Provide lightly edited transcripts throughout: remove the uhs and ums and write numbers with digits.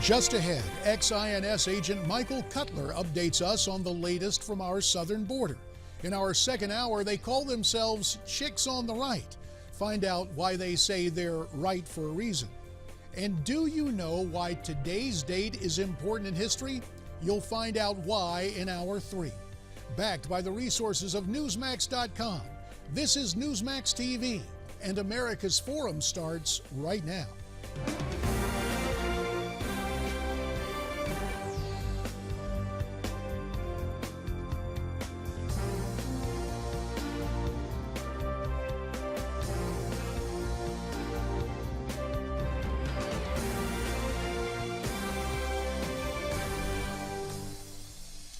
Just ahead, ex-INS agent Michael Cutler updates us on the latest from our southern border. In our second hour, they call themselves Chicks on the Right. Find out why they say they're right for a reason. And do you know why today's date is important in history? You'll find out why in hour 3. Backed by the resources of Newsmax.com, this is Newsmax TV, and America's Forum starts right now.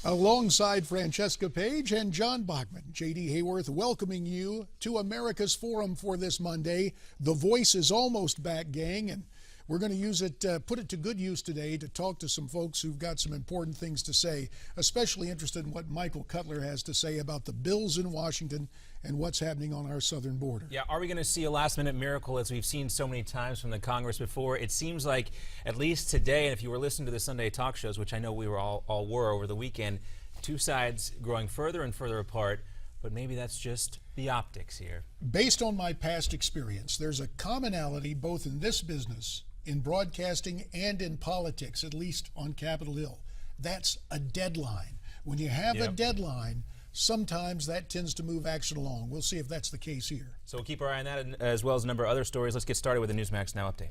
Alongside Francesca Page and John Bachman, J.D. Hayworth welcoming you to America's Forum for this Monday. The voice is almost back, gang, and we're going to use it, put it to good use today to talk to some folks who've got some important things to say, especially interested in what Michael Cutler has to say about the bills in Washington and what's happening on our southern border. Yeah, are we going to see a last-minute miracle as we've seen so many times from the Congress before? It seems like, at least today, and if you were listening to the Sunday talk shows, which I know we were all were over the weekend, two sides growing further and further apart, but maybe that's just the optics here. Based on my past experience, there's a commonality both in this business, in broadcasting, and in politics, at least on Capitol Hill. That's a deadline. When you have a deadline, sometimes that tends to move action along. We'll see if that's the case here. So we'll keep our eye on that as well as a number of other stories. Let's get started with the Newsmax Now update.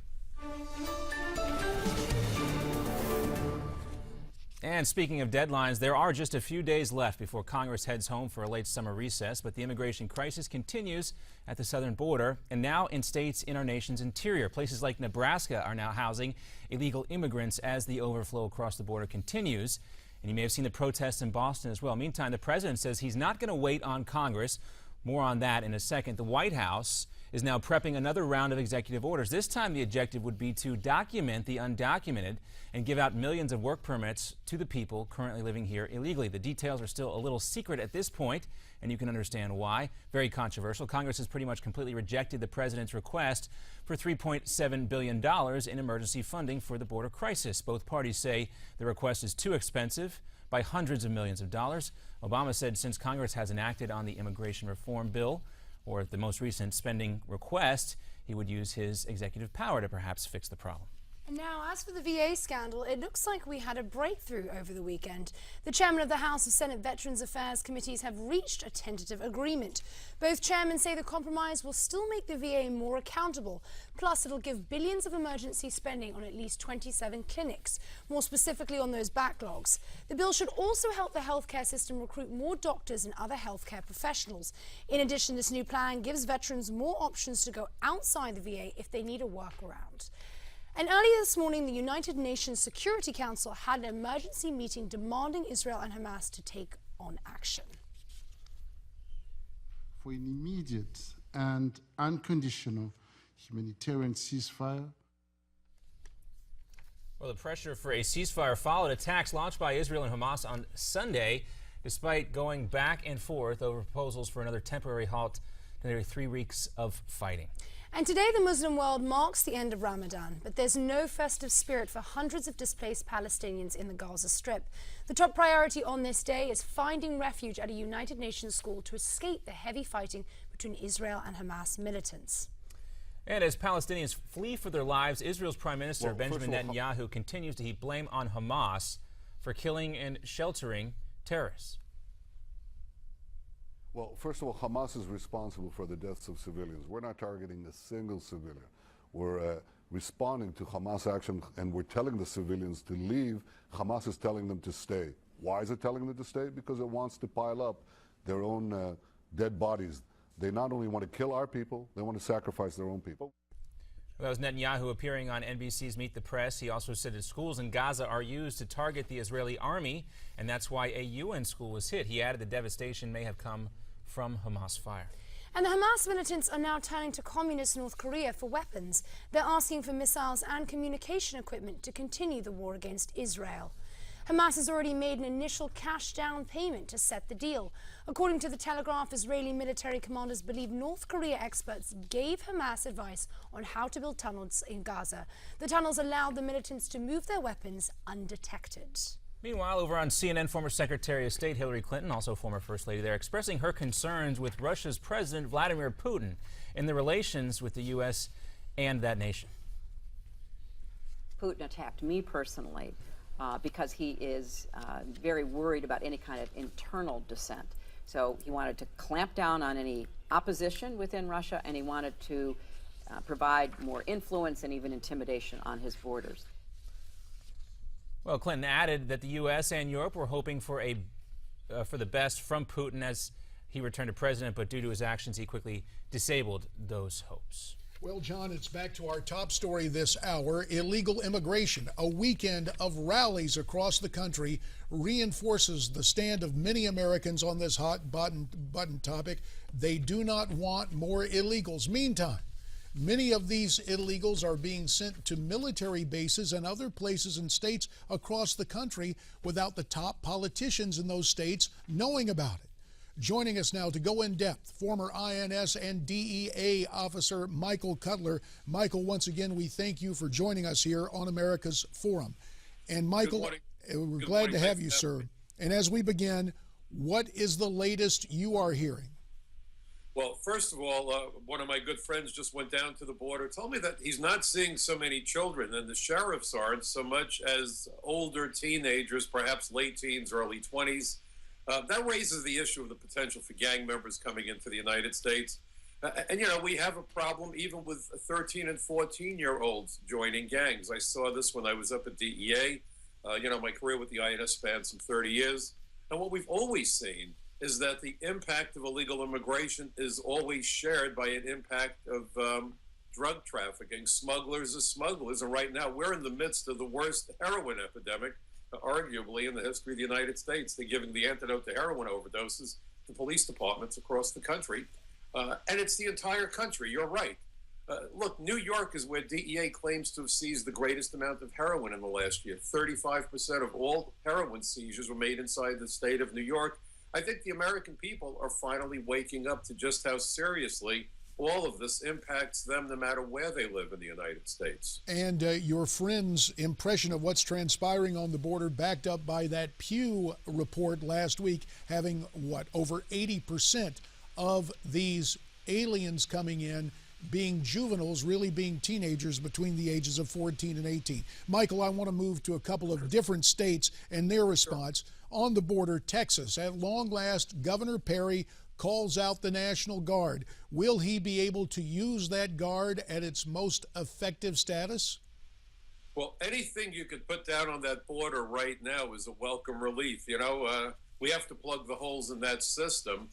And speaking of deadlines, there are just a few days left before Congress heads home for a late summer recess, but the immigration crisis continues at the southern border and now in states in our nation's interior. Places like Nebraska are now housing illegal immigrants as the overflow across the border continues. And you may have seen the protests in Boston as well. Meantime, the president says he's not going to wait on Congress. More on that in a second. The White House is now prepping another round of executive orders. This time the objective would be to document the undocumented and give out millions of work permits to the people currently living here illegally. The details are still a little secret at this point, and you can understand why. Very controversial. Congress has pretty much completely rejected the president's request for $3.7 billion in emergency funding for the border crisis. Both parties say the request is too expensive by hundreds of millions of dollars. Obama said since Congress hasn't acted on the immigration reform bill or the most recent spending request, he would use his executive power to perhaps fix the problem. And now, as for the VA scandal, it looks like we had a breakthrough over the weekend. The chairman of the House and Senate Veterans Affairs Committees have reached a tentative agreement. Both chairmen say the compromise will still make the VA more accountable. Plus, it'll give billions of emergency spending on at least 27 clinics, more specifically on those backlogs. The bill should also help the healthcare system recruit more doctors and other healthcare professionals. In addition, this new plan gives veterans more options to go outside the VA if they need a workaround. And earlier this morning, the United Nations Security Council had an emergency meeting demanding Israel and Hamas to take on action. For an immediate and unconditional humanitarian ceasefire. Well, the pressure for a ceasefire followed attacks launched by Israel and Hamas on Sunday, despite going back and forth over proposals for another temporary halt to nearly 3 weeks of fighting. And today the Muslim world marks the end of Ramadan, but there's no festive spirit for hundreds of displaced Palestinians in the Gaza Strip. The top priority on this day is finding refuge at a United Nations school to escape the heavy fighting between Israel and Hamas militants. And as Palestinians flee for their lives, Israel's Prime Minister Benjamin Netanyahu continues to heap blame on Hamas for killing and sheltering terrorists. Well, first of all, Hamas is responsible for the deaths of civilians. We're not targeting a single civilian. We're responding to Hamas action, and we're telling the civilians to leave. Hamas is telling them to stay. Why is it telling them to stay? Because it wants to pile up their own dead bodies. They not only want to kill our people, they want to sacrifice their own people. That was Netanyahu appearing on NBC's Meet the Press. He also said that schools in Gaza are used to target the Israeli army, and that's why a UN school was hit. He added the devastation may have come from Hamas fire. And the Hamas militants are now turning to communist North Korea for weapons. They're asking for missiles and communication equipment to continue the war against Israel. Hamas has already made an initial cash down payment to set the deal. According to The Telegraph, Israeli military commanders believe North Korea experts gave Hamas advice on how to build tunnels in Gaza. The tunnels allowed the militants to move their weapons undetected. Meanwhile, over on CNN, former Secretary of State Hillary Clinton, also former First Lady there, expressing her concerns with Russia's President Vladimir Putin in the relations with the U.S. and that nation. Putin attacked me personally because he is very worried about any kind of internal dissent. So he wanted to clamp down on any opposition within Russia, and he wanted to provide more influence and even intimidation on his borders. Well, Clinton added that the U.S. and Europe were hoping for the best from Putin as he returned to president, but due to his actions, he quickly disabled those hopes. Well, John, it's back to our top story this hour. Illegal immigration. A weekend of rallies across the country reinforces the stand of many Americans on this hot button topic. They do not want more illegals. Meantime, many of these illegals are being sent to military bases and other places and states across the country without the top politicians in those states knowing about it. Joining us now to go in depth, former INS and DEA officer Michael Cutler. Michael, once again, we thank you for joining us here on America's Forum. And Michael, we're glad to have you, sir. And as we begin, what is the latest you are hearing? Well, first of all, one of my good friends just went down to the border, told me that he's not seeing so many children, and the sheriffs aren't so much as older teenagers, perhaps late teens, early 20s. That raises the issue of the potential for gang members coming into the United States. And, you know, we have a problem even with 13 and 14-year-olds joining gangs. I saw this when I was up at DEA. You know, my career with the INS spanned some 30 years. And what we've always seen is that the impact of illegal immigration is always shared by an impact of drug trafficking. Smugglers are smugglers. And right now, we're in the midst of the worst heroin epidemic, arguably, in the history of the United States. They're giving the antidote to heroin overdoses to police departments across the country. And it's the entire country. You're right. Look, New York is where DEA claims to have seized the greatest amount of heroin in the last year. 35% of all heroin seizures were made inside the state of New York. I think the American people are finally waking up to just how seriously all of this impacts them no matter where they live in the United States. And your friend's impression of what's transpiring on the border, backed up by that Pew report last week, having, what, over 80% of these aliens coming in being juveniles, really being teenagers between the ages of 14 and 18. Michael, I want to move to a couple of different states and their response. On the border, Texas, at long last, Governor Perry calls out the National Guard. Will he be able to use that guard at its most effective status? Well, anything you could put down on that border right now is a welcome relief. You know, we have to plug the holes in that system,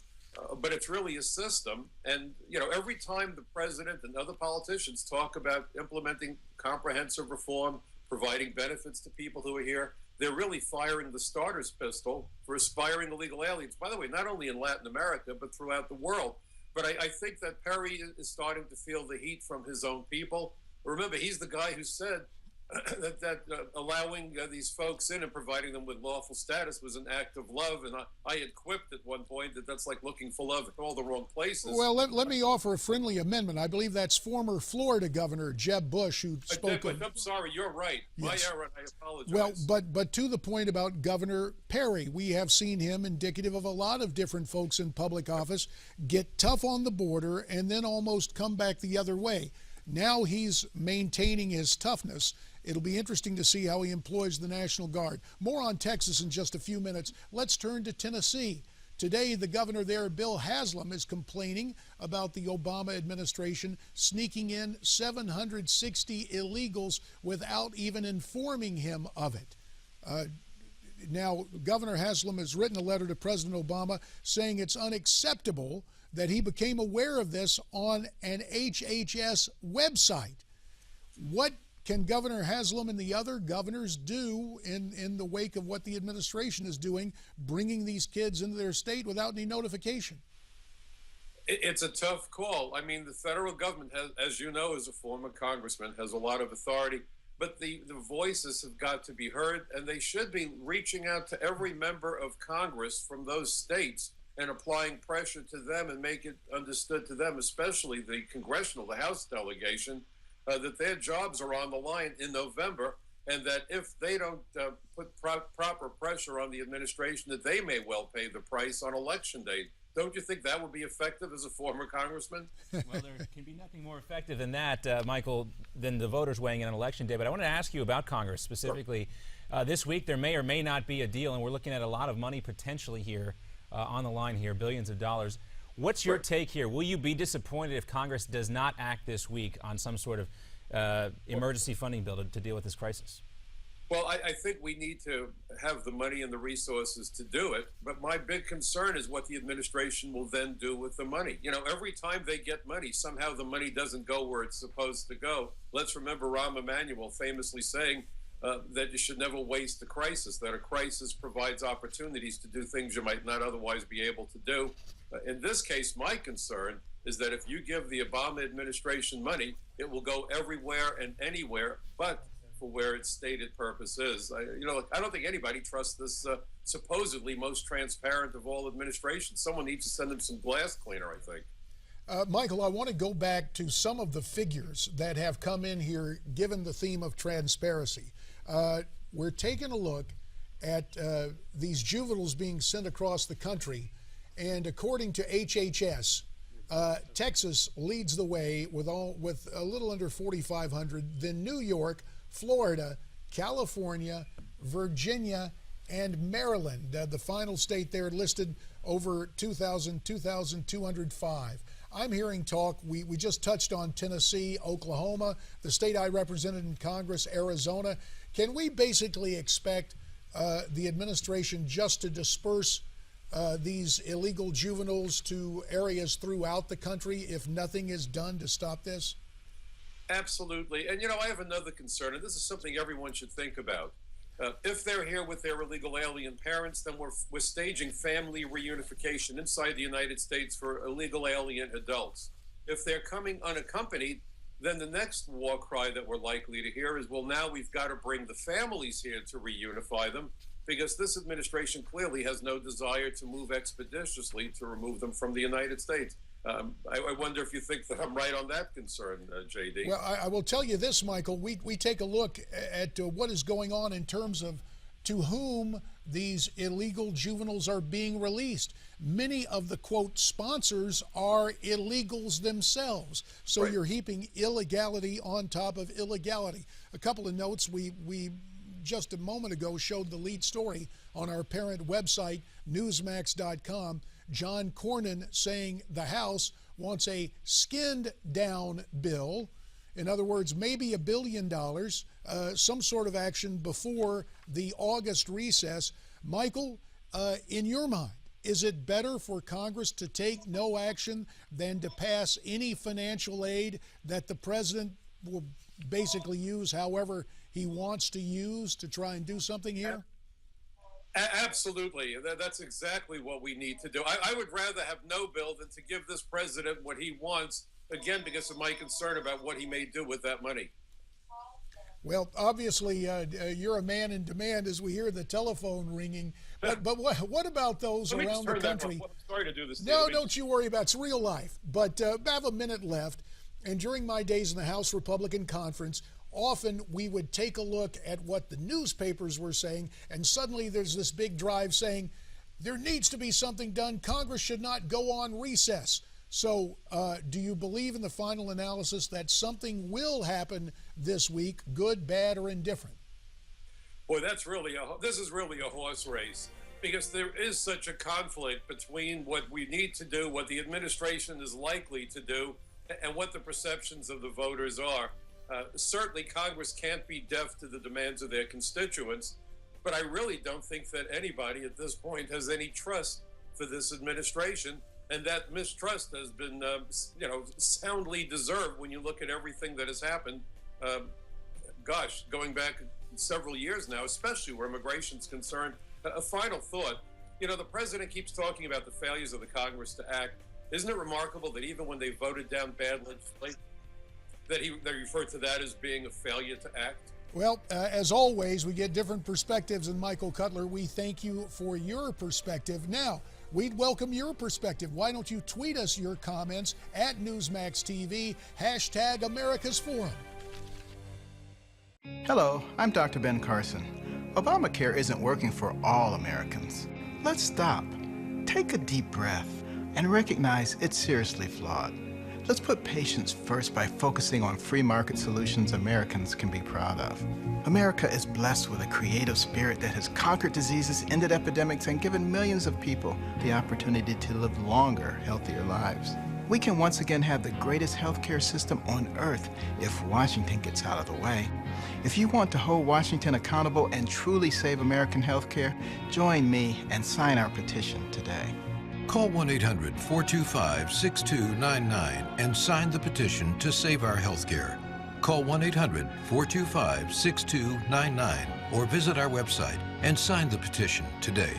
but it's really a system. And, you know, every time the president and other politicians talk about implementing comprehensive reform, providing benefits to people who are here, they're really firing the starter's pistol for aspiring illegal aliens. By the way, not only in Latin America, but throughout the world. But I think that Perry is starting to feel the heat from his own people. Remember, he's the guy who said that allowing these folks in and providing them with lawful status was an act of love. And I had quipped at one point that that's like looking for love in all the wrong places. Well, let me offer a friendly amendment. I believe that's former Florida Governor Jeb Bush who spoke of... I'm sorry, you're right. Yes. My error, I apologize. Well, but to the point about Governor Perry, we have seen him, indicative of a lot of different folks in public office, get tough on the border and then almost come back the other way. Now he's maintaining his toughness. It'll be interesting to see how he employs the National Guard. More on Texas in just a few minutes. Let's turn to Tennessee. Today, the governor there, Bill Haslam, is complaining about the Obama administration sneaking in 760 illegals without even informing him of it. Now, Governor Haslam has written a letter to President Obama saying it's unacceptable that he became aware of this on an HHS website. What can Governor Haslam and the other governors do in the wake of what the administration is doing, bringing these kids into their state without any notification? It's a tough call. I mean, the federal government, has, as you know, as a former congressman, has a lot of authority. but the voices have got to be heard, and they should be reaching out to every member of Congress from those states and applying pressure to them and make it understood to them, especially the the House delegation, that their jobs are on the line in November, and that if they don't put proper pressure on the administration, that they may well pay the price on Election Day. Don't you think that would be effective as a former congressman? Well, there can be nothing more effective than that, Michael, than the voters weighing in on Election Day. But I want to ask you about Congress specifically. Sure. This week there may or may not be a deal, and we're looking at a lot of money potentially here on the line here, billions of dollars. What's your take here? Will you be disappointed if Congress does not act this week on some sort of emergency funding bill to deal with this crisis? Well, I think we need to have the money and the resources to do it. But my big concern is what the administration will then do with the money. You know, every time they get money, somehow the money doesn't go where it's supposed to go. Let's remember Rahm Emanuel famously saying that you should never waste a crisis, that a crisis provides opportunities to do things you might not otherwise be able to do. In this case, my concern is that if you give the Obama administration money, it will go everywhere and anywhere but for where its stated purpose is. I don't think anybody trusts this supposedly most transparent of all administrations. Someone needs to send them some glass cleaner, I think. Michael, I want to go back to some of the figures that have come in here given the theme of transparency. We're taking a look at these juveniles being sent across the country, and according to HHS, Texas leads the way with a little under 4,500, then New York, Florida, California, Virginia, and Maryland. The final state there listed over 2,205. I'm hearing talk, we just touched on Tennessee, Oklahoma, the state I represented in Congress, Arizona. Can we basically expect the administration just to disperse these illegal juveniles to areas throughout the country if nothing is done to stop this? Absolutely. And, I have another concern, and this is something everyone should think about. If they're here with their illegal alien parents, then we're staging family reunification inside the United States for illegal alien adults. If they're coming unaccompanied, then the next war cry that we're likely to hear is, well, now we've got to bring the families here to reunify them, because this administration clearly has no desire to move expeditiously to remove them from the United States. I wonder if you think that I'm right on that concern, J.D. Well, I will tell you this, Michael. We take a look at what is going on in terms of to whom these illegal juveniles are being released. Many of the, quote, sponsors are illegals themselves. So Right. You're heaping illegality on top of illegality. A couple of notes. We just a moment ago showed the lead story on our parent website, Newsmax.com. John Cornyn saying the House wants a skinned down bill. In other words, maybe $1 billion, some sort of action before the August recess. Michael, in your mind, is it better for Congress to take no action than to pass any financial aid that the president will basically use however he wants to use to try and do something here? Absolutely. That's exactly what we need to do. I would rather have no bill than to give this president what he wants, again, because of my concern about what he may do with that money. Well, obviously, you're a man in demand as we hear the telephone ringing. But what about those Let me around just the turn that country? off. Sorry to do this. No, don't you worry about it. It's real life. But I have a minute left. And during my days in the House Republican Conference, often we would take a look at what the newspapers were saying, and suddenly there's this big drive saying there needs to be something done. Congress should not go on recess. So do you believe in the final analysis that something will happen this week, good, bad, or indifferent? Boy, this is really a horse race, because there is such a conflict between what we need to do, what the administration is likely to do, and what the perceptions of the voters are. Certainly, Congress can't be deaf to the demands of their constituents, but I really don't think that anybody at this point has any trust for this administration, and that mistrust has been, soundly deserved when you look at everything that has happened. Going back several years now, especially where immigration is concerned. A final thought: the president keeps talking about the failures of the Congress to act. Isn't it remarkable that even when they voted down bad legislation, that they referred to that as being a failure to act? Well, as always, we get different perspectives, and Michael Cutler, we thank you for your perspective. Now, we'd welcome your perspective. Why don't you tweet us your comments at Newsmax TV, hashtag America's Forum. Hello, I'm Dr. Ben Carson. Obamacare isn't working for all Americans. Let's stop, take a deep breath, and recognize it's seriously flawed. Let's put patients first by focusing on free market solutions Americans can be proud of. America is blessed with a creative spirit that has conquered diseases, ended epidemics, and given millions of people the opportunity to live longer, healthier lives. We can once again have the greatest healthcare system on earth if Washington gets out of the way. If you want to hold Washington accountable and truly save American healthcare, join me and sign our petition today. Call 1-800-425-6299 and sign the petition to save our health care. Call 1-800-425-6299 or visit our website and sign the petition today.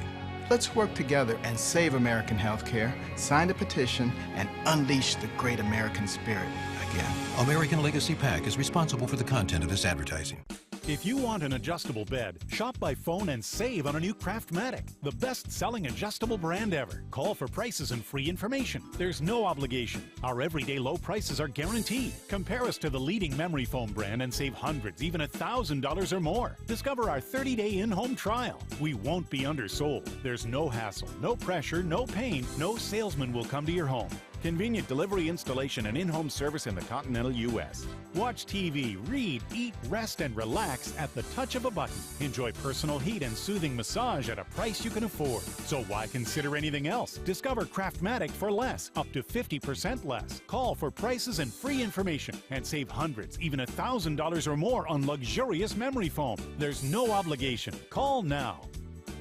Let's work together and save American healthcare, sign the petition, and unleash the great American spirit again. American Legacy PAC is responsible for the content of this advertising. If you want an adjustable bed, shop by phone and save on a new Craftmatic, the best-selling adjustable brand ever. Call for prices and free information. There's no obligation. Our everyday low prices are guaranteed. Compare us to the leading memory foam brand and save hundreds, even $1,000 or more. Discover our 30-day in-home trial. We won't be undersold. There's no hassle, no pressure, no pain. No salesman will come to your home. Convenient delivery, installation, and in-home service in the continental U.S. Watch TV, read, eat, rest, and relax at the touch of a button. Enjoy personal heat and soothing massage at a price you can afford. So why consider anything else? Discover Craftmatic for less, up to 50% less. Call for prices and free information and save hundreds, even $1,000 or more on luxurious memory foam. There's no obligation. Call now.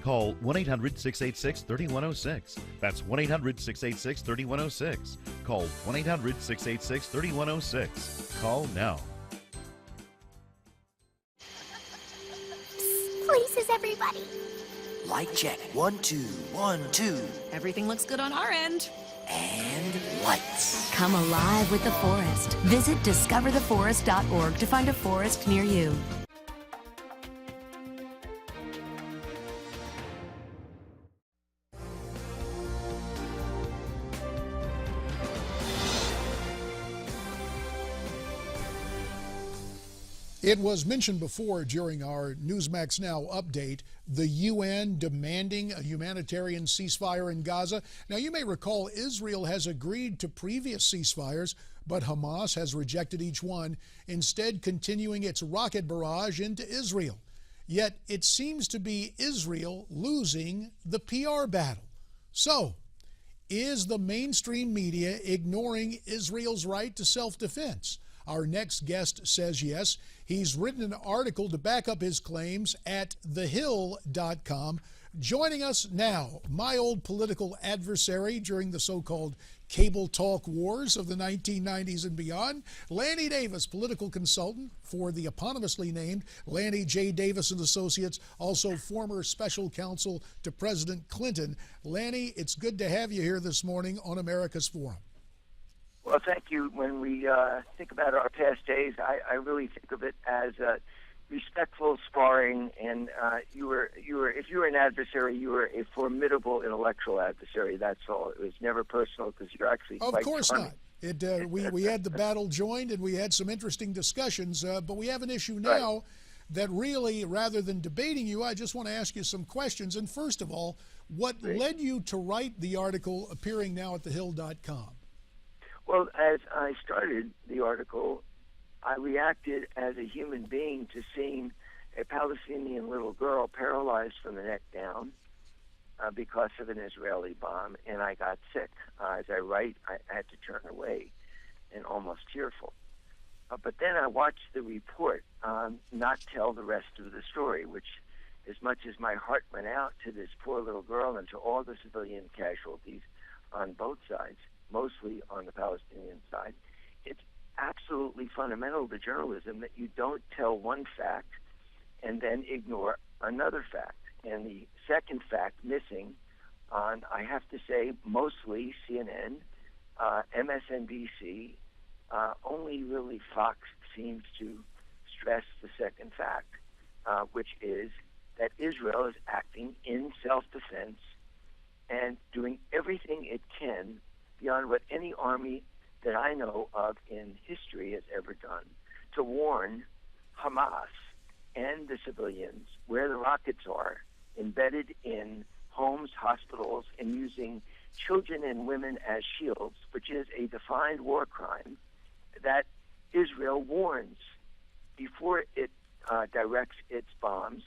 Call 1-800-686-3106. That's 1-800-686-3106. Call 1-800-686-3106. Call now. Places, everybody. Light check. 1, 2, 1, 2. Everything looks good on our end. And lights. Come alive with the forest. Visit discovertheforest.org to find a forest near you. It was mentioned before during our Newsmax Now update, the UN demanding a humanitarian ceasefire in Gaza. Now, you may recall Israel has agreed to previous ceasefires, but Hamas has rejected each one, instead continuing its rocket barrage into Israel. Yet it seems to be Israel losing the PR battle. So, is the mainstream media ignoring Israel's right to self-defense? Our next guest says yes. He's written an article to back up his claims at thehill.com. Joining us now, my old political adversary during the so-called cable talk wars of the 1990s and beyond, Lanny Davis, political consultant for the eponymously named Lanny J. Davis and Associates, also former special counsel to President Clinton. Lanny, it's good to have you here this morning on America's Forum. Well, thank you. When we think about our past days, I really think of it as respectful sparring. And if you were an adversary, you were a formidable intellectual adversary. That's all. It was never personal because you're actually quite Of course charming. not. We had the battle joined and we had some interesting discussions. But we have an issue now that really, rather than debating you, I just want to ask you some questions. And first of all, what led you to write the article appearing now at thehill.com? Well, as I started the article, I reacted as a human being to seeing a Palestinian little girl paralyzed from the neck down because of an Israeli bomb, and I got sick. As I write, I had to turn away and almost tearful. But then I watched the report not tell the rest of the story, which, as much as my heart went out to this poor little girl and to all the civilian casualties on both sides, mostly on the Palestinian side, it's absolutely fundamental to journalism that you don't tell one fact and then ignore another fact. And the second fact missing on, I have to say, mostly CNN, MSNBC, only really Fox seems to address the second fact, which is that Israel is acting in self-defense and doing everything it can beyond what any army that I know of in history has ever done to warn Hamas and the civilians where the rockets are embedded in homes, hospitals, and using children and women as shields, which is a defined war crime that Israel warns before it directs its bombs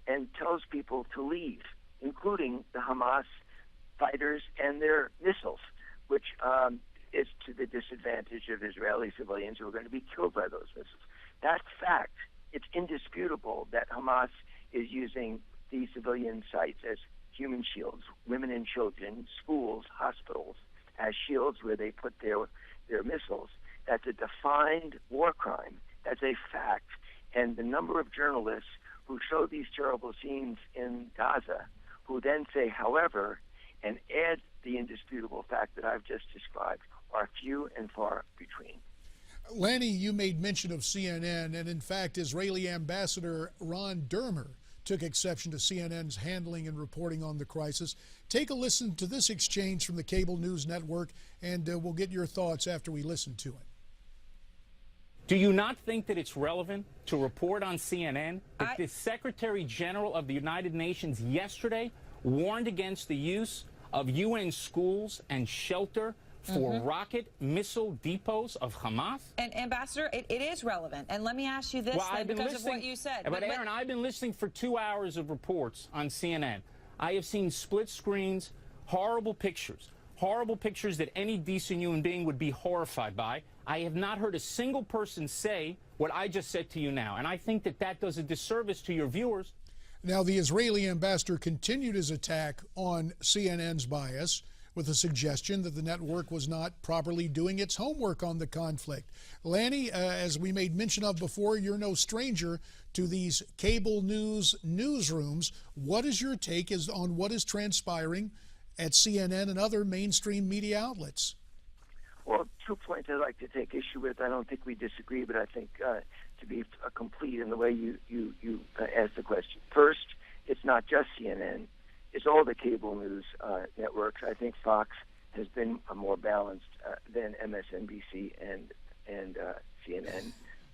and tells people to leave, including the Hamas fighters and their missiles, which is to the disadvantage of Israeli civilians who are going to be killed by those missiles. That fact, it's indisputable that Hamas is using these civilian sites as human shields, women and children, schools, hospitals, as shields where they put their missiles. That's a defined war crime. That's a fact. And the number of journalists who show these terrible scenes in Gaza, who then say, however, and add the indisputable fact that I've just described, are few and far between. Lanny, you made mention of CNN, and in fact, Israeli Ambassador Ron Dermer took exception to CNN's handling and reporting on the crisis. Take a listen to this exchange from the cable news network, and we'll get your thoughts after we listen to it. Do you not think that it's relevant to report on CNN that the Secretary General of the United Nations yesterday warned against the use of UN schools and shelter for rocket missile depots of Hamas? And Ambassador, it is relevant. And let me ask you this, because of what you said. But Aaron, I've been listening for 2 hours of reports on CNN. I have seen split screens, horrible pictures that any decent human being would be horrified by. I have not heard a single person say what I just said to you now. And I think that that does a disservice to your viewers. Now, the Israeli ambassador continued his attack on CNN's bias with a suggestion that the network was not properly doing its homework on the conflict. Lanny, as we made mention of before, you're no stranger to these cable news newsrooms. What is your take on what is transpiring at CNN and other mainstream media outlets? Well, 2 points I'd like to take issue with. I don't think we disagree, but I think to be complete in the way you asked the question. First, it's not just CNN. It's all the cable news networks. I think Fox has been more balanced than MSNBC and CNN.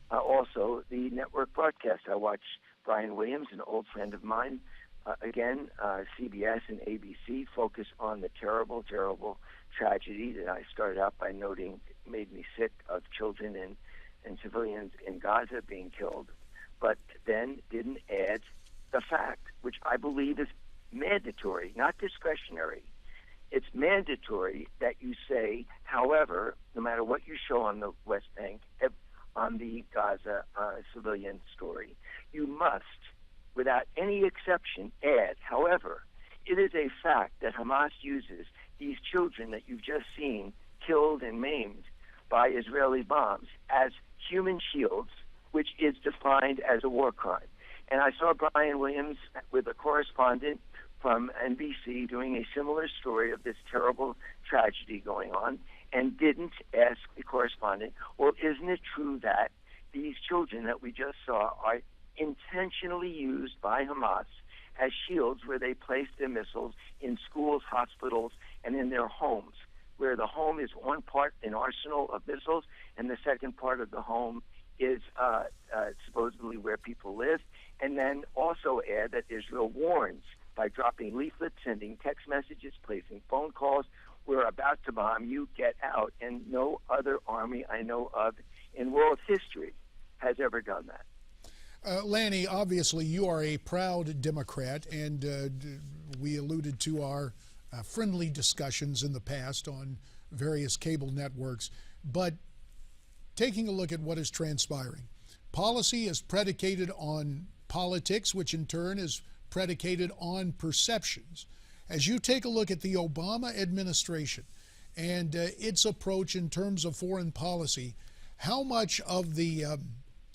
Also, the network broadcast. I watch Brian Williams, an old friend of mine. Again, CBS and ABC focus on the terrible, terrible tragedy that I started out by noting made me sick of children and civilians in Gaza being killed, but then didn't add the fact, which I believe is mandatory, not discretionary. It's mandatory that you say, however, no matter what you show on the West Bank, on the Gaza civilian story, you must, without any exception, add, however, it is a fact that Hamas uses these children that you've just seen killed and maimed by Israeli bombs as human shields, which is defined as a war crime. And I saw Brian Williams with a correspondent from NBC doing a similar story of this terrible tragedy going on and didn't ask the correspondent, well, isn't it true that these children that we just saw are intentionally used by Hamas as shields where they place their missiles in schools, hospitals, and in their homes, where the home is one part an arsenal of missiles and the second part of the home is supposedly where people live. And then also add that Israel warns by dropping leaflets, sending text messages, placing phone calls, we're about to bomb, you get out. And no other army I know of in world history has ever done that. Lanny, obviously you are a proud Democrat, and we alluded to our friendly discussions in the past on various cable networks. But taking a look at what is transpiring, policy is predicated on politics, which in turn is predicated on perceptions. As you take a look at the Obama administration and its approach in terms of foreign policy, how much of the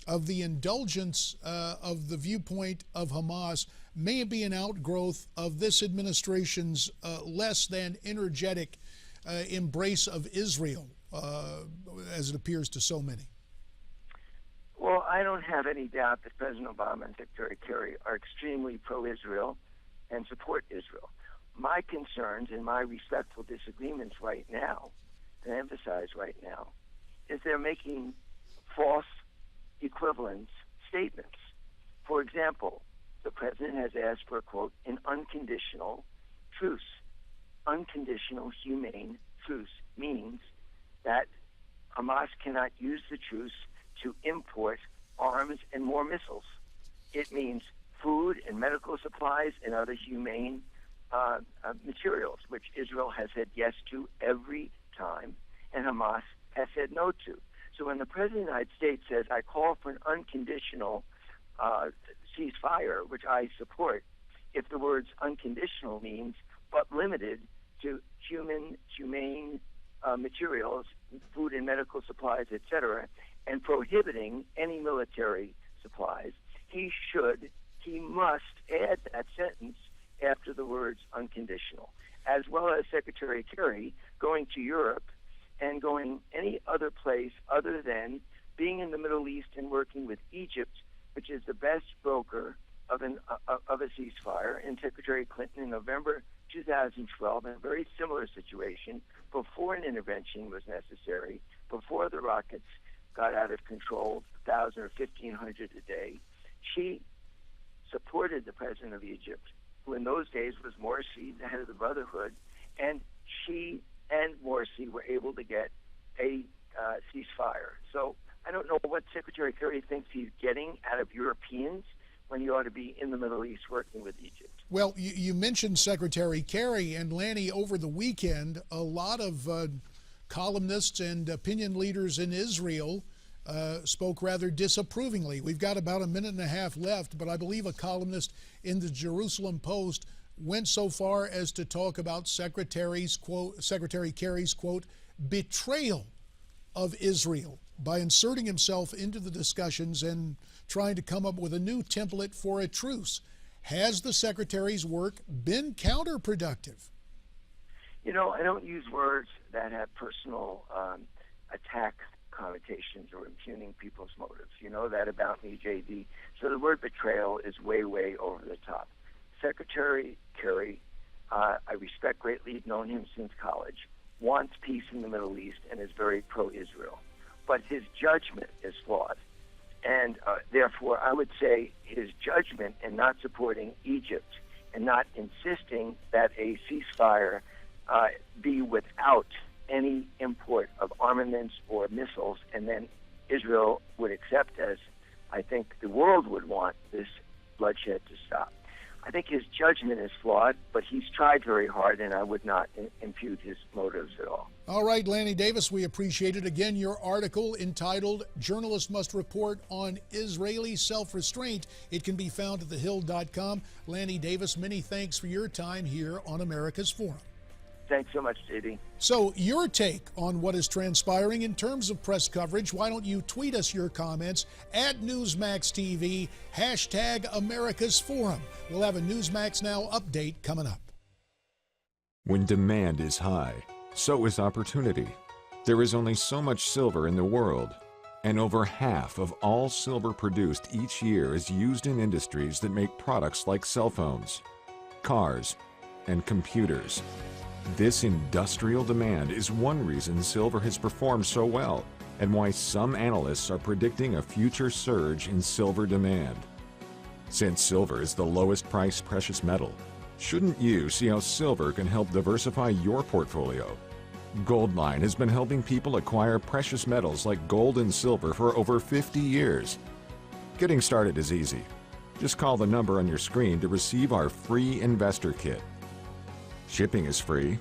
indulgence of the viewpoint of Hamas may be an outgrowth of this administration's less than energetic embrace of Israel, as it appears to so many? Well, I don't have any doubt that President Obama and Secretary Kerry are extremely pro-Israel and support Israel. My concerns and my respectful disagreements right now, and emphasize right now, is they're making false equivalence statements. For example, the President has asked for, quote, an unconditional truce. Unconditional, humane truce means that Hamas cannot use the truce to import arms and more missiles. It means food and medical supplies and other humane materials, which Israel has said yes to every time, and Hamas has said no to. So when the President of the United States says, I call for an unconditional ceasefire, which I support, if the words unconditional means but limited to humane materials, food and medical supplies, etc., and prohibiting any military supplies, he must add that sentence after the words unconditional, as well as Secretary Kerry going to Europe and going any other place other than being in the Middle East and working with Egypt, which is the best broker of a ceasefire, and Secretary Clinton in November 2012 in a very similar situation, before an intervention was necessary, before the rockets got out of control, 1,000 or 1,500 a day. She supported the president of Egypt, who in those days was Morsi, the head of the Brotherhood, and she and Morsi were able to get a ceasefire. So I don't know what Secretary Kerry thinks he's getting out of Europeans when he ought to be in the Middle East working with Egypt. Well, you mentioned Secretary Kerry, and Lanny, over the weekend, a lot of columnists and opinion leaders in Israel spoke rather disapprovingly. We've got about a minute and a half left, but I believe a columnist in the Jerusalem Post went so far as to talk about Secretary Kerry's, quote, betrayal of Israel by inserting himself into the discussions and trying to come up with a new template for a truce. Has the Secretary's work been counterproductive? You know, I don't use words that have personal attack connotations or impugning people's motives. You know that about me, JD. So the word betrayal is way, way over the top. Secretary Kerry, I respect greatly, known him since college, wants peace in the Middle East and is very pro-Israel. But his judgment is flawed. And therefore, I would say his judgment in not supporting Egypt and not insisting that a ceasefire be without any import of armaments or missiles, and then Israel would accept, as I think the world would want, this bloodshed to stop. I think his judgment is flawed, but he's tried very hard, and I would not impute his motives at all. All right, Lanny Davis, we appreciate it. Again, your article entitled Journalists Must Report on Israeli Self-Restraint. It can be found at thehill.com. Lanny Davis, many thanks for your time here on America's Forum. Thanks so much, JD. So your take on what is transpiring in terms of press coverage, why don't you tweet us your comments at Newsmax TV, hashtag America's Forum. We'll have a Newsmax Now update coming up. When demand is high, so is opportunity. There is only so much silver in the world, and over half of all silver produced each year is used in industries that make products like cell phones, cars, and computers. This industrial demand is one reason silver has performed so well, and why some analysts are predicting a future surge in silver demand. Since silver is the lowest priced precious metal, shouldn't you see how silver can help diversify your portfolio? Goldline has been helping people acquire precious metals like gold and silver for over 50 years. Getting started is easy. Just call the number on your screen to receive our free investor kit. Shipping is free.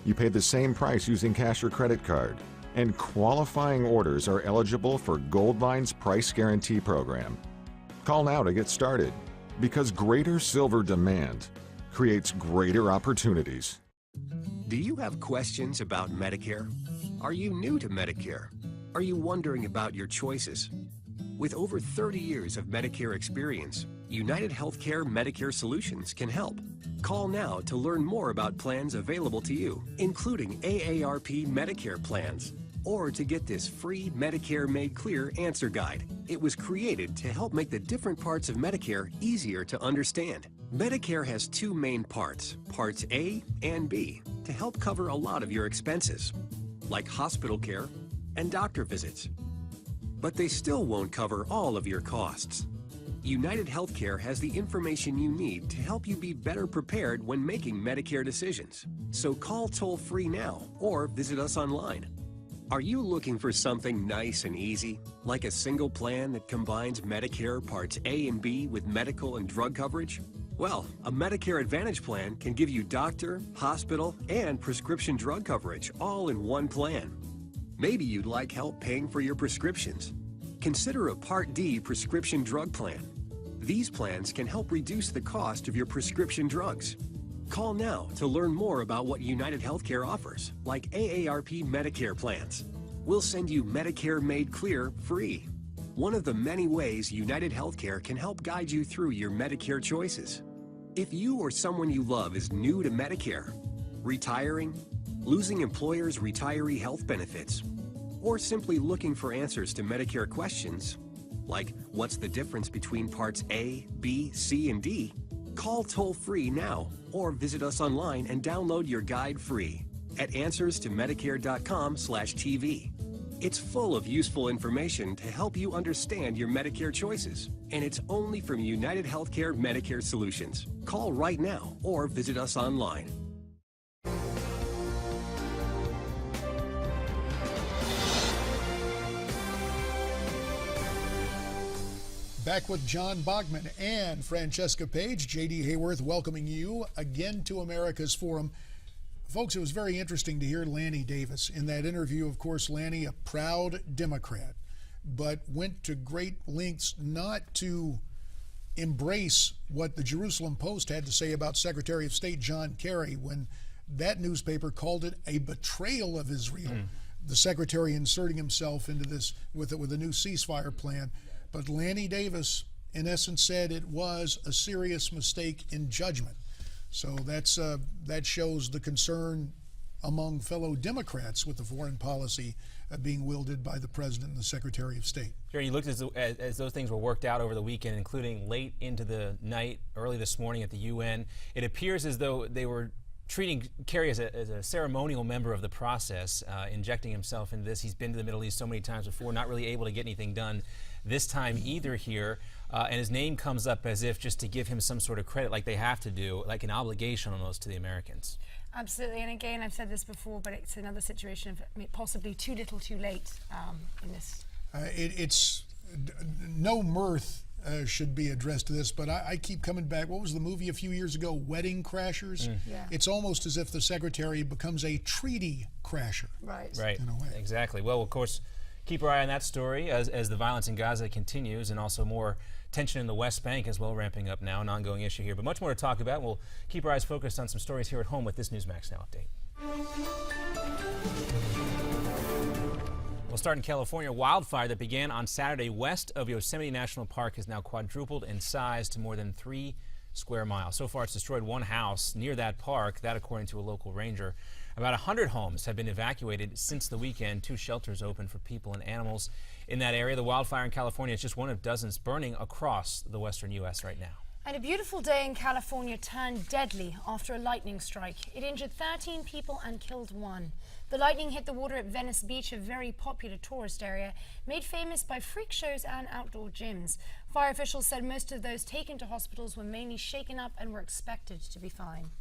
You pay the same price using cash or credit card. And qualifying orders are eligible for Goldline's Price Guarantee Program. Call now to get started, because greater silver demand creates greater opportunities. Do you have questions about Medicare? Are you new to Medicare? Are you wondering about your choices? With over 30 years of Medicare experience, United Healthcare Medicare Solutions can help. Call now to learn more about plans available to you, including AARP Medicare plans. or to get this free Medicare Made Clear answer guide. It was created to help make the different parts of Medicare easier to understand. Medicare has two main parts, Parts A and B, to help cover a lot of your expenses, like hospital care and doctor visits. But they still won't cover all of your costs. United Healthcare has the information you need to help you be better prepared when making Medicare decisions. So call toll-free now or visit us online. Are you looking for something nice and easy, like a single plan that combines Medicare Parts A and B with medical and drug coverage? Well, a Medicare Advantage plan can give you doctor, hospital, and prescription drug coverage all in one plan. Maybe you'd like help paying for your prescriptions. Consider a Part D prescription drug plan. These plans can help reduce the cost of your prescription drugs. Call now to learn more about what United Healthcare offers, like AARP Medicare plans. We'll send you Medicare Made Clear free. One of the many ways United Healthcare can help guide you through your Medicare choices. If you or someone you love is new to Medicare, retiring, losing employers' retiree health benefits, or simply looking for answers to Medicare questions, like what's the difference between Parts A, B, C, and D, call toll-free now or visit us online and download your guide free at answerstomedicare.com/TV. It's full of useful information to help you understand your Medicare choices, and it's only from United Healthcare Medicare Solutions. Call right now or visit us online. Back with John Bachman and Francesca Page. J.D. Hayworth welcoming you again to America's Forum. Folks, it was very interesting to hear Lanny Davis in that interview. Of course, Lanny, a proud Democrat, but went to great lengths not to embrace what the Jerusalem Post had to say about Secretary of State John Kerry when that newspaper called it a betrayal of Israel. The secretary inserting himself into this with a new ceasefire plan. But Lanny Davis, in essence, said it was a serious mistake in judgment. So that shows the concern among fellow Democrats with the foreign policy being wielded by the President and the Secretary of State. Jerry, you looked as those things were worked out over the weekend, including late into the night, early this morning at the UN. It appears as though they were treating Kerry as a ceremonial member of the process, injecting himself into this. He's been to the Middle East so many times before, not really able to get anything done this time either here. And his name comes up as if just to give him some sort of credit, like they have to do, like an obligation almost to the Americans. Absolutely, and again, I've said this before, but it's another situation of possibly too little too late in this. It's no mirth should be addressed to this, but I keep coming back. What was the movie a few years ago, Wedding Crashers? Yeah. It's almost as if the secretary becomes a treaty crasher. Right. Right, in a way. Exactly. Well, of course, keep our eye on that story as the violence in Gaza continues, and also more tension in the West Bank as well, ramping up now, an ongoing issue here. But much more to talk about. We'll keep our eyes focused on some stories here at home with this Newsmax Now update. We'll start in California. Wildfire that began on Saturday west of Yosemite National Park has now quadrupled in size to more than 3 square miles. So far, it's destroyed one house near that park, that according to a local ranger. About 100 homes have been evacuated since the weekend. 2 shelters open for people and animals in that area. The wildfire in California is just one of dozens burning across the western U.S. right now. And a beautiful day in California turned deadly after a lightning strike. It injured 13 people and killed 1. The lightning hit the water at Venice Beach, a very popular tourist area, made famous by freak shows and outdoor gyms. Fire officials said most of those taken to hospitals were mainly shaken up and were expected to be fine.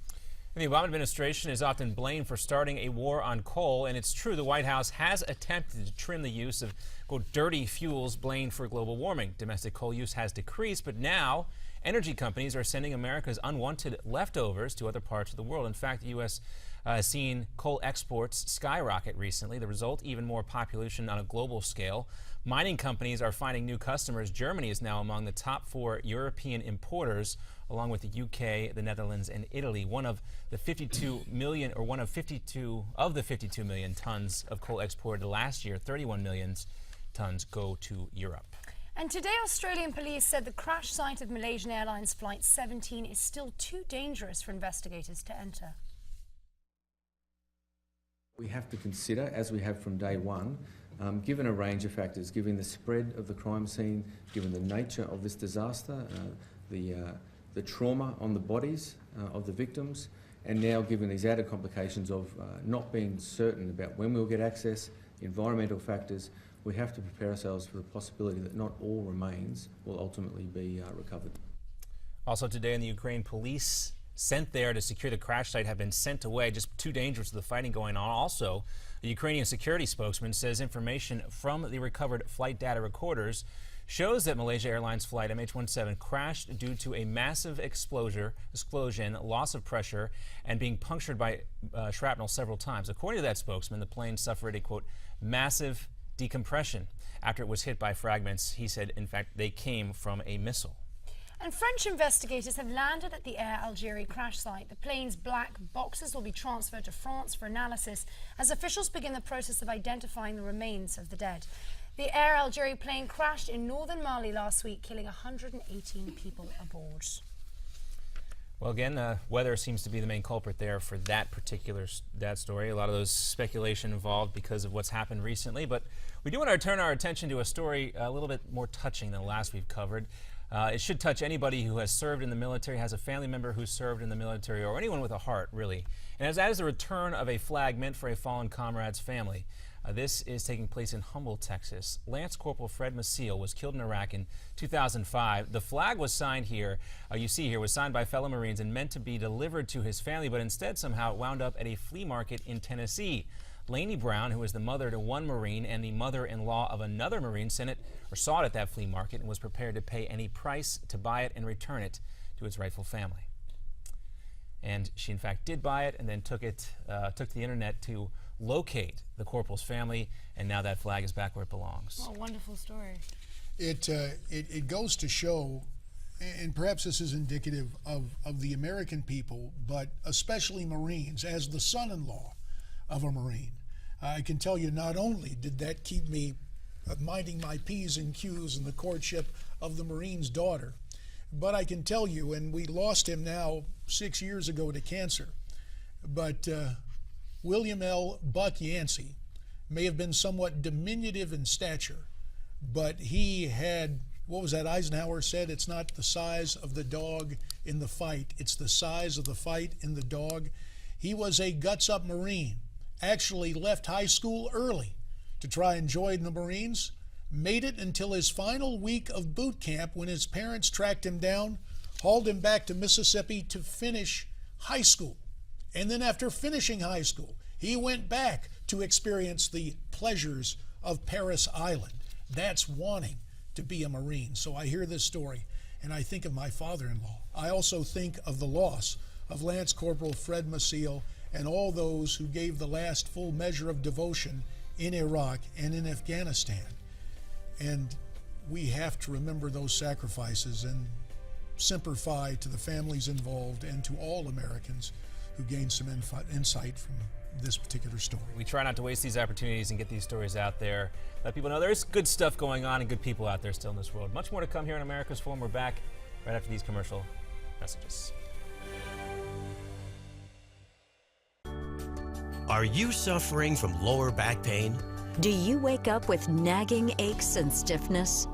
The Obama administration is often blamed for starting a war on coal, and it's true the White House has attempted to trim the use of, quote, dirty fuels blamed for global warming. Domestic coal use has decreased, but now energy companies are sending America's unwanted leftovers to other parts of the world. In fact, the U.S. Has seen coal exports skyrocket recently. The result, even more population on a global scale. Mining companies are finding new customers. Germany is now among the top 4 European importers, along with the UK, the Netherlands, and Italy. One of the 52 million tons of coal exported last year, 31 million tons go to Europe. And today, Australian police said the crash site of Malaysian Airlines Flight 17 is still too dangerous for investigators to enter. We have to consider, as we have from day one, given a range of factors, given the spread of the crime scene, given the nature of this disaster, the trauma on the bodies of the victims, and now given these added complications of not being certain about when we'll get access, environmental factors, we have to prepare ourselves for the possibility that not all remains will ultimately be recovered. Also today in the Ukraine, police sent there to secure the crash site have been sent away, just too dangerous to the fighting going on. Also, a Ukrainian security spokesman says information from the recovered flight data recorders shows that Malaysia Airlines flight MH17 crashed due to a massive explosion, loss of pressure, and being punctured by shrapnel several times. According to that spokesman, the plane suffered a, quote, massive decompression after it was hit by fragments. He said, in fact, they came from a missile. And French investigators have landed at the Air Algérie crash site. The plane's black boxes will be transferred to France for analysis as officials begin the process of identifying the remains of the dead. The Air Algérie plane crashed in northern Mali last week, killing 118 people aboard. Well, again, weather seems to be the main culprit there for that particular story. A lot of those speculation involved because of what's happened recently. But we do want to turn our attention to a story a little bit more touching than the last we've covered. It should touch anybody who has served in the military, has a family member who served in the military, or anyone with a heart, really. And as that is the return of a flag meant for a fallen comrade's family. This is taking place in Humble, Texas. Lance Corporal Fred Maciel was killed in Iraq in 2005. The flag was signed here, you see here, was signed by fellow Marines and meant to be delivered to his family, but instead somehow it wound up at a flea market in Tennessee. Lainey Brown, who is the mother to one Marine and the mother-in-law of another Marine, saw it at that flea market and was prepared to pay any price to buy it and return it to its rightful family. And she, in fact, did buy it and then took to the internet to locate the corporal's family, and now that flag is back where it belongs. What a wonderful story. It goes to show, and perhaps this is indicative of the American people, but especially Marines, as the son-in-law of a Marine, I can tell you not only did that keep me minding my P's and Q's in the courtship of the Marine's daughter, but I can tell you, and we lost him now 6 years ago to cancer, but William L. Buck Yancey may have been somewhat diminutive in stature, but he had, what was that Eisenhower said? It's not the size of the dog in the fight, it's the size of the fight in the dog. He was a guts-up Marine, actually left high school early to try and join the Marines, made it until his final week of boot camp when his parents tracked him down, hauled him back to Mississippi to finish high school. And then after finishing high school, he went back to experience the pleasures of Paris Island. That's wanting to be a Marine. So I hear this story and I think of my father-in-law. I also think of the loss of Lance Corporal Fred Maciel and all those who gave the last full measure of devotion in Iraq and in Afghanistan. And we have to remember those sacrifices and Semper Fi to the families involved and to all Americans who gained some insight from this particular story. We try not to waste these opportunities and get these stories out there. Let people know there's good stuff going on and good people out there still in this world. Much more to come here on America's Forum. We're back right after these commercial messages. Are you suffering from lower back pain? Do you wake up with nagging aches and stiffness?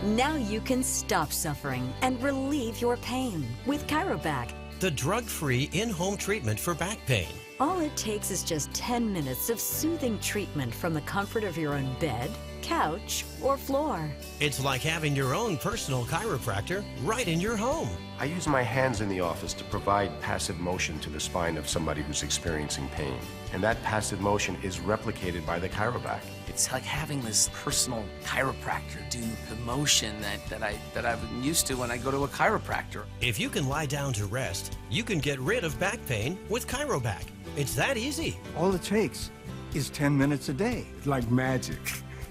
Now you can stop suffering and relieve your pain with Chirobac, the drug-free in-home treatment for back pain. All it takes is just 10 minutes of soothing treatment from the comfort of your own bed, couch, or floor. It's like having your own personal chiropractor right in your home. I use my hands in the office to provide passive motion to the spine of somebody who's experiencing pain. And that passive motion is replicated by the Chirobac. It's like having this personal chiropractor do the motion that I'm used to when I go to a chiropractor. If you can lie down to rest, you can get rid of back pain with Chirobac. It's that easy. All it takes is 10 minutes a day. It's like magic.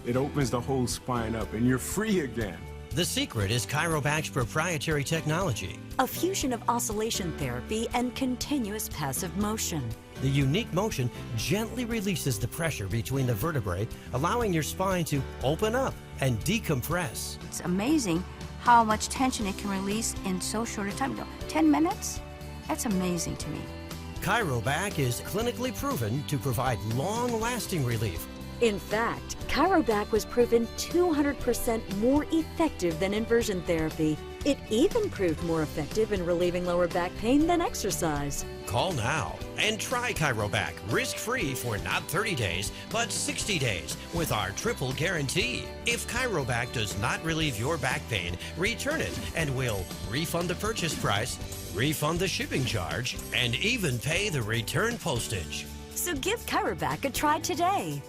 It opens the whole spine up and you're free again. The secret is Chirobac's proprietary technology. A fusion of oscillation therapy and continuous passive motion. The unique motion gently releases the pressure between the vertebrae, allowing your spine to open up and decompress. It's amazing how much tension it can release in so short a time. 10 minutes? That's amazing to me. Chirobac is clinically proven to provide long-lasting relief. In fact, Chirobac was proven 200% more effective than inversion therapy. It even proved more effective in relieving lower back pain than exercise. Call now and try Chirobac risk-free for not 30 days, but 60 days with our triple guarantee. If Chirobac does not relieve your back pain, return it and we'll refund the purchase price, refund the shipping charge, and even pay the return postage. So give Chirobac a try today.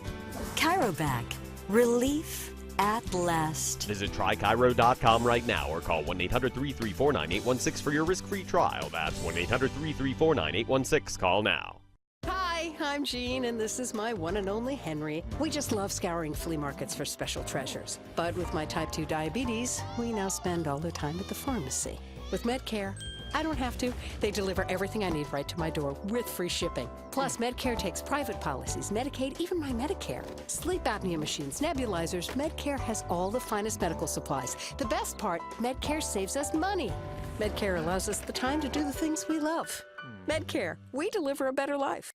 Chirobac, relief at last. Visit trychiro.com right now or call 1-800-334-9816 for your risk-free trial. That's 1-800-334-9816. Call now. Hi, I'm Jean, and this is my one and only Henry. We just love scouring flea markets for special treasures. But with my type 2 diabetes, we now spend all the time at the pharmacy. With Medcare, I don't have to. They deliver everything I need right to my door with free shipping. Plus, Medcare takes private policies, Medicaid, even my Medicare. Sleep apnea machines, nebulizers. Medcare has all the finest medical supplies. The best part, Medcare saves us money. Medcare allows us the time to do the things we love. Medcare, we deliver a better life.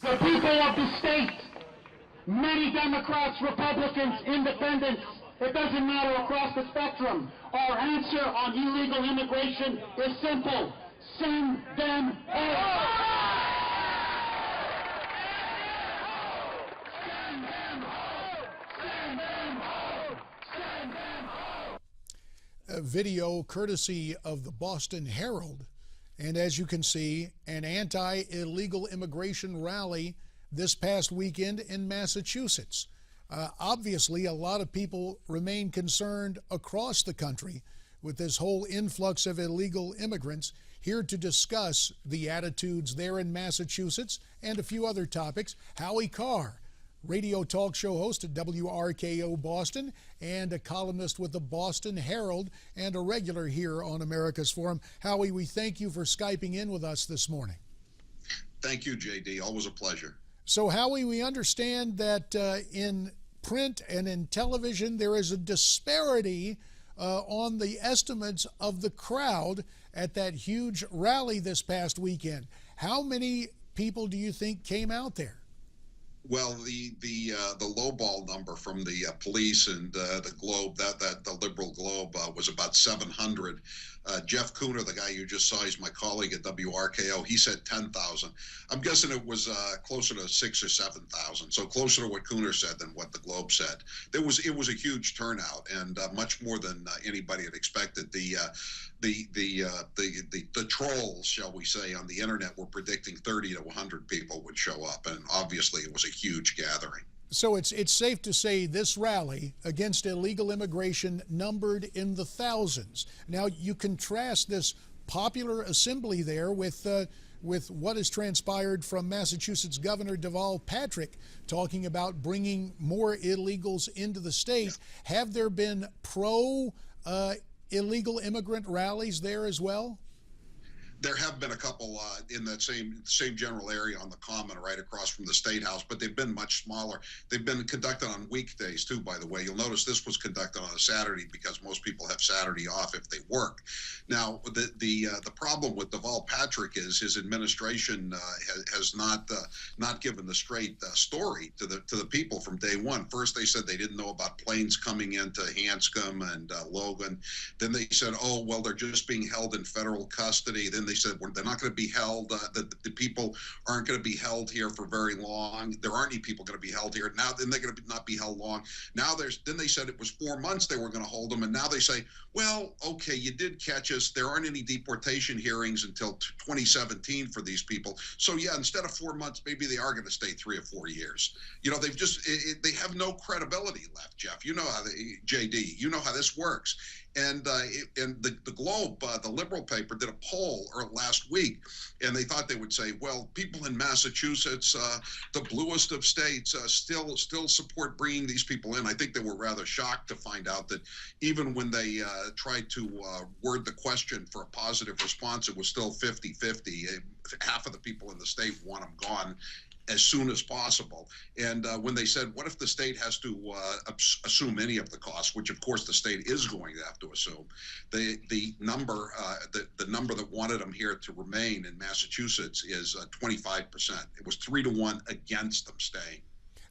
The people of the state, many Democrats, Republicans, independents, it doesn't matter, across the spectrum. Our answer on illegal immigration is simple. Send them home. Send them home. Send them home. Send them home. A video courtesy of the Boston Herald. And as you can see, an anti-illegal immigration rally this past weekend in Massachusetts. Obviously, a lot of people remain concerned across the country with this whole influx of illegal immigrants. Here to discuss the attitudes there in Massachusetts and a few other topics, Howie Carr, radio talk show host at WRKO Boston and a columnist with the Boston Herald and a regular here on America's Forum. Howie, we thank you for Skyping in with us this morning. Thank you, JD. Always a pleasure. So, Howie, we understand that in print and in television there is a disparity on the estimates of the crowd at that huge rally this past weekend. How many people do you think came out there? Well, the lowball number from the police and the Globe, that the Liberal Globe, was about 700. Jeff Cooner, the guy you just saw, he's my colleague at WRKO. He said 10,000. I'm guessing it was closer to 6,000 or 7,000. So closer to what Cooner said than what the Globe said. It was a huge turnout and much more than anybody had expected. The trolls, shall we say, on the internet were predicting 30 to 100 people would show up, and obviously it was a huge gathering. So it's safe to say this rally against illegal immigration numbered in the thousands. Now you contrast this popular assembly there with what has transpired from Massachusetts Governor Deval Patrick talking about bringing more illegals into the state. Have there been illegal immigrant rallies there as well? There have been a couple in that same general area on the Common right across from the State House, but they've been much smaller. They've been conducted on weekdays too, by the way. You'll notice this was conducted on a Saturday because most people have Saturday off if they work. Now, the problem with Deval Patrick is his administration has not given the straight story to the people from day one. First, they said they didn't know about planes coming into Hanscom and Logan. Then they said, oh, well, they're just being held in federal custody. Then they said they're not going to be held, the people aren't going to be held here for very long. There aren't any people going to be held here. Now, then they're going to not be held long. Now then they said it was 4 months they were going to hold them. And now they say, well, okay, you did catch us. There aren't any deportation hearings until 2017 for these people. So yeah, instead of 4 months, maybe they are going to stay 3 or 4 years. You know, they've just, they have no credibility left, Jeff. You know how JD, you know how this works. And the Globe, the liberal paper, did a poll last week, and they thought they would say, well, people in Massachusetts, the bluest of states, still support bringing these people in. I think they were rather shocked to find out that even when they tried to word the question for a positive response, it was still 50-50. Half of the people in the state want them gone. as soon as possible. And when they said, what if the state has to assume any of the costs, which of course the state is going to have to assume, the number that wanted them here to remain in Massachusetts is 25%. It was 3-1 against them staying.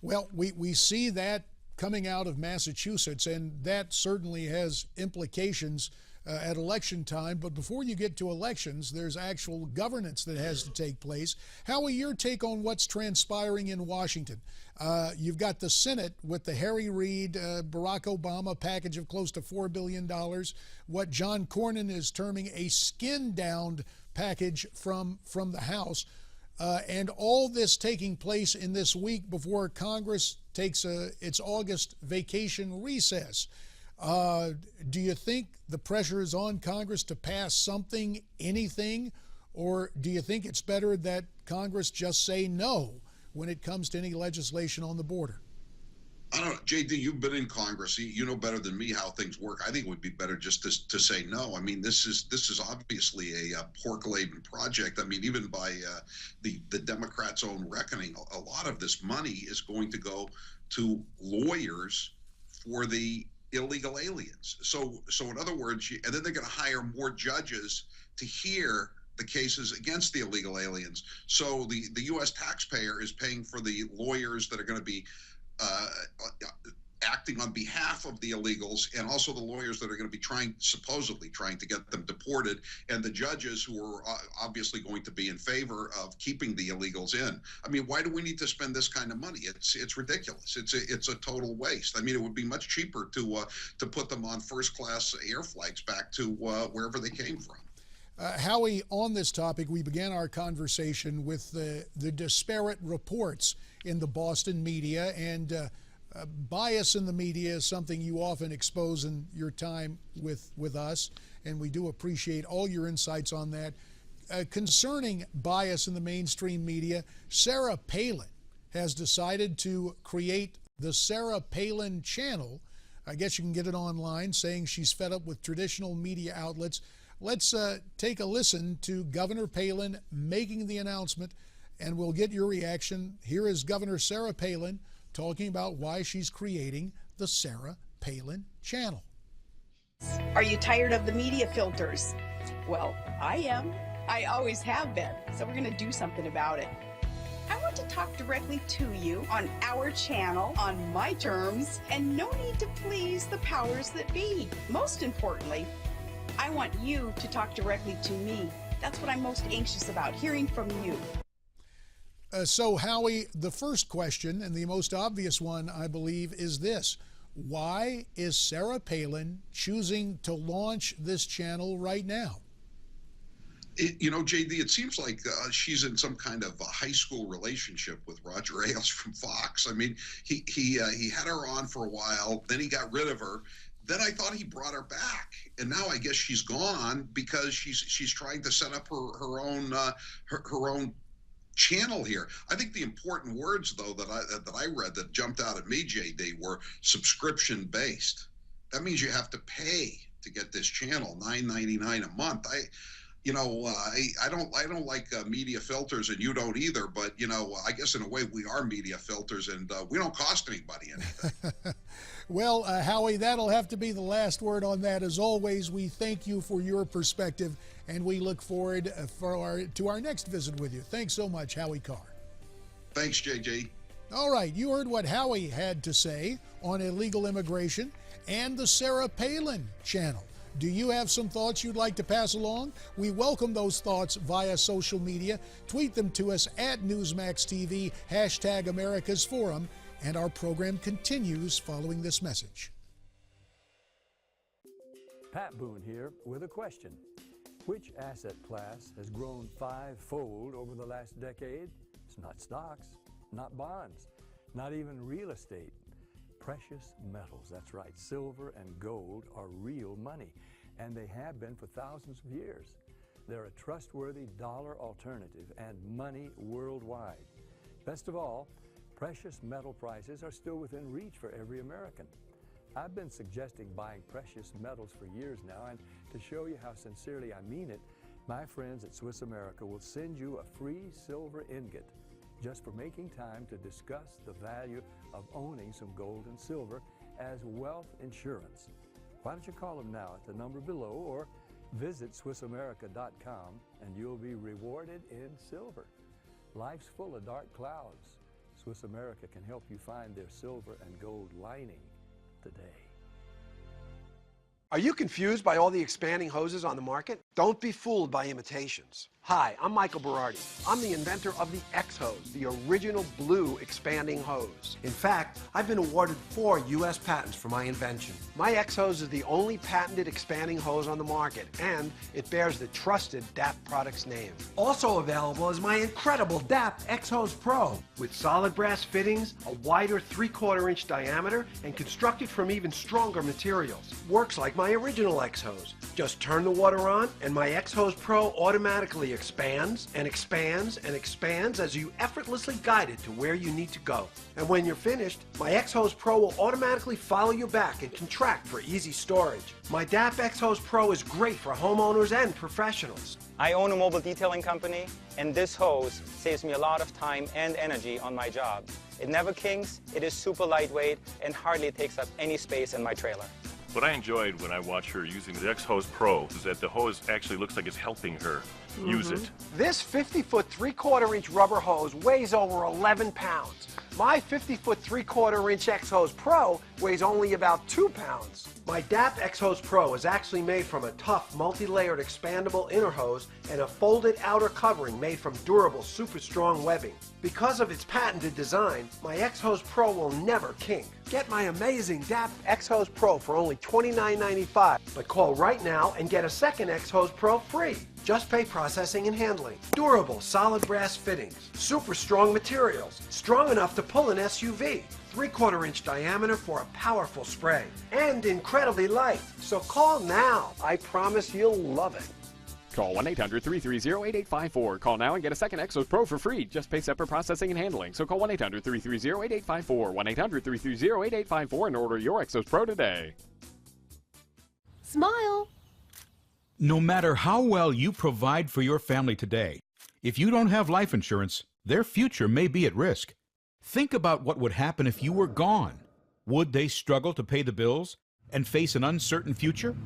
Well, we see that coming out of Massachusetts, and that certainly has implications at election time. But before you get to elections, there's actual governance that has to take place. Howie, your take on what's transpiring in Washington? You've got the Senate with the Harry Reid, Barack Obama package of close to $4 billion, what John Cornyn is terming a skin-down package from the House. And all this taking place in this week before Congress takes its August vacation recess. Do you think the pressure is on Congress to pass something, anything, or do you think it's better that Congress just say no when it comes to any legislation on the border? I don't know, JD, you've been in Congress. You know better than me how things work. I think it would be better just to say no. I mean, this is obviously a pork-laden project. I mean, even by the Democrats' own reckoning, a lot of this money is going to go to lawyers for the illegal aliens. So in other words, and then they're going to hire more judges to hear the cases against the illegal aliens. So the U.S. taxpayer is paying for the lawyers that are going to be acting on behalf of the illegals, and also the lawyers that are going to be supposedly trying to get them deported, and the judges who are obviously going to be in favor of keeping the illegals in. I mean, why do we need to spend this kind of money? It's ridiculous. It's a total waste. I mean, it would be much cheaper to put them on first-class air flights back to wherever they came from. Howie, on this topic, we began our conversation with the disparate reports in the Boston media, and bias in the media is something you often expose in your time with us, and we do appreciate all your insights on that. Concerning bias in the mainstream media, Sarah Palin has decided to create the Sarah Palin channel. I guess you can get it online, saying she's fed up with traditional media outlets. Let's take a listen to Governor Palin making the announcement, and we'll get your reaction. Here is Governor Sarah Palin talking about why she's creating the Sarah Palin channel. Are you tired of the media filters? Well, I am. I always have been. So we're going to do something about it. I want to talk directly to you on our channel, on my terms, and no need to please the powers that be. Most importantly, I want you to talk directly to me. That's what I'm most anxious about, hearing from you. So, Howie, the first question, and the most obvious one, I believe, is this. Why is Sarah Palin choosing to launch this channel right now? You know, JD, it seems like she's in some kind of a high school relationship with Roger Ailes from Fox. I mean, he had her on for a while, then he got rid of her. Then I thought he brought her back, and now I guess she's gone because she's trying to set up her own channel here. I think the important words, though, that I read that jumped out at me, JD, were subscription based. That means you have to pay to get this channel, $9.99 a month. I don't like media filters, and you don't either. But I guess in a way we are media filters, and we don't cost anybody anything. Well, Howie, that'll have to be the last word on that. As always, we thank you for your perspective, and we look forward to our next visit with you. Thanks so much, Howie Carr. Thanks, JJ. All right, you heard what Howie had to say on illegal immigration and the Sarah Palin channel. Do you have some thoughts you'd like to pass along? We welcome those thoughts via social media. Tweet them to us at NewsmaxTV, #AmericasForum, and our program continues following this message. Pat Boone here with a question. Which asset class has grown five-fold over the last decade? It's not stocks, not bonds, not even real estate. Precious metals, that's right. Silver and gold are real money, and they have been for thousands of years. They're a trustworthy dollar alternative and money worldwide. Best of all, precious metal prices are still within reach for every American. I've been suggesting buying precious metals for years now, and to show you how sincerely I mean it, my friends at Swiss America will send you a free silver ingot just for making time to discuss the value of owning some gold and silver as wealth insurance. Why don't you call them now at the number below, or visit SwissAmerica.com and you'll be rewarded in silver. Life's full of dark clouds. Swiss America can help you find their silver and gold lining today. Are you confused by all the expanding hoses on the market? Don't be fooled by imitations. Hi, I'm Michael Berardi. I'm the inventor of the X-Hose, the original blue expanding hose. In fact, I've been awarded 4 U.S. patents for my invention. My X-Hose is the only patented expanding hose on the market, and it bears the trusted DAP product's name. Also available is my incredible DAP X-Hose Pro, with solid brass fittings, a wider 3/4 inch diameter, and constructed from even stronger materials. Works like my original X-Hose. Just turn the water on, and my X-Hose Pro automatically expands and expands and expands as you effortlessly guide it to where you need to go. And when you're finished, my X-Hose Pro will automatically follow you back and contract for easy storage. My DAP X-Hose Pro is great for homeowners and professionals. I own a mobile detailing company, and this hose saves me a lot of time and energy on my job. It never kinks, it is super lightweight, and hardly takes up any space in my trailer. What I enjoyed when I watched her using the X-Hose Pro is that the hose actually looks like it's helping her use it. This 50-foot 3/4 inch rubber hose weighs over 11 pounds. My 50-foot 3/4 inch X-Hose Pro weighs only about 2 pounds. My DAP X-Hose Pro is actually made from a tough, multi-layered expandable inner hose and a folded outer covering made from durable, super strong webbing. Because of its patented design, my X-Hose Pro will never kink. Get my amazing DAP X-Hose Pro for only $29.95, but call right now and get a second X-Hose Pro free. Just pay processing and handling. Durable, solid brass fittings, super strong materials, strong enough to pull an SUV, 3/4 inch diameter for a powerful spray, and incredibly light. So call now. I promise you'll love it. Call 1-800-330-8854. Call now and get a second X-Hose Pro for free. Just pay separate processing and handling. So call 1-800-330-8854. 1-800-330-8854 and order your X-Hose Pro today. Smile! No matter how well you provide for your family today, if you don't have life insurance, their future may be at risk. Think about what would happen if you were gone. Would they struggle to pay the bills and face an uncertain future?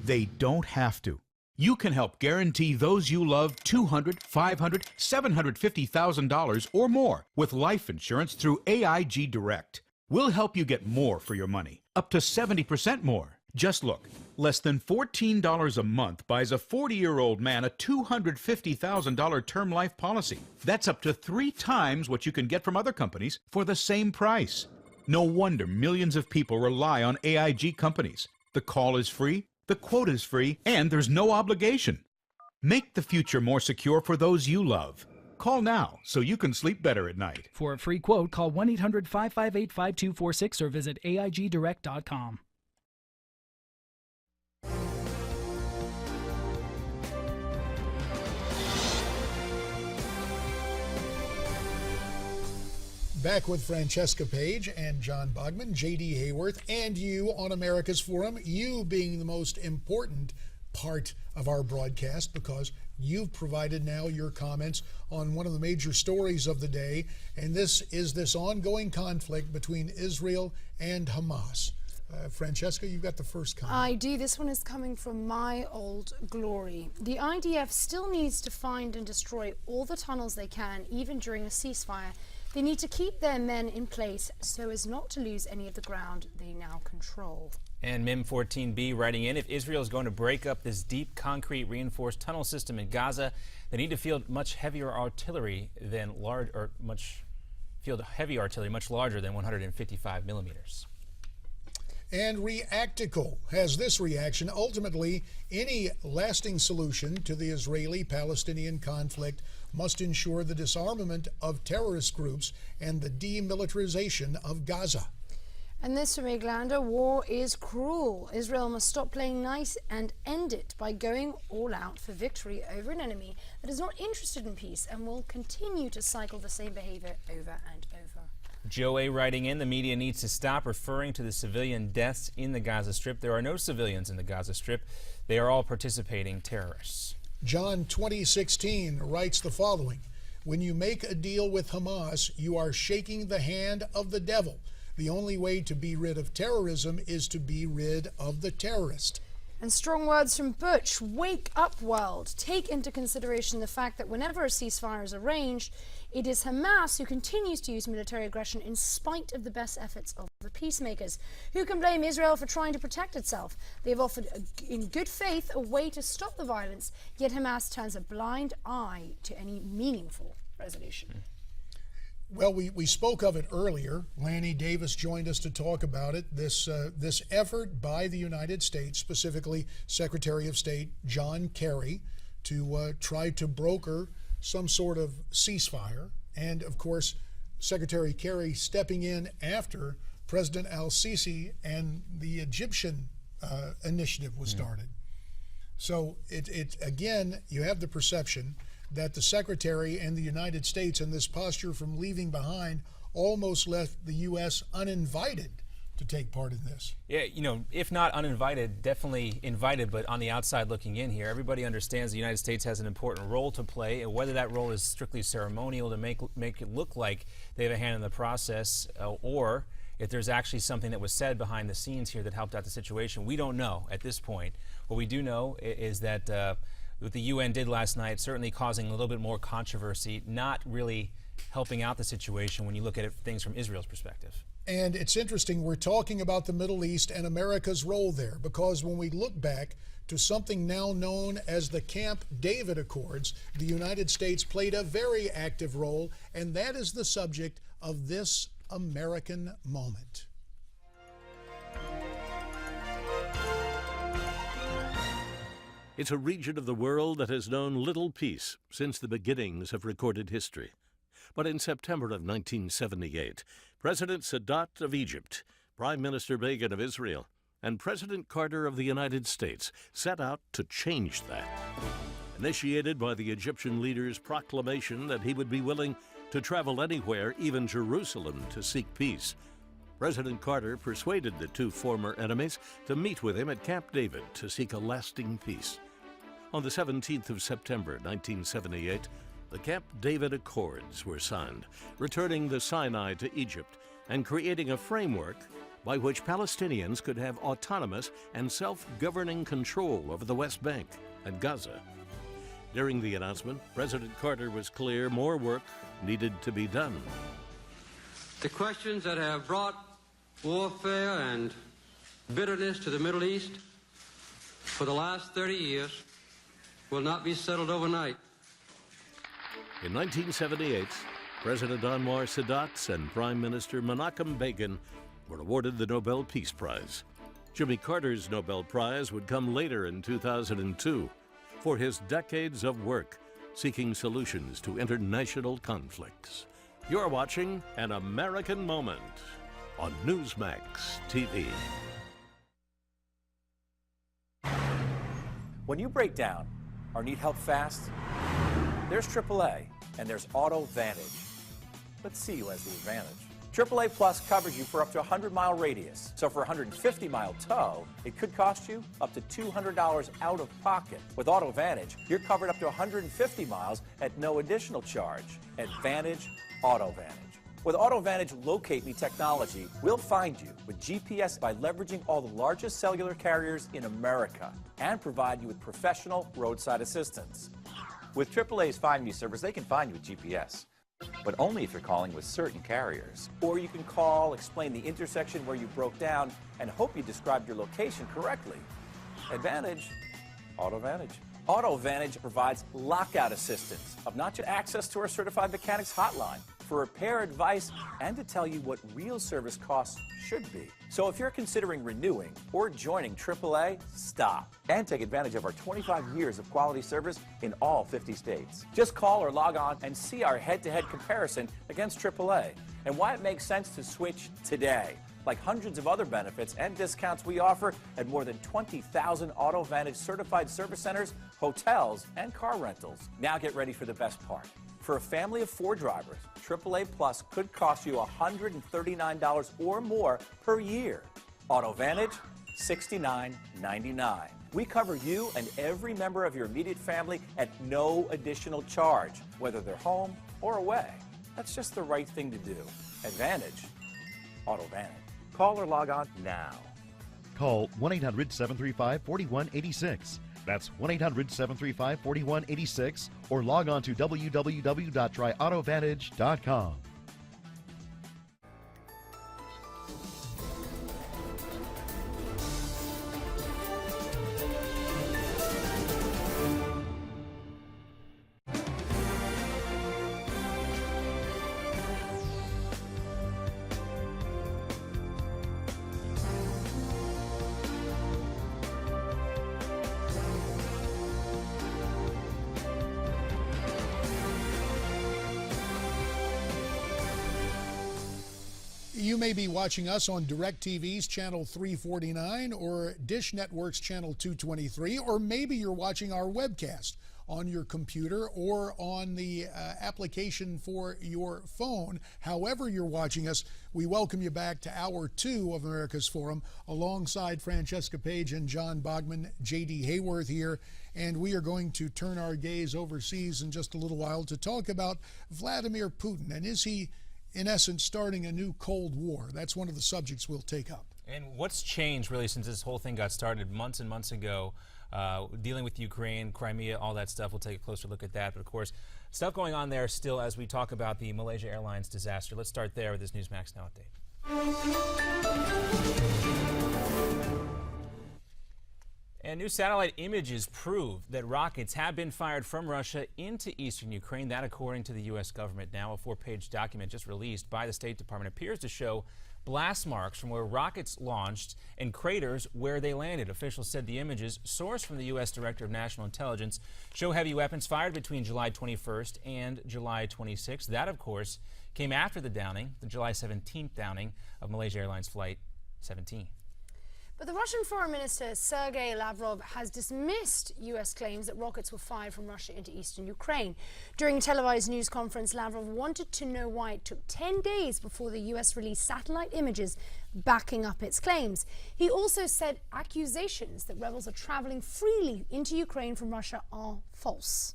They don't have to. You can help guarantee those you love $200,000, $500,000, $750,000 or more with life insurance through AIG Direct. We'll help you get more for your money, up to 70% more. Just look, less than $14 a month buys a 40-year-old man a $250,000 term life policy. That's up to 3 times what you can get from other companies for the same price. No wonder millions of people rely on AIG companies. The call is free, the quote is free, and there's no obligation. Make the future more secure for those you love. Call now so you can sleep better at night. For a free quote, call 1-800-558-5246 or visit AIGdirect.com. Back with Francesca Page and John Bogman, J.D. Hayworth, and you on America's Forum, you being the most important part of our broadcast because you've provided now your comments on one of the major stories of the day, and this is this ongoing conflict between Israel and Hamas. Francesca, you've got the first comment. I do. This one is coming from My Old Glory. The IDF still needs to find and destroy all the tunnels they can, even during a ceasefire. They need to keep their men in place so as not to lose any of the ground they now control. And MIM14B writing in, if Israel is going to break up this deep concrete reinforced tunnel system in Gaza, they need to field much heavier artillery much larger than 155 millimeters. And Reactical has this reaction. Ultimately, any lasting solution to the Israeli-Palestinian conflict must ensure the disarmament of terrorist groups and the demilitarization of Gaza. And this from Eglander, war is cruel. Israel must stop playing nice and end it by going all out for victory over an enemy that is not interested in peace and will continue to cycle the same behavior over and over. Joe A. writing in, the media needs to stop referring to the civilian deaths in the Gaza Strip. There are no civilians in the Gaza Strip. They are all participating terrorists. John 20:16 writes the following, When you make a deal with Hamas, you are shaking the hand of the devil. The only way to be rid of terrorism is to be rid of the terrorist. And strong words from Butch. Wake up, world. Take into consideration the fact that whenever a ceasefire is arranged, it is Hamas who continues to use military aggression in spite of the best efforts of the peacemakers. Who can blame Israel for trying to protect itself? They have offered, in good faith, a way to stop the violence, yet Hamas turns a blind eye to any meaningful resolution. Well, we spoke of it earlier. Lanny Davis joined us to talk about it. This effort by the United States, specifically Secretary of State John Kerry, to try to broker some sort of ceasefire. And, of course, Secretary Kerry stepping in after President al-Sisi and the Egyptian initiative was started. So, again, you have the perception that the Secretary and the United States in this posture from leaving behind almost left the U.S. uninvited to take part in this. Yeah, you know, if not uninvited, definitely invited, but on the outside looking in here, everybody understands the United States has an important role to play, and whether that role is strictly ceremonial to make it look like they have a hand in the process, or if there's actually something that was said behind the scenes here that helped out the situation, we don't know at this point. What we do know is that what the UN did last night, certainly causing a little bit more controversy, not really helping out the situation when you look at things from Israel's perspective. And it's interesting, we're talking about the Middle East and America's role there, because when we look back to something now known as the Camp David Accords, the United States played a very active role, and that is the subject of this American moment. It's a region of the world that has known little peace since the beginnings of recorded history. But in September of 1978, President Sadat of Egypt, Prime Minister Begin of Israel, and President Carter of the United States set out to change that. Initiated by the Egyptian leader's proclamation that he would be willing to travel anywhere, even Jerusalem, to seek peace, President Carter persuaded the two former enemies to meet with him at Camp David to seek a lasting peace. On the 17th of September, 1978, the Camp David Accords were signed, returning the Sinai to Egypt and creating a framework by which Palestinians could have autonomous and self-governing control over the West Bank and Gaza. During the announcement, President Carter was clear more work needed to be done. The questions that have brought warfare and bitterness to the Middle East for the last 30 years will not be settled overnight. In 1978, President Anwar Sadat and Prime Minister Menachem Begin were awarded the Nobel Peace Prize. Jimmy Carter's Nobel Prize would come later in 2002 for his decades of work seeking solutions to international conflicts. You're watching An American Moment on Newsmax TV. When you break down or need help fast, there's AAA and there's Auto Vantage. Let's see who has the advantage. AAA Plus covers you for up to a 100-mile radius. So for a 150-mile tow, it could cost you up to $200 out of pocket. With Auto Vantage, you're covered up to 150 miles at no additional charge. Advantage Auto Vantage. With Auto Vantage Locate Me technology, we'll find you with GPS by leveraging all the largest cellular carriers in America and provide you with professional roadside assistance. With AAA's Find Me service, they can find you with GPS, but only if you're calling with certain carriers. Or you can call, explain the intersection where you broke down, and hope you described your location correctly. Advantage Auto Vantage. Auto Vantage provides lockout assistance of not just access to our certified mechanics hotline for repair advice and to tell you what real service costs should be. So if you're considering renewing or joining AAA, stop and take advantage of our 25 years of quality service in all 50 states. Just call or log on and see our head-to-head comparison against AAA and why it makes sense to switch today. Like hundreds of other benefits and discounts we offer at more than 20,000 Auto Vantage certified service centers, hotels, and car rentals. Now get ready for the best part. For a family of 4 drivers, AAA Plus could cost you $139 or more per year. Auto Vantage, $69.99. We cover you and every member of your immediate family at no additional charge, whether they're home, or away. That's just the right thing to do. Advantage, AutoVantage. Call or log on now. Call 1-800-735-4186. That's 1-800-735-4186 or log on to www.tryautovantage.com. You may be watching us on DirecTV's channel 349 or Dish Network's channel 223, or maybe you're watching our webcast on your computer or on the application for your phone. However you're watching us, we welcome you back to Hour 2 of America's Forum alongside Francesca Page and John Bogman. J.D. Hayworth here, and we are going to turn our gaze overseas in just a little while to talk about Vladimir Putin. And is he, in essence, starting a new Cold War? That's one of the subjects we'll take up. And what's changed really since this whole thing got started months and months ago, dealing with Ukraine, Crimea, all that stuff. We'll take a closer look at that. But of course, stuff going on there still as we talk about the Malaysia Airlines disaster. Let's start there with this Newsmax Now update. And new satellite images prove that rockets have been fired from Russia into eastern Ukraine. That, according to the U.S. government. Now, a 4-page document just released by the State Department appears to show blast marks from where rockets launched and craters where they landed. Officials said the images, sourced from the U.S. Director of National Intelligence, show heavy weapons fired between July 21st and July 26th. That, of course, came after the downing, the July 17th downing of Malaysia Airlines Flight 17. But the Russian Foreign Minister Sergei Lavrov has dismissed U.S. claims that rockets were fired from Russia into eastern Ukraine. During a televised news conference, Lavrov wanted to know why it took 10 days before the U.S. released satellite images backing up its claims. He also said accusations that rebels are traveling freely into Ukraine from Russia are false.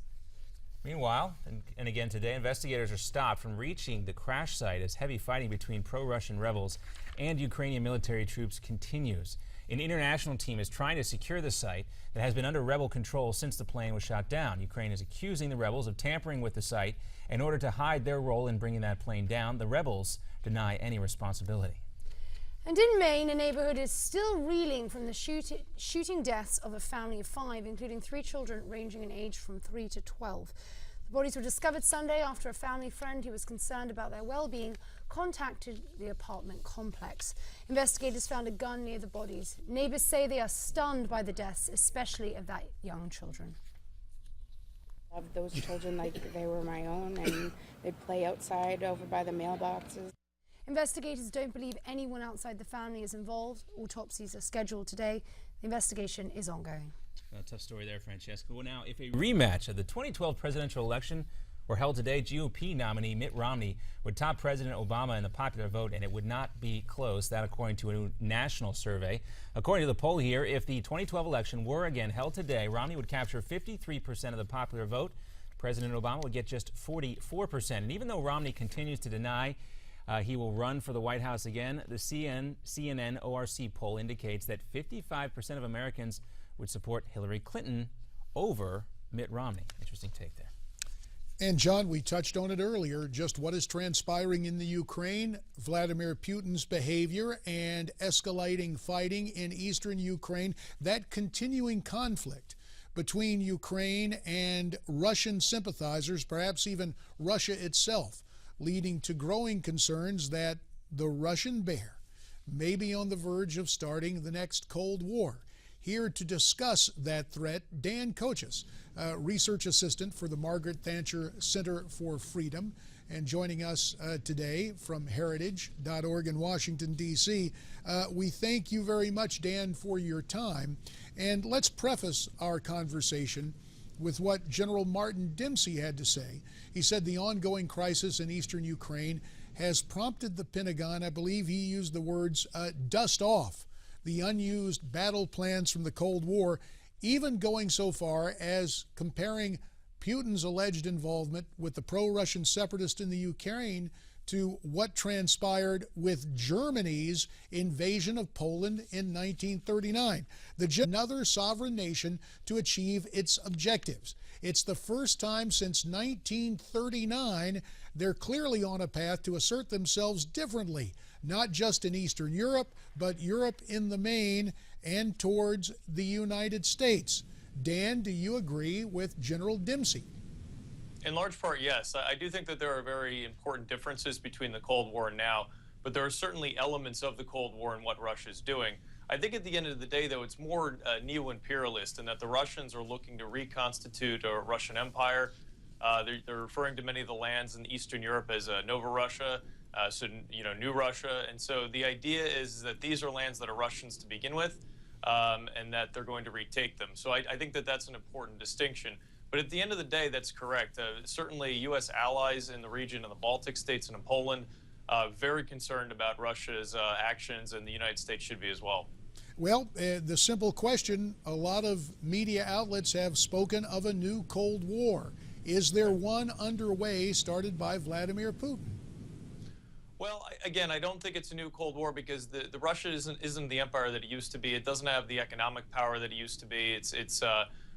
Meanwhile, and again today, investigators are stopped from reaching the crash site as heavy fighting between pro-Russian rebels and Ukrainian military troops continues. An international team is trying to secure the site that has been under rebel control since the plane was shot down. Ukraine is accusing the rebels of tampering with the site in order to hide their role in bringing that plane down. The rebels deny any responsibility. And in Maine, a neighborhood is still reeling from the shooting deaths of a family of 5, including 3 children ranging in age from 3 to 12. The bodies were discovered Sunday after a family friend who was concerned about their well-being contacted the apartment complex. Investigators found a gun near the bodies. Neighbors say they are stunned by the deaths, especially of that young children. Loved those children like they were my own, and they'd play outside over by the mailboxes. Investigators don't believe anyone outside the family is involved. Autopsies are scheduled today. The investigation is ongoing. A tough story there, Francesca. Well, now, if a rematch of the 2012 presidential election were held today, GOP nominee Mitt Romney would top President Obama in the popular vote, and it would not be close. That, according to a new national survey. According to the poll here, if the 2012 election were again held today, Romney would capture 53% of the popular vote. President Obama would get just 44%. And even though Romney continues to deny he will run for the White House again, the CNN ORC poll indicates that 55% of Americans would support Hillary Clinton over Mitt Romney. Interesting take there. And John, we touched on it earlier, just what is transpiring in the Ukraine, Vladimir Putin's behavior and escalating fighting in eastern Ukraine, that continuing conflict between Ukraine and Russian sympathizers, perhaps even Russia itself, leading to growing concerns that the Russian bear may be on the verge of starting the next Cold War. Here to discuss that threat, Dan Kochis, research assistant for the Margaret Thatcher Center for Freedom, and joining us today from heritage.org in Washington, D.C. We thank you very much, Dan, for your time. And let's preface our conversation with what General Martin Dempsey had to say. He said the ongoing crisis in eastern Ukraine has prompted the Pentagon, I believe he used the words, dust off the unused battle plans from the Cold War, even going so far as comparing Putin's alleged involvement with the pro-Russian separatists in the Ukraine to what transpired with Germany's invasion of Poland in 1939. Another sovereign nation to achieve its objectives. It's the first time since 1939 they're clearly on a path to assert themselves differently, not just in Eastern Europe, but Europe in the main and towards the United States. Dan, do you agree with General Dempsey? In large part, yes. I do think that there are very important differences between the Cold War and now, but there are certainly elements of the Cold War and what Russia is doing. I think at the end of the day, though, it's more neo-imperialist in that the Russians are looking to reconstitute a Russian empire. They're referring to many of the lands in Eastern Europe as Nova Russia, New Russia. And so the idea is that these are lands that are Russians to begin with, and that they're going to retake them. So I think that that's an important distinction. But at the end of the day, that's correct. Certainly, U.S. allies in the region, in the Baltic states and in Poland, very concerned about Russia's actions, and the United States should be as well. Well, the simple question, a lot of media outlets have spoken of a new Cold War. Is there one underway started by Vladimir Putin? Well, again, I don't think it's a new Cold War because the Russia isn't the empire that it used to be. It doesn't have the economic power that it used to be. Its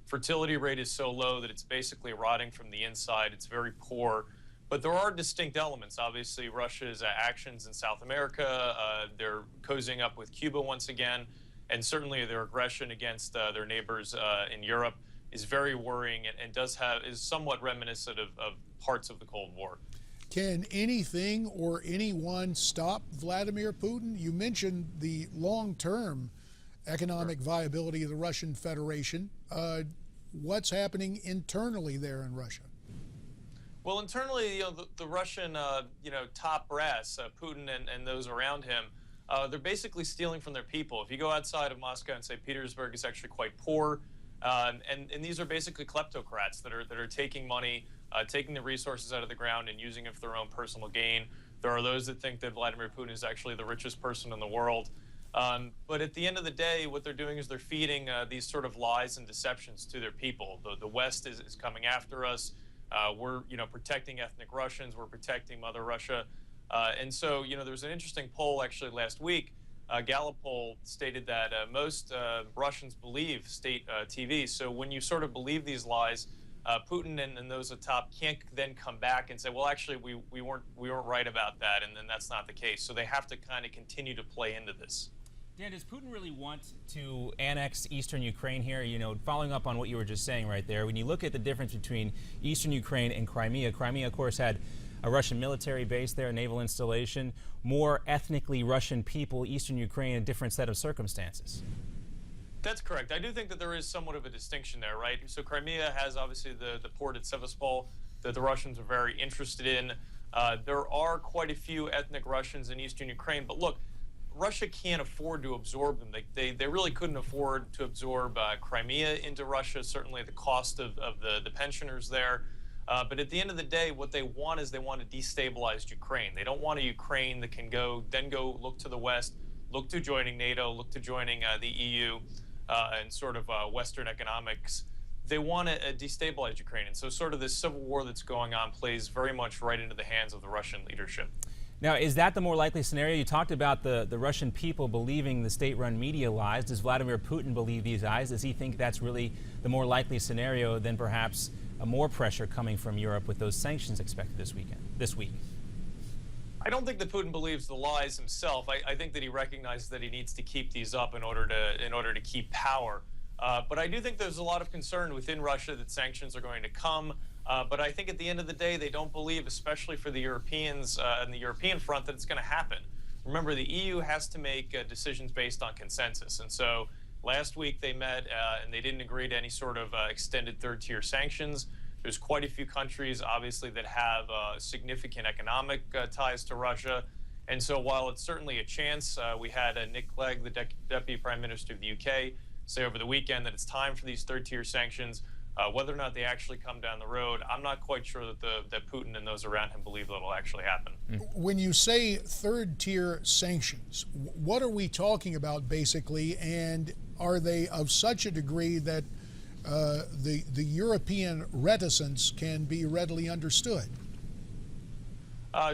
fertility rate is so low that it's basically rotting from the inside. It's very poor. But there are distinct elements. Obviously, Russia's actions in South America, they're cozying up with Cuba once again, and certainly their aggression against their neighbors in Europe is very worrying and is somewhat reminiscent of parts of the Cold War. Can anything or anyone stop Vladimir Putin? You mentioned the long-term economic viability of the Russian Federation. What's happening internally there in Russia? Well, internally, the Russian, top brass, Putin and those around him, they're basically stealing from their people. If you go outside of Moscow and St. Petersburg, it's actually quite poor. And these are basically kleptocrats that are taking money, taking the resources out of the ground and using it for their own personal gain. There are those that think that Vladimir Putin is actually the richest person in the world. But at the end of the day, what they're doing is they're feeding these sort of lies and deceptions to their people. The West is coming after us. We're protecting ethnic Russians. We're protecting Mother Russia. And so there was an interesting poll actually last week. Gallup poll stated that most Russians believe state TV. So when you sort of believe these lies, Putin and those at top can't then come back and say, well, actually, we weren't right about that, and then that's not the case. So they have to kind of continue to play into this. Dan, does Putin really want to annex eastern Ukraine here? Following up on what you were just saying right there, when you look at the difference between eastern Ukraine and Crimea, of course, had a Russian military base there, a naval installation, more ethnically Russian people, eastern Ukraine, a different set of circumstances. That's correct. I do think that there is somewhat of a distinction there, right? So Crimea has obviously the port at Sevastopol that the Russians are very interested in. There are quite a few ethnic Russians in eastern Ukraine, but look, Russia can't afford to absorb them. They really couldn't afford to absorb Crimea into Russia, certainly the cost of the pensioners there. But at the end of the day, what they want is they want to destabilize Ukraine. They don't want a Ukraine that can go look to the West, look to joining NATO, look to joining the EU and sort of Western economics. They want to destabilize Ukraine. And so sort of this civil war that's going on plays very much right into the hands of the Russian leadership. Now, is that the more likely scenario? You talked about the Russian people believing the state-run media lies. Does Vladimir Putin believe these lies? Does he think that's really the more likely scenario than perhaps more pressure coming from Europe with those sanctions expected this week? I don't think that Putin believes the lies himself. I think that he recognizes that he needs to keep these up in order to keep power. But I do think there's a lot of concern within Russia that sanctions are going to come. But I think at the end of the day, they don't believe, especially for the Europeans and the European front, that it's going to happen. Remember, the EU has to make decisions based on consensus. And so last week they met and they didn't agree to any sort of extended third-tier sanctions. There's quite a few countries, obviously, that have significant economic ties to Russia. And so while it's certainly a chance, we had Nick Clegg, the Deputy Prime Minister of the UK, say over the weekend that it's time for these third-tier sanctions. Whether or not they actually come down the road, I'm not quite sure that Putin and those around him believe that it'll actually happen. When you say third-tier sanctions, what are we talking about basically, and are they of such a degree that the European reticence can be readily understood.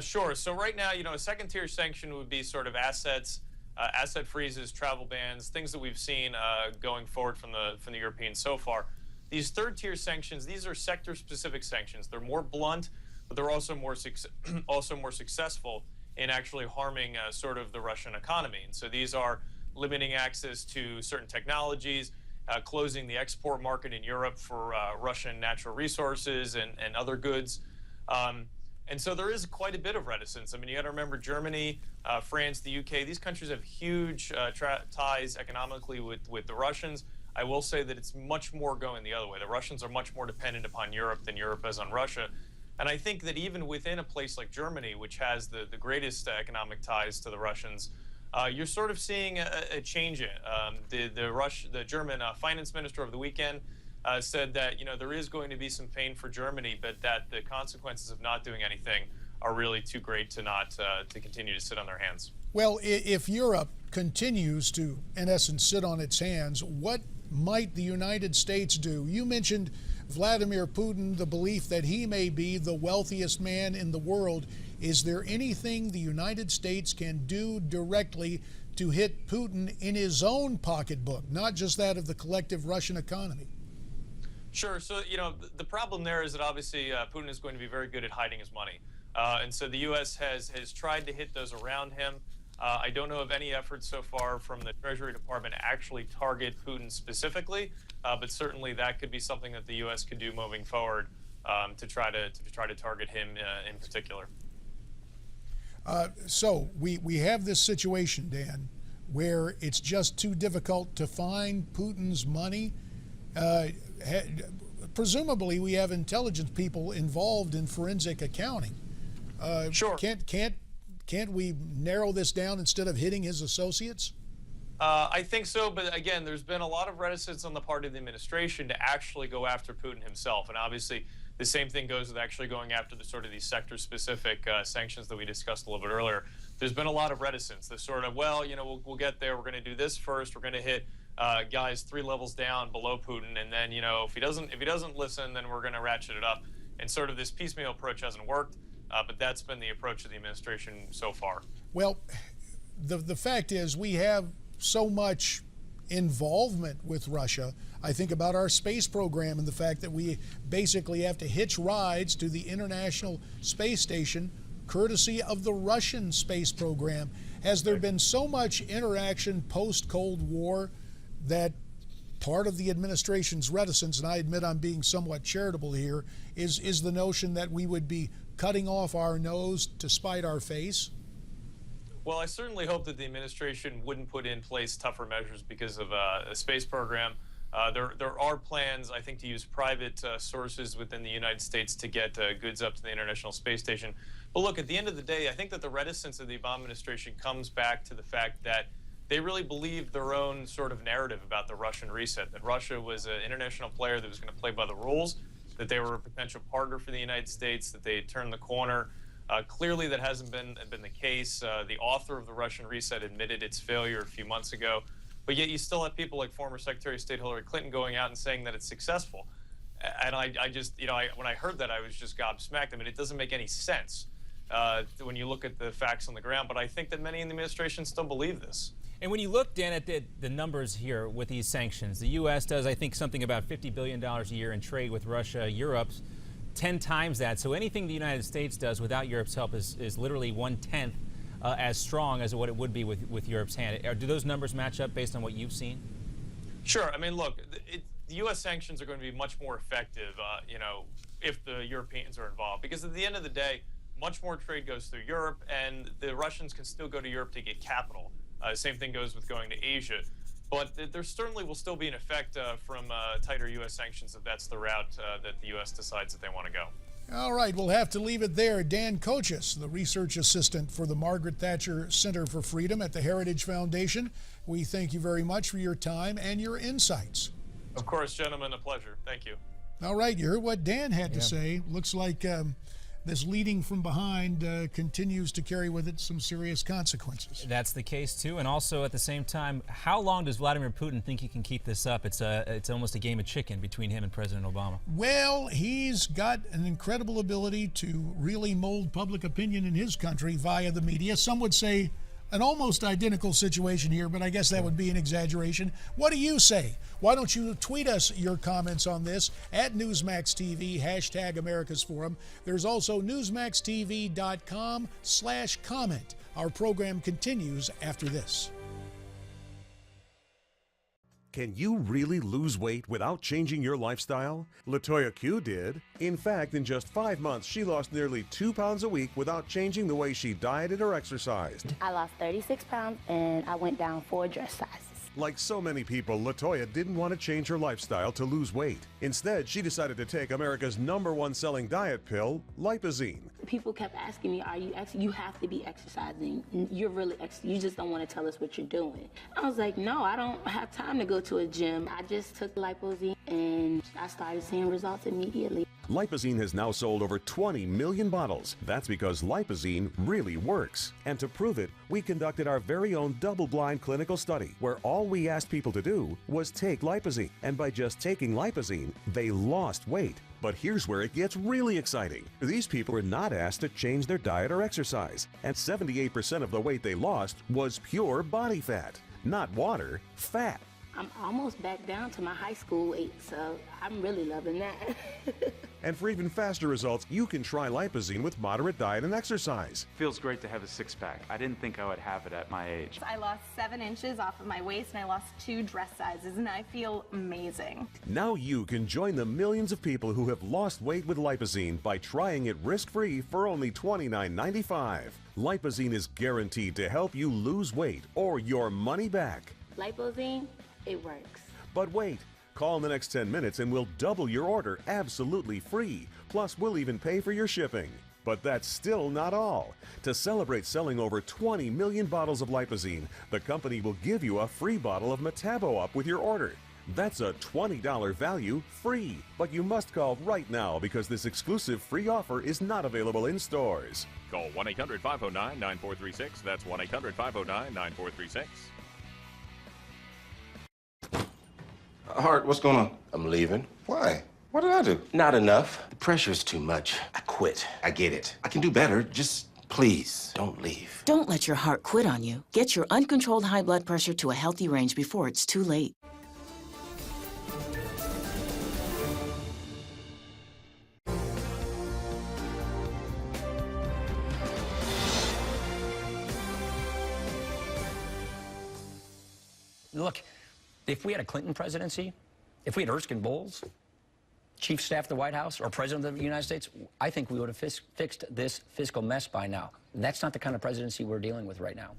Sure. So right now, a second-tier sanction would be sort of assets, asset freezes, travel bans, things that we've seen going forward from the Europeans so far. These third-tier sanctions, these are sector-specific sanctions. They're more blunt, but they're also more successful in actually harming sort of the Russian economy. And so these are limiting access to certain technologies, closing the export market in Europe for Russian natural resources and other goods. And so there is quite a bit of reticence. I mean, you got to remember Germany, France, the UK, these countries have huge ties economically with the Russians. I will say that it's much more going the other way. The Russians are much more dependent upon Europe than Europe is on Russia. And I think that even within a place like Germany, which has the greatest economic ties to the Russians, you're sort of seeing a change in it. The German finance minister over the weekend said that there is going to be some pain for Germany, but that the consequences of not doing anything are really too great to not to continue to sit on their hands. Well, if Europe continues to, in essence, sit on its hands, what might the United States do? You mentioned Vladimir Putin, the belief that he may be the wealthiest man in the world. Is there anything the United States can do directly to hit Putin in his own pocketbook, not just that of the collective Russian economy? Sure. So, the problem there is that obviously Putin is going to be very good at hiding his money. And so the U.S. has tried to hit those around him. I don't know of any efforts so far from the Treasury Department to actually target Putin specifically, but certainly that could be something that the U.S. could do moving forward to try to target him in particular. So we have this situation, Dan, where it's just too difficult to find Putin's money. Presumably, we have intelligence people involved in forensic accounting. Sure. Can't we narrow this down instead of hitting his associates? I think so, but again, there's been a lot of reticence on the part of the administration to actually go after Putin himself, and obviously the same thing goes with actually going after the sort of these sector-specific sanctions that we discussed a little bit earlier. There's been a lot of reticence. The sort of, well, we'll get there. We're going to do this first. We're going to hit guys 3 levels down below Putin, and then if he doesn't listen, then we're going to ratchet it up. And sort of this piecemeal approach hasn't worked. But that's been the approach of the administration so far. Well, the fact is we have so much involvement with Russia. I think about our space program and the fact that we basically have to hitch rides to the International Space Station courtesy of the Russian space program. Has there been so much interaction post-Cold War that part of the administration's reticence, and I admit I'm being somewhat charitable here, is the notion that we would be cutting off our nose to spite our face? Well, I certainly hope that the administration wouldn't put in place tougher measures because of a space program. There are plans, I think, to use private sources within the United States to get goods up to the International Space Station. But look, at the end of the day, I think that the reticence of the Obama administration comes back to the fact that they really believed their own sort of narrative about the Russian reset, that Russia was an international player that was going to play by the rules, that they were a potential partner for the United States, that they had turned the corner. Clearly, that hasn't been the case. The author of the Russian reset admitted its failure a few months ago, but yet you still have people like former Secretary of State Hillary Clinton going out and saying that it's successful. And I just, when I heard that, I was just gobsmacked. I mean, it doesn't make any sense when you look at the facts on the ground, but I think that many in the administration still believe this. And when you look, Dan, at the numbers here with these sanctions, the U.S. does, I think, something about $50 billion a year in trade with Russia. Europe's 10 times that. So anything the United States does without Europe's help is literally 1/10 as strong as what it would be with Europe's hand. Do those numbers match up based on what you've seen? Sure. I mean, look, the U.S. sanctions are going to be much more effective, if the Europeans are involved. Because at the end of the day, much more trade goes through Europe, and the Russians can still go to Europe to get capital. Same thing goes with going to Asia. But there certainly will still be an effect from tighter U.S. sanctions if that's the route that the U.S. decides that they want to go. All right, we'll have to leave it there. Dan Kochis, the research assistant for the Margaret Thatcher Center for Freedom at the Heritage Foundation. We thank you very much for your time and your insights. Of course, gentlemen, a pleasure. Thank you. All right, you heard what Dan had to say. Looks like this leading from behind continues to carry with it some serious consequences. That's the case, too. And also, at the same time, how long does Vladimir Putin think he can keep this up? It's almost a game of chicken between him and President Obama. Well, he's got an incredible ability to really mold public opinion in his country via the media. Some would say an almost identical situation here, but I guess that would be an exaggeration. What do you say? Why don't you tweet us your comments on this at Newsmax TV, hashtag America's Forum. There's also newsmaxtv.com/comment. Our program continues after this. Can you really lose weight without changing your lifestyle? LaToya Q did. In fact, in just 5 months, she lost nearly 2 pounds a week without changing the way she dieted or exercised. I lost 36 pounds and I went down 4 dress sizes. Like so many people, LaToya didn't want to change her lifestyle to lose weight. Instead, she decided to take America's #1 selling diet pill, Lipozene. People kept asking me, "Are you you have to be exercising? You're really you just don't want to tell us what you're doing." I was like, "No, I don't have time to go to a gym. I just took Lipozene and I started seeing results immediately." Lipozene has now sold over 20 million bottles. That's because Lipozene really works. And to prove it, we conducted our very own double-blind clinical study where all we asked people to do was take Lipozene. And by just taking Lipozene, they lost weight. But here's where it gets really exciting. These people were not asked to change their diet or exercise. And 78% of the weight they lost was pure body fat. Not water, fat. I'm almost back down to my high school weight, so I'm really loving that. And for even faster results, you can try Lipozene with moderate diet and exercise. Feels great to have a six-pack. I didn't think I would have it at my age. I lost 7 inches off of my waist and I lost 2 dress sizes and I feel amazing. Now you can join the millions of people who have lost weight with Lipozene by trying it risk-free for only $29.95. Lipozene is guaranteed to help you lose weight or your money back. Lipozene, it works. But wait, call in the next 10 minutes and we'll double your order absolutely free. Plus, we'll even pay for your shipping. But that's still not all. To celebrate selling over 20 million bottles of Lipozene, the company will give you a free bottle of Metabo Up with your order. That's a $20 value free. But you must call right now because this exclusive free offer is not available in stores. Call 1-800-509-9436. That's 1-800-509-9436. Hart, what's going on? I'm leaving. Why? What did I do? Not enough. The pressure's too much. I quit. I get it. I can do better. Just please don't leave. Don't let your heart quit on you. Get your uncontrolled high blood pressure to a healthy range before it's too late. Look, if we had a Clinton presidency, if we had Erskine Bowles, chief staff of the White House, or president of the United States, I think we would have fixed this fiscal mess by now. That's not the kind of presidency we're dealing with right now.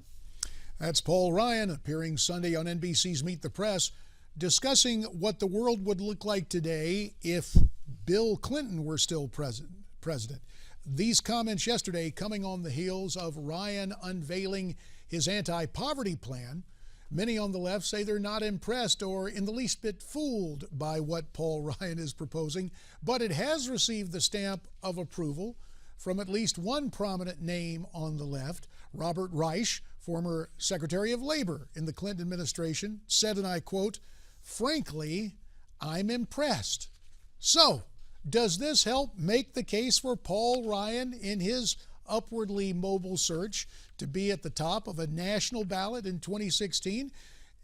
That's Paul Ryan appearing Sunday on NBC's Meet the Press, discussing what the world would look like today if Bill Clinton were still president. These comments yesterday coming on the heels of Ryan unveiling his anti-poverty plan. Many on the left say they're not impressed or in the least bit fooled by what Paul Ryan is proposing, but it has received the stamp of approval from at least one prominent name on the left. Robert Reich, former Secretary of Labor in the Clinton administration, said, and I quote, "Frankly, I'm impressed." So, does this help make the case for Paul Ryan in his upwardly mobile search to be at the top of a national ballot in 2016?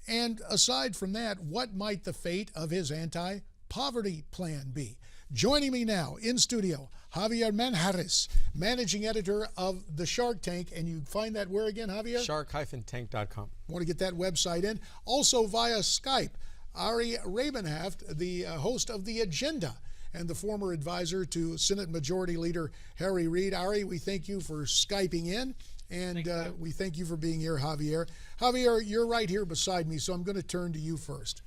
And aside from that, what might the fate of his anti-poverty plan be? Joining me now in studio, Javier Manjarres, managing editor of the Shark Tank. And you find that where again, Javier? Shark-tank.com. Want to get that website in. Also via Skype, Ari Rabenhaft, the host of The Agenda and the former advisor to Senate Majority Leader Harry Reid. Ari, we thank you for Skyping in, and we thank you for being here, Javier. Javier, you're right here beside me, so I'm going to turn to you first.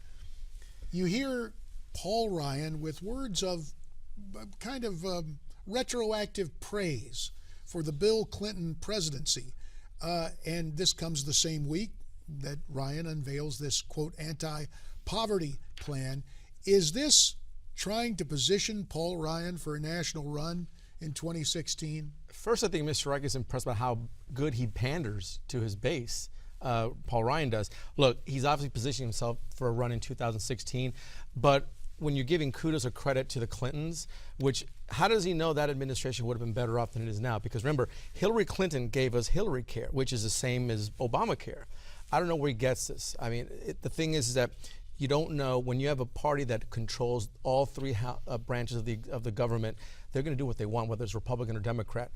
You hear Paul Ryan with words of kind of retroactive praise for the Bill Clinton presidency, and this comes the same week that Ryan unveils this, quote, anti-poverty plan. Is this trying to position Paul Ryan for a national run in 2016? First, I think Mr. Reich is impressed by how good he panders to his base. Paul Ryan does. Look, he's obviously positioning himself for a run in 2016, but when you're giving kudos or credit to the Clintons, how does he know that administration would have been better off than it is now? Because remember, Hillary Clinton gave us Hillary Care, which is the same as Obamacare. I don't know where he gets this. I mean, the thing is that you don't know when you have a party that controls all three branches of the government, they're going to do what they want, whether it's Republican or Democrat.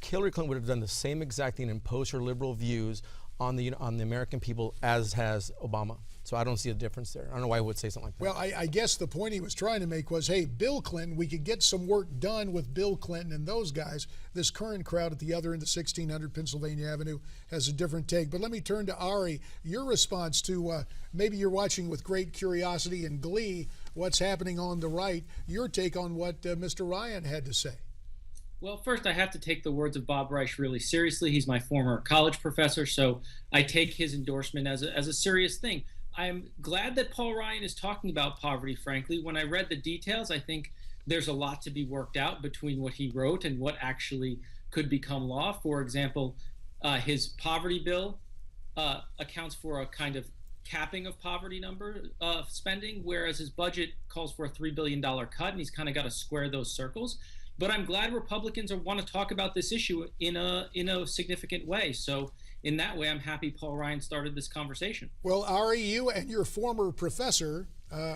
Hillary Clinton would have done the same exact thing and imposed her liberal views on the American people as has Obama. So I don't see a difference there. I don't know why he would say something like that. Well, I guess the point he was trying to make was, hey, Bill Clinton, we could get some work done with Bill Clinton and those guys. This current crowd at the other end of 1600 Pennsylvania Avenue has a different take. But let me turn to Ari. Your response to maybe you're watching with great curiosity and glee what's happening on the right. Your take on what Mr. Ryan had to say. Well, first, I have to take the words of Bob Reich really seriously. He's my former college professor, so I take his endorsement as a serious thing. I'm glad that Paul Ryan is talking about poverty, frankly. When I read the details, I think there's a lot to be worked out between what he wrote and what actually could become law. For example, his poverty bill accounts for a kind of capping of poverty number spending, whereas his budget calls for a $3 billion cut, and he's kind of got to square those circles. But I'm glad Republicans want to talk about this issue in a significant way. So in that way, I'm happy Paul Ryan started this conversation. Well, Ari, you and your former professor,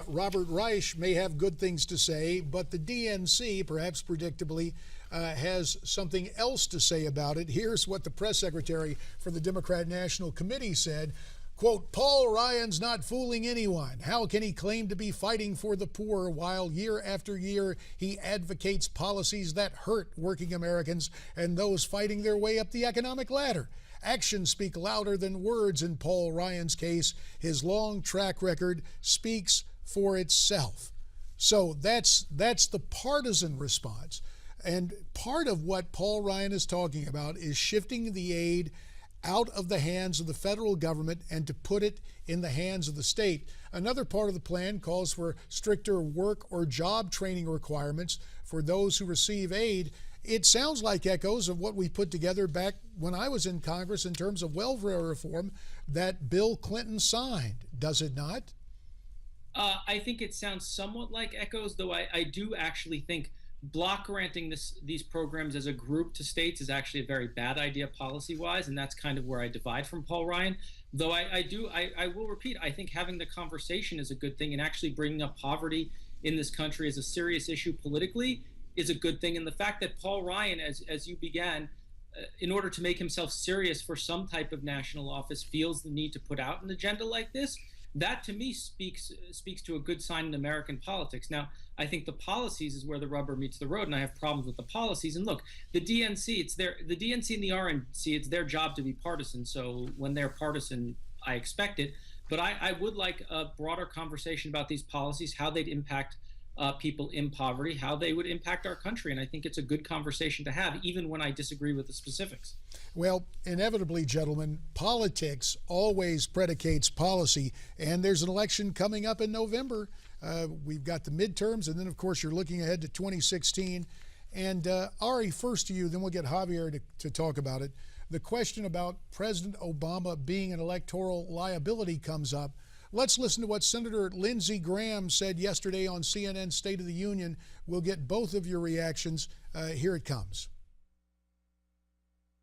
Robert Reich, may have good things to say, but the DNC, perhaps predictably, has something else to say about it. Here's what the press secretary for the Democrat National Committee said. Quote, Paul Ryan's not fooling anyone. How can he claim to be fighting for the poor while year after year he advocates policies that hurt working Americans and those fighting their way up the economic ladder? Actions speak louder than words in Paul Ryan's case. His long track record speaks for itself. So that's the partisan response. And part of what Paul Ryan is talking about is shifting the aid out of the hands of the federal government and to put it in the hands of the state. Another part of the plan calls for stricter work or job training requirements for those who receive aid. It sounds like echoes of what we put together back when I was in Congress in terms of welfare reform that Bill Clinton signed, does it not? I think it sounds somewhat like echoes, though I do actually think block granting these programs as a group to states is actually a very bad idea policy-wise, and that's kind of where I divide from Paul Ryan. Though I will repeat, I think having the conversation is a good thing, and actually bringing up poverty in this country as a serious issue politically is a good thing. And the fact that Paul Ryan, as you began, in order to make himself serious for some type of national office, feels the need to put out an agenda like this, that to me speaks to a good sign in American politics. Now, I think the policies is where the rubber meets the road, and I have problems with the policies. And look, the DNC, the DNC and the RNC, it's their job to be partisan. So when they're partisan, I expect it. But I would like a broader conversation about these policies, how they'd impact people in poverty, how they would impact our country. And I think it's a good conversation to have, even when I disagree with the specifics. Well, inevitably, gentlemen, politics always predicates policy. And there's an election coming up in November. We've got the midterms, and then, of course, you're looking ahead to 2016. And Ari, first to you, then we'll get Javier to talk about it. The question about President Obama being an electoral liability comes up. Let's listen to what Senator Lindsey Graham said yesterday on CNN State of the Union. We'll get both of your reactions. Here it comes.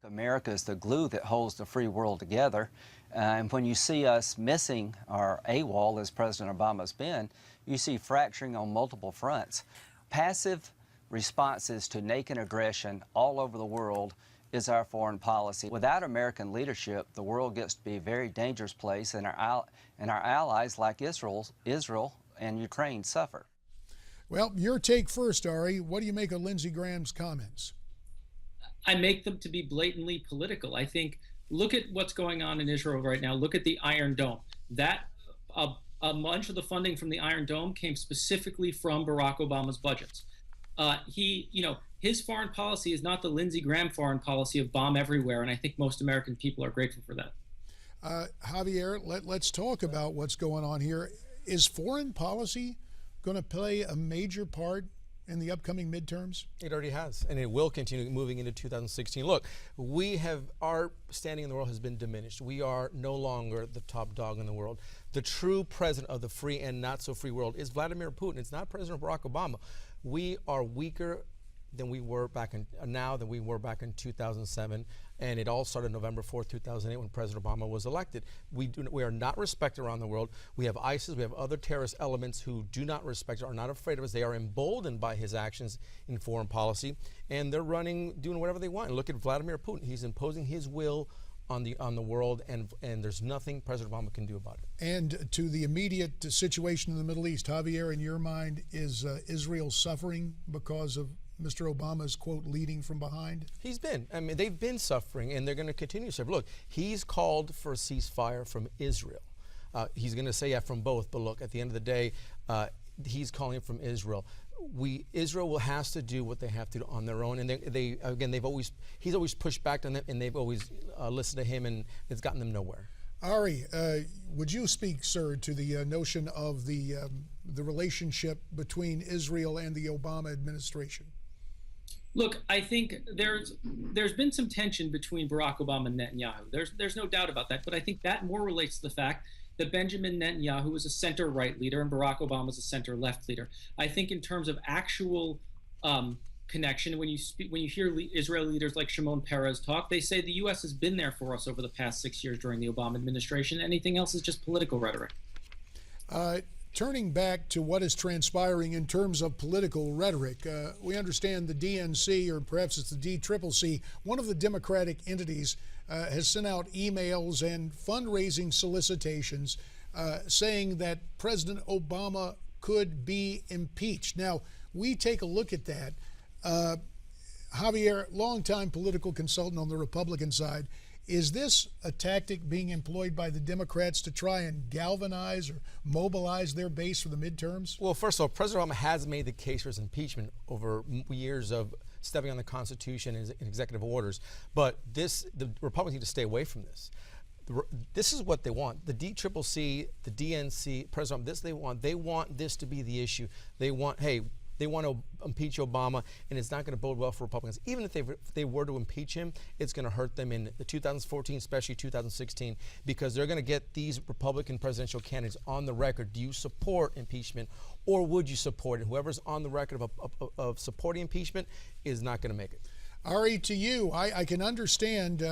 America is the glue that holds the free world together. And when you see us missing our AWOL, as President Obama's been, you see fracturing on multiple fronts. Passive responses to naked aggression all over the world is our foreign policy. Without American leadership, the world gets to be a very dangerous place, and our allies like Israel and Ukraine suffer. Well, your take first, Ari. What do you make of Lindsey Graham's comments? I make them to be blatantly political. I think, look at what's going on in Israel right now. Look at the Iron Dome. That a bunch of the funding from the Iron Dome came specifically from Barack Obama's budgets. His foreign policy is not the Lindsey Graham foreign policy of bomb everywhere, and I think most American people are grateful for that. Javier, let's talk about what's going on here. Is foreign policy going to play a major part in the upcoming midterms? It already has, and it will continue moving into 2016. Look, our standing in the world has been diminished. We are no longer the top dog in the world. The true president of the free and not so free world is Vladimir Putin. It's not President Barack Obama. We are weaker than we were back in 2007, and it all started November 4th, 2008, when President Obama was elected. We are not respected around the world. We have ISIS, we have other terrorist elements who do not respect us, are not afraid of us. They are emboldened by his actions in foreign policy, and they're doing whatever they want. And look at Vladimir Putin. He's imposing his will on the world, and there's nothing President Obama can do about it. And to the immediate situation in the Middle East, Javier, in your mind, is Israel suffering because of Mr. Obama's, quote, leading from behind? He's been. I mean, they've been suffering, and they're going to continue to suffer. Look, he's called for a ceasefire from Israel. He's going to say, yeah, from both. But look, at the end of the day, he's calling it from Israel. Israel has to do what they have to do on their own. And he's always pushed back on them, and they've always listened to him, and it's gotten them nowhere. Ari, would you speak, sir, to the notion of the relationship between Israel and the Obama administration? Look, I think there's been some tension between Barack Obama and Netanyahu. There's no doubt about that. But I think that more relates to the fact that Benjamin Netanyahu was a center-right leader and Barack Obama is a center-left leader. I think in terms of actual connection, when you hear Israeli leaders like Shimon Peres talk, they say the U.S. has been there for us over the past 6 years during the Obama administration. Anything else is just political rhetoric. Turning back to what is transpiring in terms of political rhetoric, we understand the DNC, or perhaps it's the DCCC, one of the Democratic entities, has sent out emails and fundraising solicitations saying that President Obama could be impeached. Now, we take a look at that. Javier, longtime political consultant on the Republican side, is this a tactic being employed by the Democrats to try and galvanize or mobilize their base for the midterms? Well, first of all, President Obama has made the case for his impeachment over years of stepping on the Constitution and executive orders. But the Republicans need to stay away from this. This is what they want. The DCCC, the DNC, President Obama, they want this to be the issue. They want to impeach Obama, and it's not going to bode well for Republicans. Even if they were to impeach him, it's going to hurt them in the 2014, especially 2016, because they're going to get these Republican presidential candidates on the record. Do you support impeachment, or would you support it? Whoever's on the record of supporting impeachment is not going to make it. Ari, to you, I can understand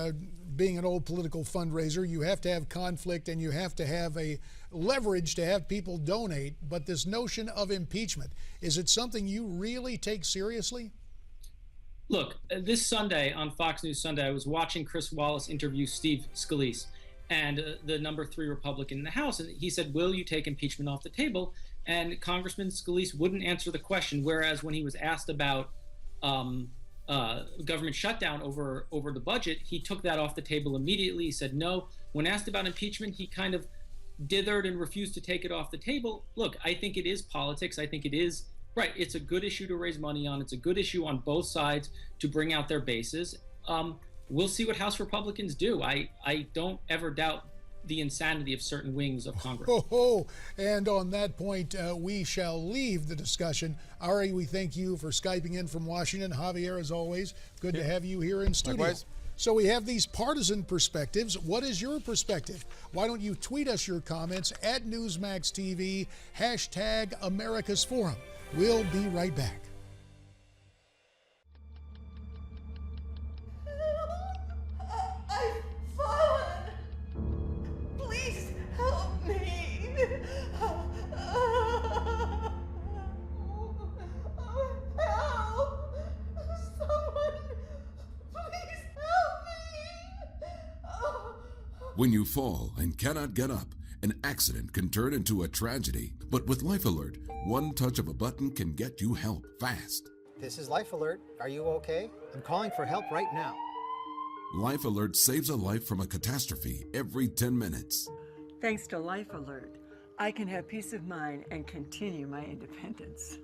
being an old political fundraiser, you have to have conflict and you have to have a leverage to have people donate, but this notion of impeachment, is it something you really take seriously? Look, this Sunday on Fox News Sunday, I was watching Chris Wallace interview Steve Scalise, and the number 3 Republican in the House, and he said, will you take impeachment off the table? And Congressman Scalise wouldn't answer the question, whereas when he was asked about government shutdown over the budget, he took that off the table immediately. He said no. When asked about impeachment, he kind of dithered and refused to take it off the table. Look, I think it is politics. I think it is right. It's a good issue to raise money on. It's a good issue on both sides to bring out their bases. We'll see what House Republicans do. I don't ever doubt the insanity of certain wings of Congress. And on that point, we shall leave the discussion. Ari, we thank you for Skyping in from Washington. Javier, as always, good to have you here in studio. Likewise. So we have these partisan perspectives. What is your perspective? Why don't you tweet us your comments at Newsmax TV, #America's Forum. We'll be right back. I've fallen. Please help me. Help. Someone, please help me. When you fall and cannot get up, an accident can turn into a tragedy. But with Life Alert, one touch of a button can get you help fast. This is Life Alert. Are you okay? I'm calling for help right now. Life Alert saves a life from a catastrophe every 10 minutes. Thanks to Life Alert, I can have peace of mind and continue my independence.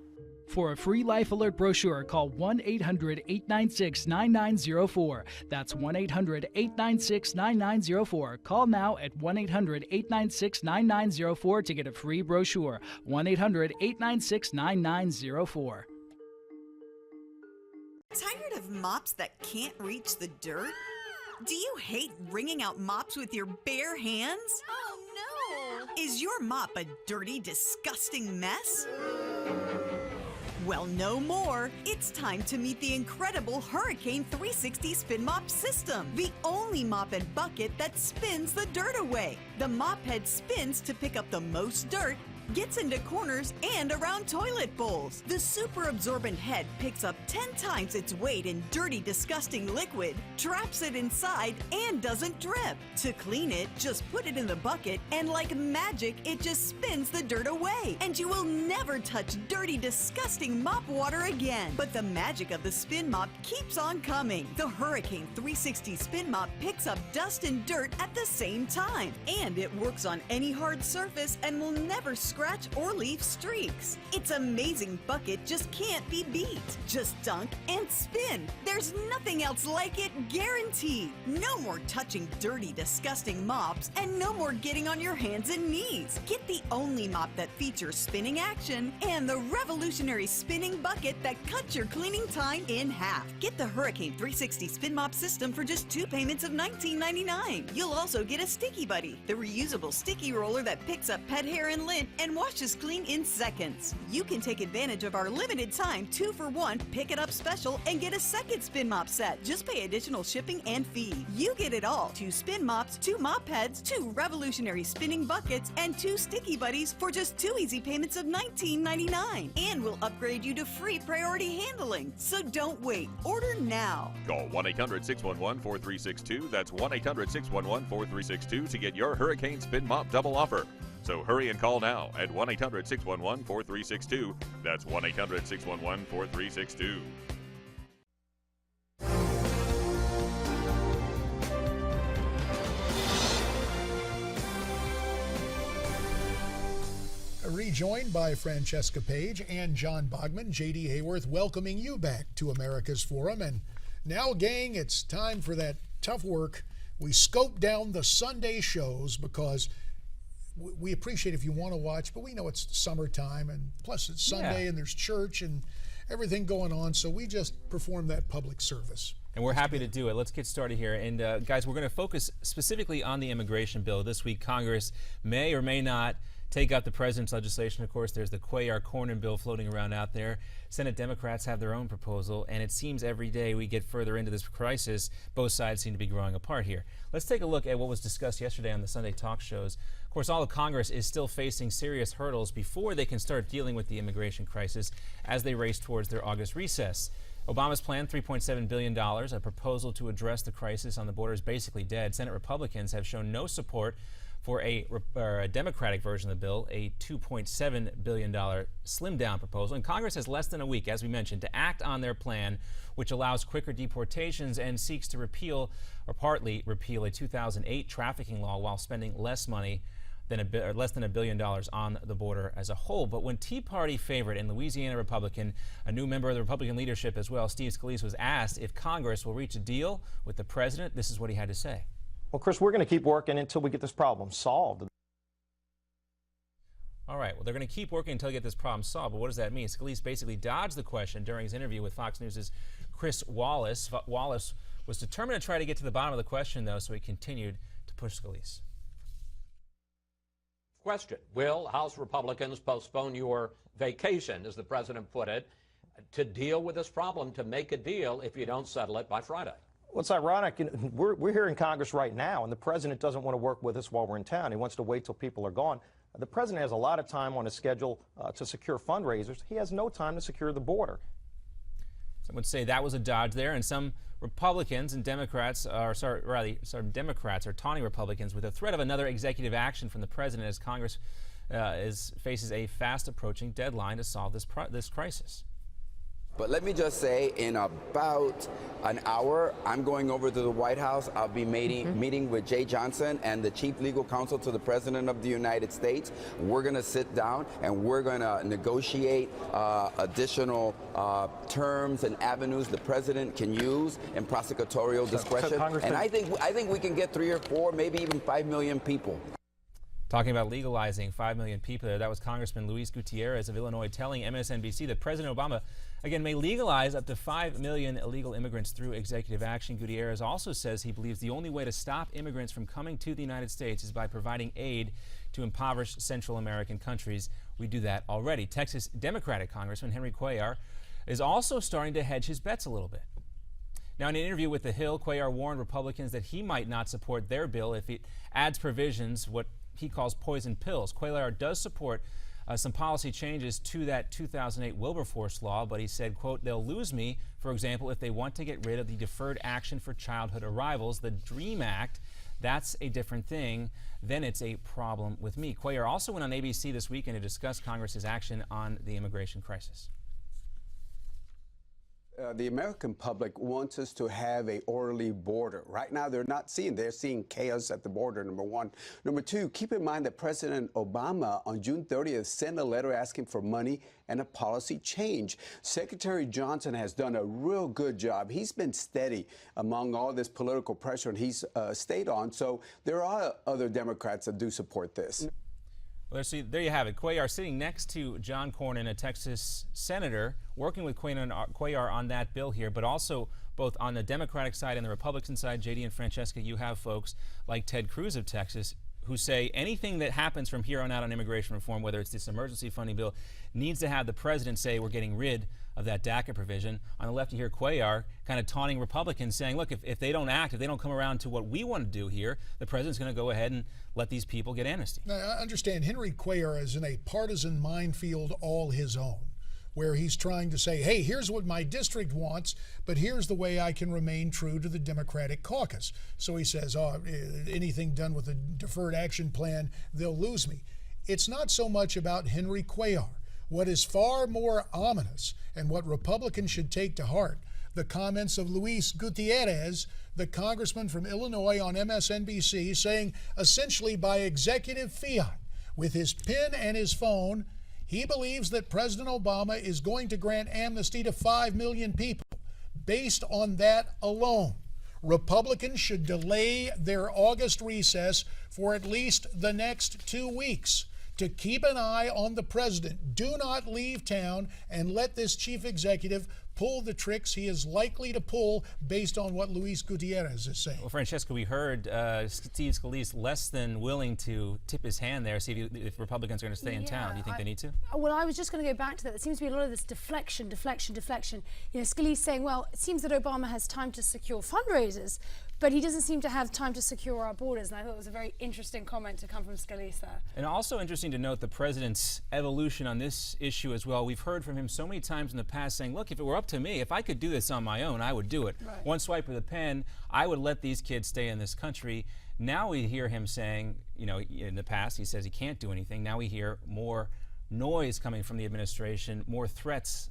For a free Life Alert brochure, call 1-800-896-9904. That's 1-800-896-9904. Call now at 1-800-896-9904 to get a free brochure. 1-800-896-9904. Tired of mops that can't reach the dirt? Do you hate wringing out mops with your bare hands? Oh, no! Is your mop a dirty, disgusting mess? Well, no more. It's time to meet the incredible Hurricane 360 Spin Mop System, the only mop and bucket that spins the dirt away. The mop head spins to pick up the most dirt, gets into corners and around toilet bowls. The super absorbent head picks up 10 times its weight in dirty, disgusting liquid, traps it inside, and doesn't drip. To clean it, just put it in the bucket, and like magic, it just spins the dirt away. And you will never touch dirty, disgusting mop water again. But the magic of the Spin Mop keeps on coming. The Hurricane 360 Spin Mop picks up dust and dirt at the same time. And it works on any hard surface and will never scratch or leave streaks. Its amazing bucket just can't be beat. Just dunk and spin. There's nothing else like it, guaranteed. No more touching dirty, disgusting mops, and no more getting on your hands and knees. Get the only mop that features spinning action and the revolutionary spinning bucket that cuts your cleaning time in half. Get the Hurricane 360 Spin Mop System for just 2 payments of $19.99. You'll also get a Sticky Buddy, the reusable sticky roller that picks up pet hair and lint and washes clean in seconds. You can take advantage of our limited time 2-for-1 pick it up special and get a second Spin Mop set. Just pay additional shipping and fee. You get it all: 2 spin mops, 2 mop heads, 2 revolutionary spinning buckets, and 2 Sticky Buddies for just 2 easy payments of $19.99. And we'll upgrade you to free priority handling. So don't wait. Order now. Call 1-800-611-4362. That's 1-800-611-4362 to get your Hurricane Spin Mop double offer. So hurry and call now at 1-800-611-4362. That's 1-800-611-4362. Rejoined by Francesca Page and John Bogman, J.D. Hayworth welcoming you back to America's Forum. And now, gang, it's time for that tough work. We scope down the Sunday shows because we appreciate if you want to watch, but we know it's summertime, and plus it's Sunday and there's church and everything going on, so we just perform that public service. And we're happy to do it. Let's get started here. And guys, we're going to focus specifically on the immigration bill. This week, Congress may or may not take out the president's legislation. Of course, there's the Cuellar-Cornyn bill floating around out there. Senate Democrats have their own proposal, and it seems every day we get further into this crisis, both sides seem to be growing apart here. Let's take a look at what was discussed yesterday on the Sunday talk shows. Of course, all of Congress is still facing serious hurdles before they can start dealing with the immigration crisis as they race towards their August recess. Obama's plan, $3.7 billion, a proposal to address the crisis on the border, is basically dead. Senate Republicans have shown no support for a Democratic version of the bill, a $2.7 billion slimmed-down proposal. And Congress has less than a week, as we mentioned, to act on their plan, which allows quicker deportations and seeks to repeal, or partly repeal, a 2008 trafficking law while spending less money than less than $1 billion on the border as a whole. But when Tea Party favorite and Louisiana Republican, a new member of the Republican leadership as well, Steve Scalise, was asked if Congress will reach a deal with the president, this is what he had to say. Well, Chris, we're going to keep working until we get this problem solved. All right, well, they're going to keep working until they get this problem solved, but what does that mean? Scalise basically dodged the question during his interview with Fox News' Chris Wallace. Wallace was determined to try to get to the bottom of the question, though, so he continued to push Scalise. Question: will House Republicans postpone your vacation, as the president put it, to deal with this problem, to make a deal if you don't settle it by Friday? Well, it's ironic. We're here in Congress right now, and the president doesn't want to work with us while we're in town. He wants to wait till people are gone. The president has a lot of time on his schedule to secure fundraisers. He has no time to secure the border. Some would say that was a dodge there, and some Republicans and Democrats Democrats are taunting Republicans with the threat of another executive action from the president as Congress faces a fast approaching deadline to solve this crisis. But let me just say, in about an hour, I'm going over to the White House. I'll be meeting with Jay Johnson and the chief legal counsel to the President of the United States. We're going to sit down and we're going to negotiate additional terms and avenues the president can use in prosecutorial discretion. And I think we can get 3 or 4, maybe even 5 million people. Talking about legalizing 5 million people there, that was Congressman Luis Gutierrez of Illinois telling MSNBC that President Obama, again, may legalize up to 5 million illegal immigrants through executive action. Gutierrez also says he believes the only way to stop immigrants from coming to the United States is by providing aid to impoverished Central American countries. We do that already. Texas Democratic Congressman Henry Cuellar is also starting to hedge his bets a little bit. Now, in an interview with The Hill, Cuellar warned Republicans that he might not support their bill if it adds provisions, what he calls poison pills. Cuellar does support some policy changes to that 2008 Wilberforce law, but he said, quote, they'll lose me, for example, if they want to get rid of the Deferred Action for Childhood Arrivals, the DREAM Act. That's a different thing. Then it's a problem with me. Cuellar also went on ABC this weekend to discuss Congress's action on the immigration crisis. The American public wants us to have an orderly border. Right now, they're seeing chaos at the border, number one. Number two, keep in mind that President Obama on June 30th sent a letter asking for money and a policy change. Secretary Johnson has done a real good job. He's been steady among all this political pressure, and he's stayed on. So there are other Democrats that do support this. Well, see, there you have it. Cuellar sitting next to John Cornyn, a Texas senator, working with Cuellar on that bill here, but also both on the Democratic side and the Republican side, J.D. and Francesca, you have folks like Ted Cruz of Texas who say anything that happens from here on out on immigration reform, whether it's this emergency funding bill, needs to have the president say we're getting rid of that DACA provision. On the left, you hear Cuellar kind of taunting Republicans, saying, look, if they don't act, if they don't come around to what we want to do here, the president's going to go ahead and let these people get amnesty. Now, I understand Henry Cuellar is in a partisan minefield all his own, where he's trying to say, hey, here's what my district wants, but here's the way I can remain true to the Democratic caucus. So he says, oh, anything done with a deferred action plan, they'll lose me. It's not so much about Henry Cuellar. What is far more ominous, and what Republicans should take to heart, the comments of Luis Gutierrez, the congressman from Illinois, on MSNBC, saying essentially by executive fiat, with his pen and his phone, he believes that President Obama is going to grant amnesty to 5 million people. Based on that alone, Republicans should delay their August recess for at least the next 2 weeks to keep an eye on the president. Do not leave town and let this chief executive pull the tricks he is likely to pull based on what Luis Gutierrez is saying. Well, Francesca, we heard Steve Scalise less than willing to tip his hand there, see if Republicans are going to stay in town. Do you think they need to? Well, I was just going to go back to that. There seems to be a lot of this deflection. You know, Scalise saying, well, it seems that Obama has time to secure fundraisers, but he doesn't seem to have time to secure our borders. And I thought it was a very interesting comment to come from Scalise there. And also interesting to note the president's evolution on this issue as well. We've heard from him so many times in the past saying, look, if it were up to me, if I could do this on my own, I would do it. Right. One swipe of the pen, I would let these kids stay in this country. Now we hear him saying, you know, in the past he says he can't do anything. Now we hear more noise coming from the administration, more threats.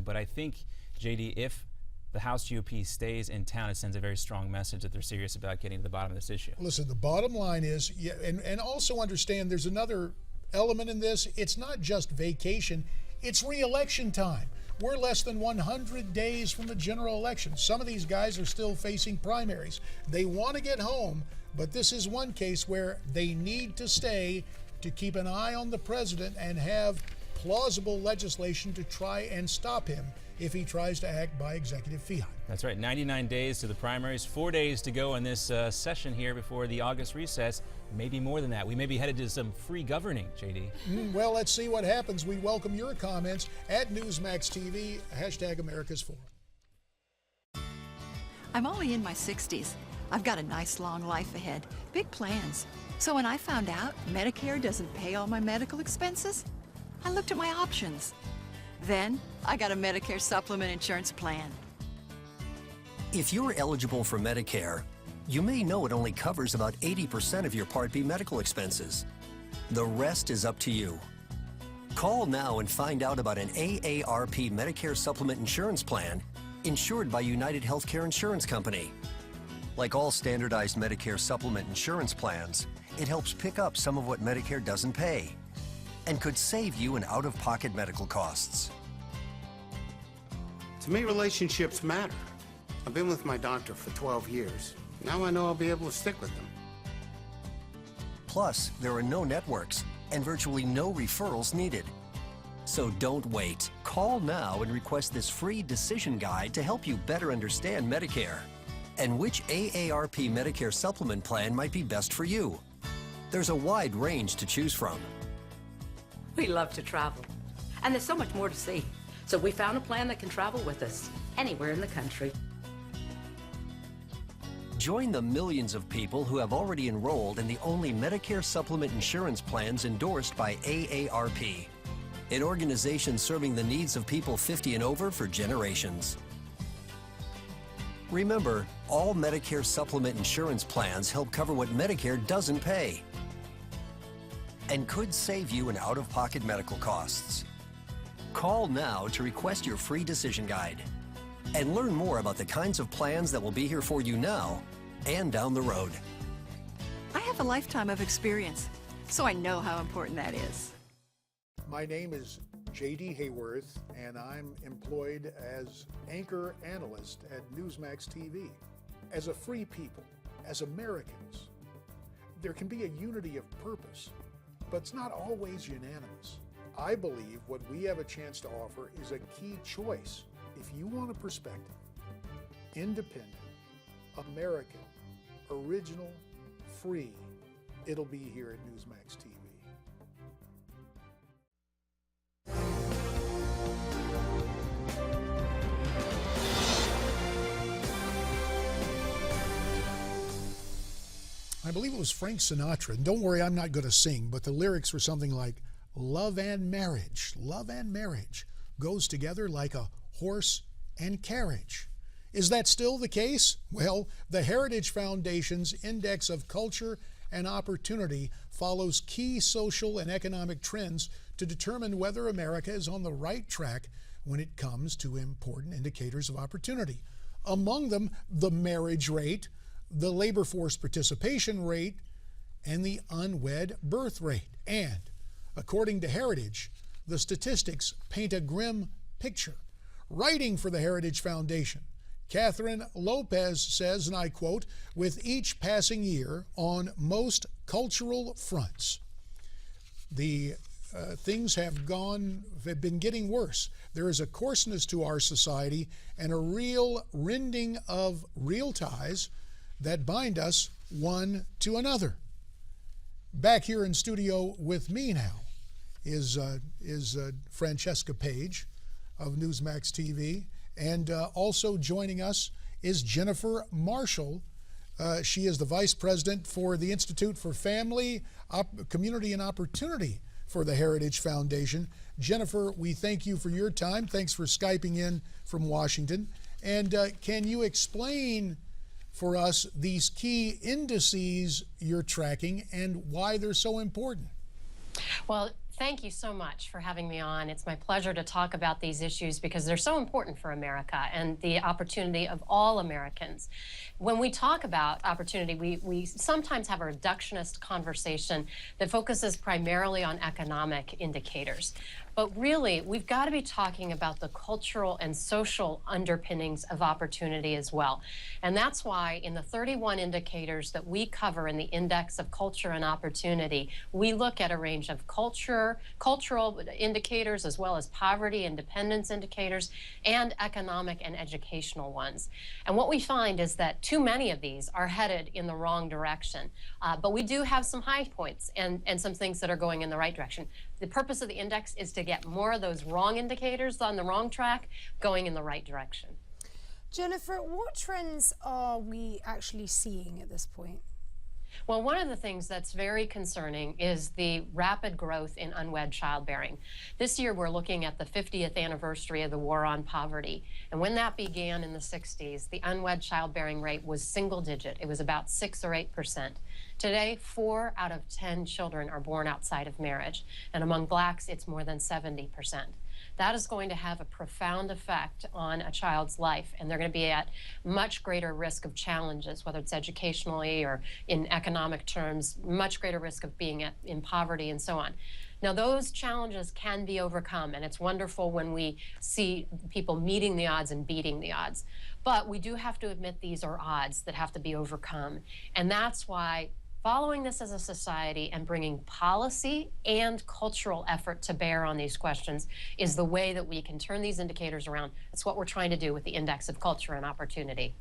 But I think, JD, if the House GOP stays in town, it sends a very strong message that they're serious about getting to the bottom of this issue. Listen, the bottom line is, and also understand there's another element in this. It's not just vacation, it's re-election time. We're less than 100 days from the general election. Some of these guys are still facing primaries. They want to get home, but this is one case where they need to stay to keep an eye on the president and have plausible legislation to try and stop him if he tries to act by executive fiat. That's right, 99 days to the primaries, 4 days to go in this session here before the August recess, maybe more than that. We may be headed to some free governing, JD. Well, let's see what happens. We welcome your comments at Newsmax TV, #America's Forum. I'm only in my 60s. I've got a nice long life ahead, big plans. So when I found out Medicare doesn't pay all my medical expenses, I looked at my options. Then I got a Medicare supplement insurance plan. If you're eligible for Medicare, you may know it only covers about 80% of your Part B medical expenses. The rest is up to you. Call now and find out about an AARP Medicare supplement insurance plan insured by United Healthcare Insurance Company. Like all standardized Medicare supplement insurance plans, it helps pick up some of what Medicare doesn't pay and could save you in out-of-pocket medical costs. To me, relationships matter. I've been with my doctor for 12 years. Now I know I'll be able to stick with them. Plus, there are no networks and virtually no referrals needed. So don't wait. Call now and request this free decision guide to help you better understand Medicare and which AARP Medicare supplement plan might be best for you. There's a wide range to choose from. We love to travel, and there's so much more to see. So we found a plan that can travel with us anywhere in the country. Join the millions of people who have already enrolled in the only Medicare supplement insurance plans endorsed by AARP, an organization serving the needs of people 50 and over for generations. Remember, all Medicare supplement insurance plans help cover what Medicare doesn't pay and could save you in out-of-pocket medical costs. Call now to request your free decision guide and learn more about the kinds of plans that will be here for you now and down the road. I have a lifetime of experience, so I know how important that is. My name is J.D. Hayworth, and I'm employed as anchor analyst at Newsmax TV. As a free people, as Americans, there can be a unity of purpose, but it's not always unanimous. I believe what we have a chance to offer is a key choice. If you want a perspective, independent, American, original, free, it'll be here at Newsmax TV. I believe it was Frank Sinatra, and don't worry, I'm not going to sing, but the lyrics were something like, love and marriage goes together like a horse and carriage. Is that still the case? Well, the Heritage Foundation's Index of Culture and Opportunity follows key social and economic trends to determine whether America is on the right track when it comes to important indicators of opportunity. Among them, the marriage rate, the labor force participation rate, and the unwed birth rate. And according to Heritage, the statistics paint a grim picture. Writing for the Heritage Foundation, Catherine Lopez says, and I quote, with each passing year on most cultural fronts, the things have been getting worse. There is a coarseness to our society and a real rending of real ties that bind us one to another. Back here in studio with me now is Francesca Page of Newsmax TV, and also joining us is Jennifer Marshall. She is the Vice President for the Institute for Family, Community and Opportunity for the Heritage Foundation. Jennifer, we thank you for your time. Thanks for Skyping in from Washington. And can you explain for us these key indices you're tracking and why they're so important? Well, thank you so much for having me on. It's my pleasure to talk about these issues because they're so important for America and the opportunity of all Americans. When we talk about opportunity, we sometimes have a reductionist conversation that focuses primarily on economic indicators. But really, we've got to be talking about the cultural and social underpinnings of opportunity as well. And that's why in the 31 indicators that we cover in the Index of Culture and Opportunity, we look at a range of cultural indicators as well as poverty and dependence indicators and economic and educational ones. And what we find is that too many of these are headed in the wrong direction. But we do have some high points and some things that are going in the right direction. The purpose of the index is to get more of those wrong indicators on the wrong track going in the right direction. Jennifer, what trends are we actually seeing at this point? Well, one of the things that's very concerning is the rapid growth in unwed childbearing. This year, we're looking at the 50th anniversary of the War on Poverty. And when that began in the 60s, the unwed childbearing rate was single digit. It was about 6 or 8%. Today, 4 out of 10 children are born outside of marriage. And among blacks, it's more than 70%. That is going to have a profound effect on a child's life, and they're going to be at much greater risk of challenges, whether it's educationally or in economic terms, much greater risk of being in poverty and so on. Now, those challenges can be overcome, and it's wonderful when we see people meeting the odds and beating the odds. But we do have to admit these are odds that have to be overcome, and that's why following this as a society and bringing policy and cultural effort to bear on these questions is the way that we can turn these indicators around. That's what we're trying to do with the Index of Culture and Opportunity.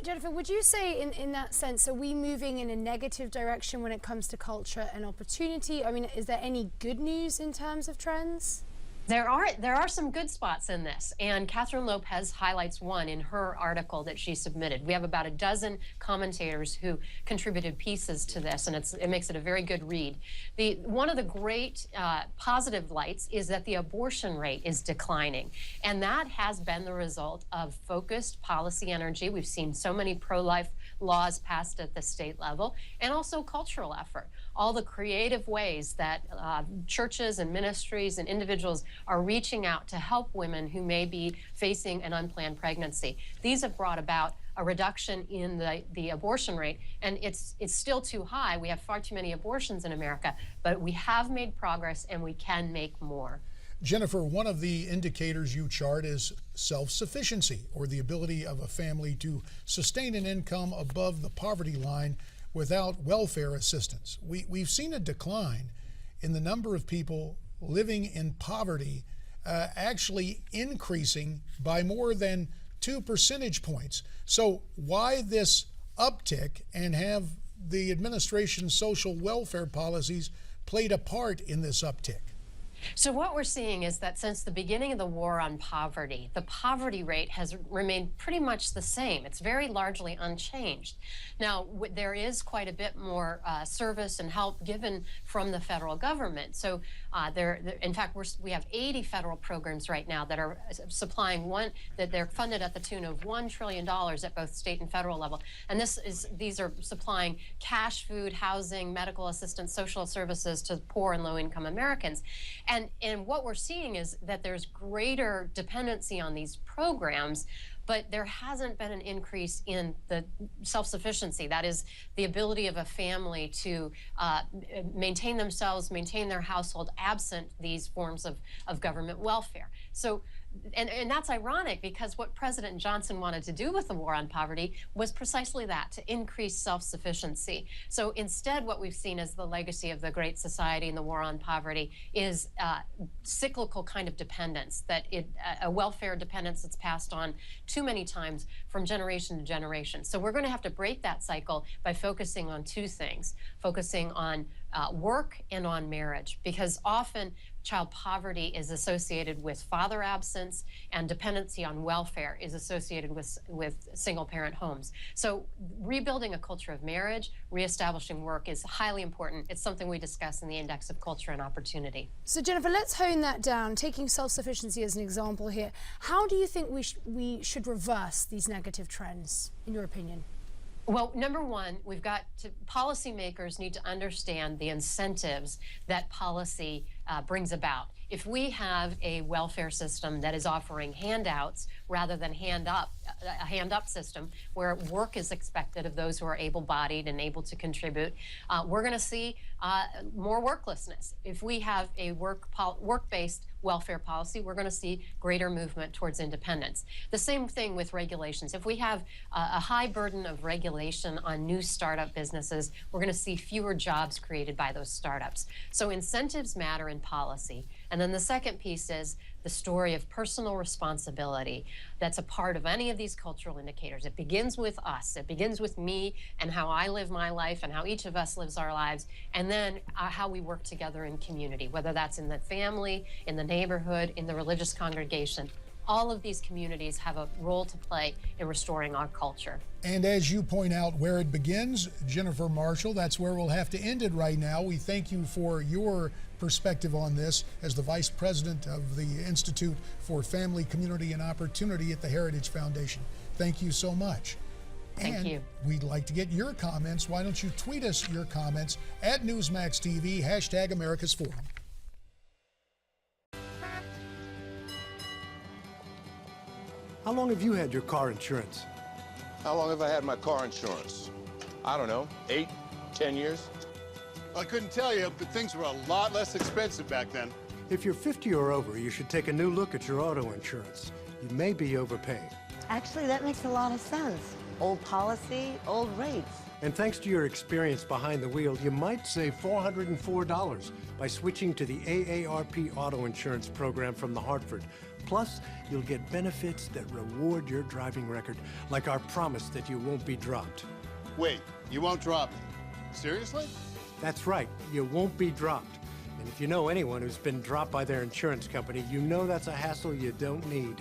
Jennifer, would you say in that sense, are we moving in a negative direction when it comes to culture and opportunity? I mean, is there any good news in terms of trends? There are some good spots in this, and Catherine Lopez highlights one in her article that she submitted. We have about a dozen commentators who contributed pieces to this, and it makes it a very good read. One of the great positive lights is that the abortion rate is declining, and that has been the result of focused policy energy. We've seen so many pro-life laws passed at the state level, and also cultural effort. All the creative ways that churches and ministries and individuals are reaching out to help women who may be facing an unplanned pregnancy. These have brought about a reduction in the abortion rate, and it's still too high. We have far too many abortions in America, but we have made progress and we can make more. Jennifer, one of the indicators you chart is self-sufficiency, or the ability of a family to sustain an income above the poverty line without welfare assistance. We've seen a decline in the number of people living in poverty, actually increasing by more than 2 percentage points. So why this uptick, and have the administration's social welfare policies played a part in this uptick? So what we're seeing is that since the beginning of the war on poverty, the poverty rate has remained pretty much the same. It's very largely unchanged. Now, there is quite a bit more service and help given from the federal government. So in fact, we have 80 federal programs right now that are supplying that they're funded at the tune of $1 trillion at both state and federal level. And these are supplying cash, food, housing, medical assistance, social services to poor and low-income Americans. And what we're seeing is that there's greater dependency on these programs, but there hasn't been an increase in the self-sufficiency. That is the ability of a family to maintain themselves, maintain their household, absent these forms of government welfare. So, and that's ironic, because what President Johnson wanted to do with the war on poverty was precisely that, to increase self-sufficiency. So instead, what we've seen as the legacy of the Great Society and the war on poverty is cyclical kind of dependence, a welfare dependence that's passed on too many times from generation to generation. So we're going to have to break that cycle by focusing on two things, focusing on work and on marriage, because often child poverty is associated with father absence, and dependency on welfare is associated with single-parent homes. So rebuilding a culture of marriage, reestablishing work is highly important. It's something we discuss in the Index of Culture and Opportunity. So Jennifer, let's hone that down, taking self-sufficiency as an example here. How do you think we should reverse these negative trends, in your opinion? Well, number one, policymakers need to understand the incentives that policy brings about. If we have a welfare system that is offering handouts rather than a hand-up system where work is expected of those who are able-bodied and able to contribute, we're going to see more worklessness. If we have a work-based welfare policy, we're going to see greater movement towards independence. The same thing with regulations. If we have a high burden of regulation on new startup businesses, we're going to see fewer jobs created by those startups. So incentives matter in policy. And then the second piece is the story of personal responsibility that's a part of any of these cultural indicators. It begins with us. It begins with me and how I live my life and how each of us lives our lives, and then how we work together in community, whether that's in the family, in the neighborhood, in the religious congregation. All of these communities have a role to play in restoring our culture. And as you point out, where it begins, Jennifer Marshall, that's where we'll have to end it right now. We thank you for your perspective on this as the Vice President of the Institute for Family, Community, and Opportunity at the Heritage Foundation. Thank you so much. Thank you. We'd like to get your comments. Why don't you tweet us your comments at Newsmax TV, #AmericasForum. How long have you had your car insurance? How long have I had my car insurance? I don't know, 8, 10 years? I couldn't tell you, but things were a lot less expensive back then. If you're 50 or over, you should take a new look at your auto insurance. You may be overpaying. Actually, that makes a lot of sense. Old policy, old rates. And thanks to your experience behind the wheel, you might save $404 by switching to the AARP Auto Insurance Program from the Hartford. Plus, you'll get benefits that reward your driving record, like our promise that you won't be dropped. Wait, you won't drop me? Seriously? That's right, you won't be dropped. And if you know anyone who's been dropped by their insurance company, you know that's a hassle you don't need.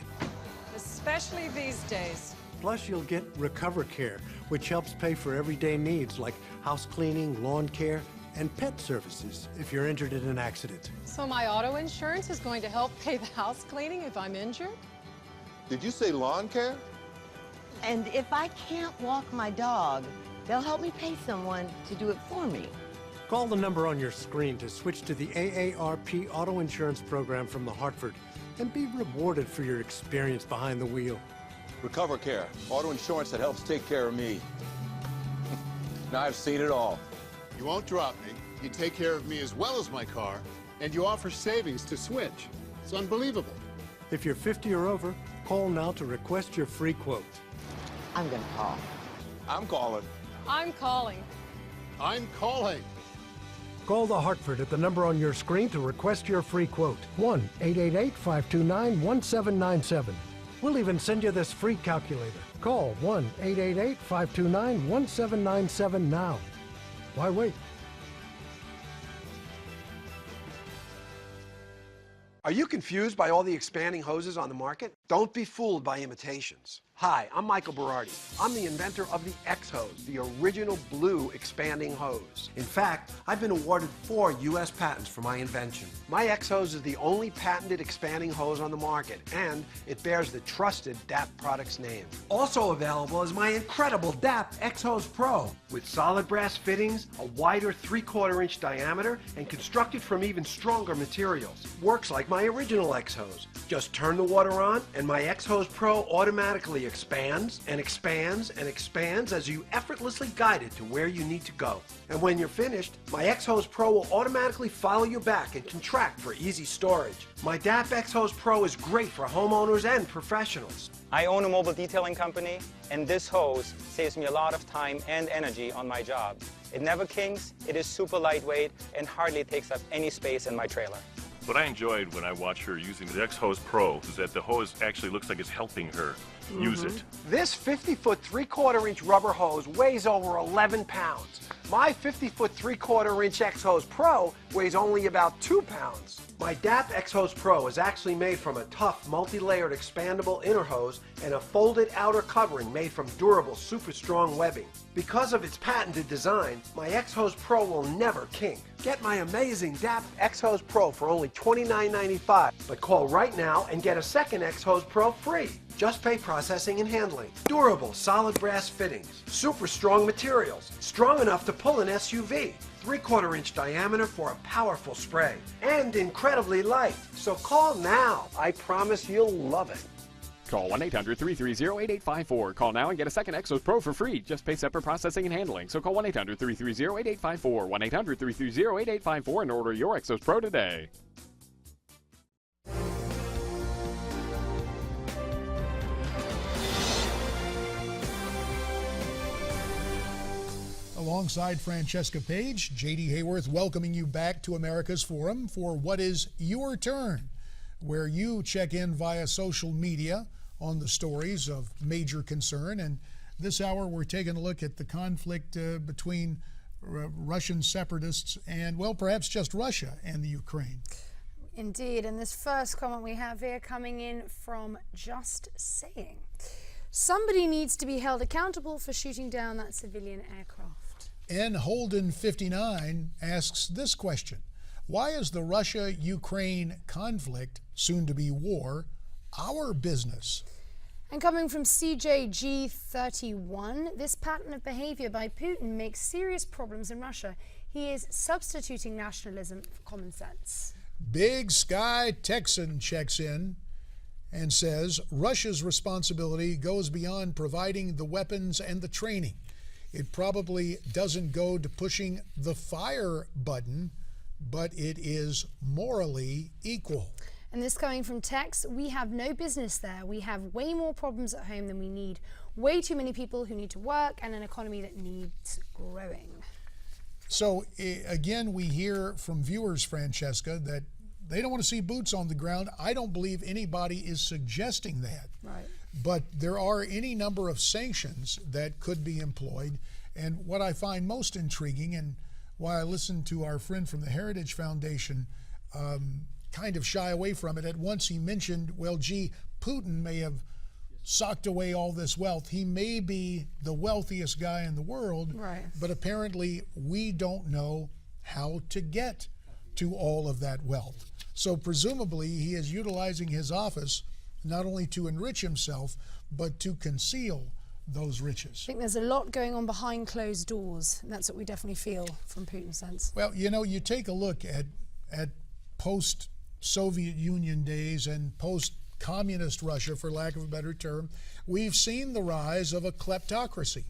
Especially these days. Plus, you'll get Recover Care, which helps pay for everyday needs like house cleaning, lawn care, and pet services if you're injured in an accident. So my auto insurance is going to help pay the house cleaning if I'm injured? Did you say lawn care? And if I can't walk my dog, they'll help me pay someone to do it for me. Call the number on your screen to switch to the AARP Auto Insurance Program from the Hartford and be rewarded for your experience behind the wheel. Recover Care, auto insurance that helps take care of me. Now I've seen it all. You won't drop me, you take care of me as well as my car, and you offer savings to switch. It's unbelievable. If you're 50 or over, call now to request your free quote. I'm gonna call. I'm calling. I'm calling. I'm calling. Call the Hartford at the number on your screen to request your free quote. 1-888-529-1797. We'll even send you this free calculator. Call 1-888-529-1797 now. Why wait? Are you confused by all the expanding hoses on the market? Don't be fooled by imitations. Hi, I'm Michael Berardi. I'm the inventor of the X-Hose, the original blue expanding hose. In fact, I've been awarded 4 U.S. patents for my invention. My X-Hose is the only patented expanding hose on the market, and it bears the trusted DAP product's name. Also available is my incredible DAP X-Hose Pro, with solid brass fittings, a wider 3/4 inch diameter, and constructed from even stronger materials. Works like my original X-Hose. Just turn the water on, and my X-Hose Pro automatically expands and expands and expands as you effortlessly guide it to where you need to go. And when you're finished, my X-Hose Pro will automatically follow you back and contract for easy storage. My DAP X-Hose Pro is great for homeowners and professionals. I own a mobile detailing company, and this hose saves me a lot of time and energy on my job. It never kinks, it is super lightweight, and hardly takes up any space in my trailer. What I enjoyed when I watched her using the X-Hose Pro is that the hose actually looks like it's helping her use it. This 50-foot 3/4 inch rubber hose weighs over 11 pounds. My 50-foot 3/4 inch X-Hose Pro weighs only about 2 pounds. My DAP X-Hose Pro is actually made from a tough, multi-layered expandable inner hose and a folded outer covering made from durable, super strong webbing. Because of its patented design, my X-Hose Pro will never kink. Get my amazing DAP X-Hose Pro for only $29.95, but call right now and get a second X-Hose Pro free. Just pay processing and handling. Durable, solid brass fittings, super strong materials, strong enough to pull an SUV, 3/4 inch diameter for a powerful spray, and incredibly light. So call now. I promise you'll love it. Call 1-800-330-8854. Call now and get a second X-Hose Pro for free. Just pay separate processing and handling. So call 1-800-330-8854. 1-800-330-8854 and order your X-Hose Pro today. Alongside Francesca Page, J.D. Hayworth welcoming you back to America's Forum for What Is Your Turn, where you check in via social media on the stories of major concern. And this hour we're taking a look at the conflict between Russian separatists and, well, perhaps just Russia and the Ukraine. Indeed, and this first comment we have here coming in from Just Saying. Somebody needs to be held accountable for shooting down that civilian aircraft. N. Holden 59 asks this question: why is the Russia-Ukraine conflict, soon to be war, our business? And coming from CJG31, this pattern of behavior by Putin makes serious problems in Russia. He is substituting nationalism for common sense. Big Sky Texan checks in and says Russia's responsibility goes beyond providing the weapons and the training. It probably doesn't go to pushing the fire button, but it is morally equal. And this coming from Tex, we have no business there. We have way more problems at home than we need. Way too many people who need to work and an economy that needs growing. So again, we hear from viewers, Francesca, that they don't want to see boots on the ground. I don't believe anybody is suggesting that. Right. But there are any number of sanctions that could be employed. And what I find most intriguing, and why I listened to our friend from the Heritage Foundation kind of shy away from it, at once he mentioned, well, gee, Putin may have socked away all this wealth. He may be the wealthiest guy in the world, right, but apparently we don't know how to get to all of that wealth. So presumably he is utilizing his office not only to enrich himself, but to conceal those riches. I think there's a lot going on behind closed doors, and that's what we definitely feel from Putin's sense. Well, you know, you take a look at post-Soviet Union days and post-communist Russia, for lack of a better term, we've seen the rise of a kleptocracy,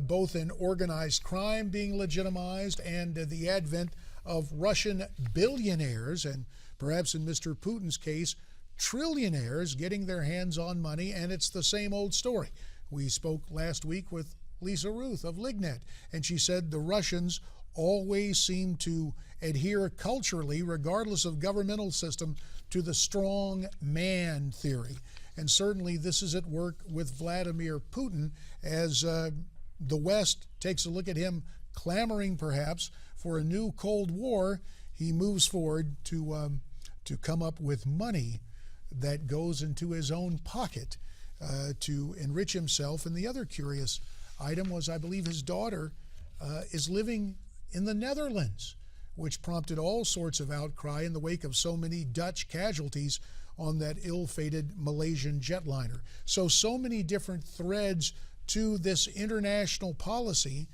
both in organized crime being legitimized and the advent of Russian billionaires, and perhaps in Mr. Putin's case, trillionaires getting their hands on money, and it's the same old story. We spoke last week with Lisa Ruth of Lignet, and she said the Russians always seem to adhere culturally, regardless of governmental system, to the strong man theory. And certainly this is at work with Vladimir Putin as the West takes a look at him clamoring perhaps for a new Cold War. He moves forward to come up with money that goes into his own pocket to enrich himself. And the other curious item was, I believe his daughter is living in the Netherlands, which prompted all sorts of outcry in the wake of so many Dutch casualties on that ill-fated Malaysian jetliner. So many different threads to this international policy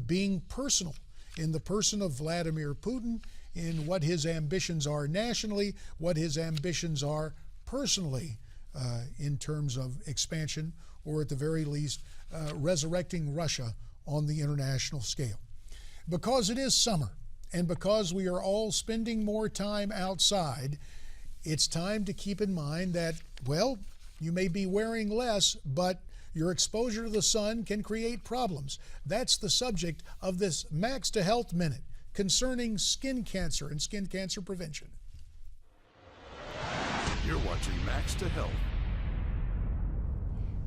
being personal in the person of Vladimir Putin, in what his ambitions are nationally, what his ambitions are personally, in terms of expansion, or at the very least, resurrecting Russia on the international scale. Because it is summer, and because we are all spending more time outside, it's time to keep in mind that, well, you may be wearing less, but your exposure to the sun can create problems. That's the subject of this Max to Health Minute concerning skin cancer and skin cancer prevention. You're watching Max to Health.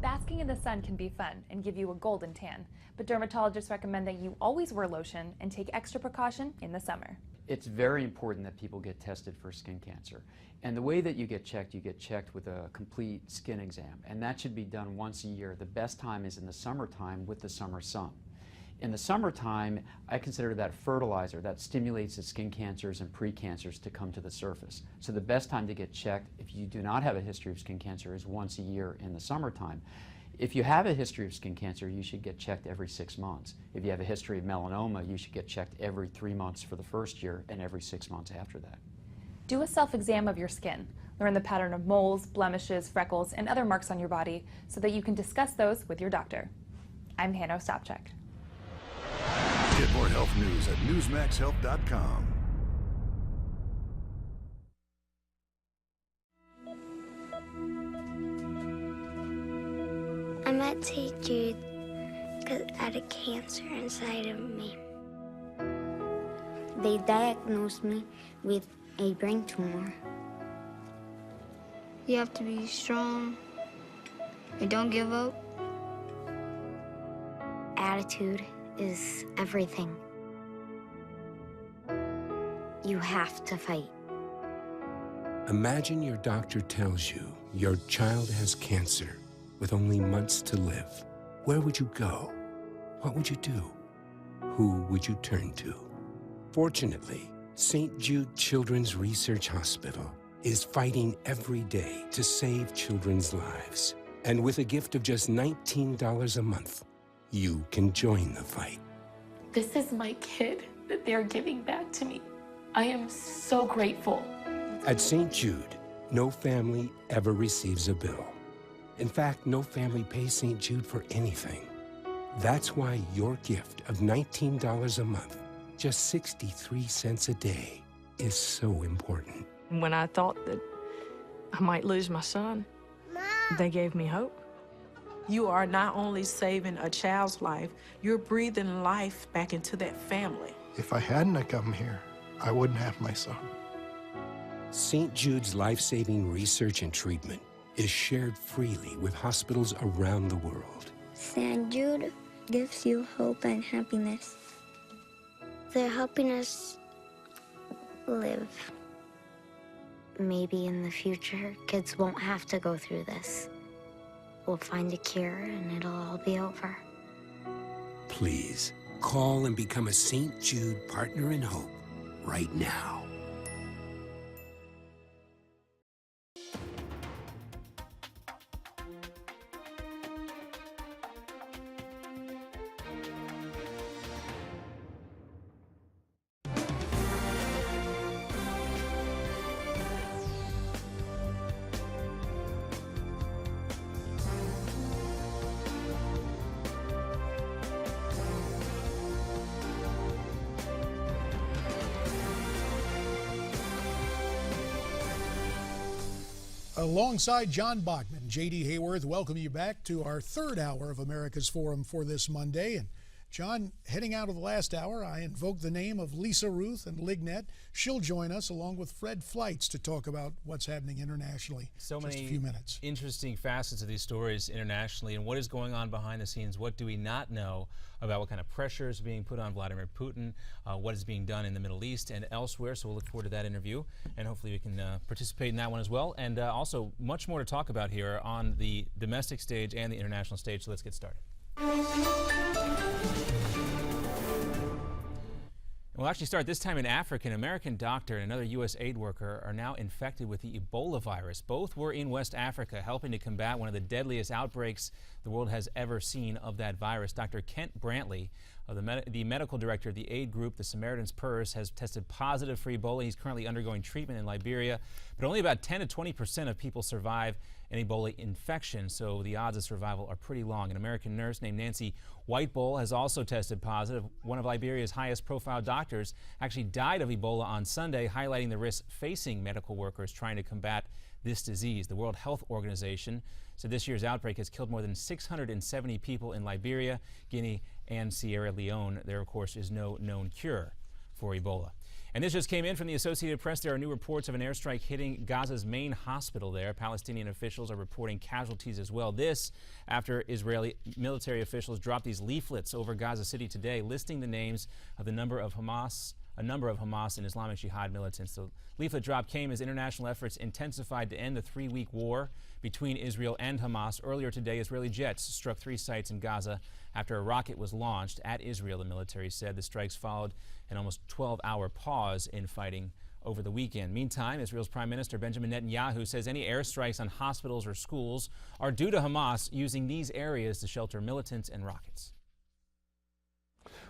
Basking in the sun can be fun and give you a golden tan, but dermatologists recommend that you always wear lotion and take extra precaution in the summer. It's very important that people get tested for skin cancer. And the way that you get checked with a complete skin exam, and that should be done once a year. The best time is in the summertime with the summer sun. In the summertime, I consider that fertilizer that stimulates the skin cancers and precancers to come to the surface. So the best time to get checked, if you do not have a history of skin cancer, is once a year in the summertime. If you have a history of skin cancer, you should get checked every 6 months. If you have a history of melanoma, you should get checked every 3 months for the first year and every 6 months after that. Do a self-exam of your skin. Learn the pattern of moles, blemishes, freckles, and other marks on your body so that you can discuss those with your doctor. I'm Hannah Ostapchuk. Get more health news at newsmaxhealth.com. I'm at St. Jude because I had a cancer inside of me. They diagnosed me with a brain tumor. You have to be strong and don't give up. Attitude is everything. You have to fight. Imagine your doctor tells you your child has cancer with only months to live. Where would you go? What would you do? Who would you turn to? Fortunately, St. Jude Children's Research Hospital is fighting every day to save children's lives. And with a gift of just $19 a month, you can join the fight. This is my kid that they're giving back to me. I am so grateful. At St. Jude, no family ever receives a bill. In fact, no family pays St. Jude for anything. That's why your gift of $19 a month, just 63 cents a day, is so important. When I thought that I might lose my son. They gave me hope. You are not only saving a child's life, you're breathing life back into that family. If I hadn't come here, I wouldn't have my son. St. Jude's life-saving research and treatment is shared freely with hospitals around the world. St. Jude gives you hope and happiness. They're helping us live. Maybe in the future, kids won't have to go through this. We'll find a cure and it'll all be over. Please, call and become a St. Jude Partner in Hope right now. Alongside John Bachman, J.D. Hayworth, welcome you back to our third hour of America's Forum for this Monday. And John, heading out of the last hour, I invoke the name of Lisa Ruth and Lignet. She'll join us along with Fred Fleitz to talk about what's happening internationally. So in just many a few minutes. Interesting facets of these stories internationally, and what is going on behind the scenes. What do we not know about what kind of pressure is being put on Vladimir Putin, what is being done in the Middle East and elsewhere. So we'll look forward to that interview, and hopefully we can participate in that one as well. And also much more to talk about here on the domestic stage and the international stage. So let's get started. We'll actually start this time in Africa. An American doctor and another U.S. aid worker are now infected with the Ebola virus. Both were in West Africa helping to combat one of the deadliest outbreaks the world has ever seen of that virus. Dr. Kent Brantley, the medical director of the aid group, the Samaritan's Purse, has tested positive for Ebola. He's currently undergoing treatment in Liberia, but only about 10 to 20% of people survive an Ebola infection, so the odds of survival are pretty long. An American nurse named Nancy Whitebowl has also tested positive. One of Liberia's highest profile doctors actually died of Ebola on Sunday, highlighting the risks facing medical workers trying to combat this disease. The World Health Organization said this year's outbreak has killed more than 670 people in Liberia, Guinea, and Sierra Leone. There, of course, is no known cure for Ebola. And this just came in from the Associated Press. There are new reports of an airstrike hitting Gaza's main hospital there. Palestinian officials are reporting casualties as well. This after Israeli military officials dropped these leaflets over Gaza City today listing the names of a number of Hamas and Islamic Jihad militants. The leaflet drop came as international efforts intensified to end the 3-week war between Israel and Hamas. Earlier today, Israeli jets struck 3 sites in Gaza after a rocket was launched at Israel, the military said. The strikes followed an almost 12-hour pause in fighting over the weekend. Meantime, Israel's Prime Minister Benjamin Netanyahu says any airstrikes on hospitals or schools are due to Hamas using these areas to shelter militants and rockets.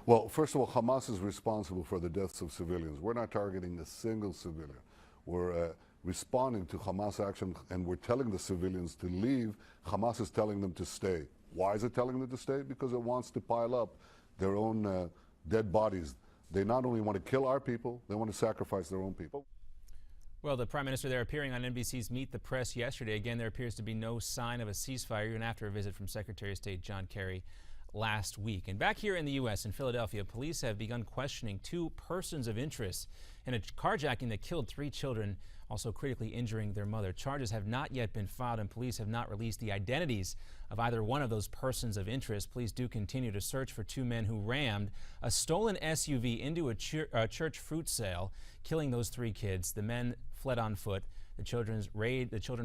Well, first of all, Hamas is responsible for the deaths of civilians. We're not targeting a single civilian. We're responding to Hamas action, and we're telling the civilians to leave. Hamas is telling them to stay. Why is it telling them to stay? Because it wants to pile up their own dead bodies. They not only want to kill our people, they want to sacrifice their own people. Well, the Prime Minister there appearing on NBC's Meet the Press yesterday. Again, there appears to be no sign of a ceasefire, even after a visit from Secretary of State John Kerry last week. And back here in the U.S., in Philadelphia, police have begun questioning 2 persons of interest in a carjacking that killed 3 children, also critically injuring their mother. Charges have not yet been filed, and police have not released the identities of either one of those persons of interest. Police do continue to search for 2 men who rammed a stolen SUV into a church fruit sale, killing those 3 kids. The men fled on foot. The children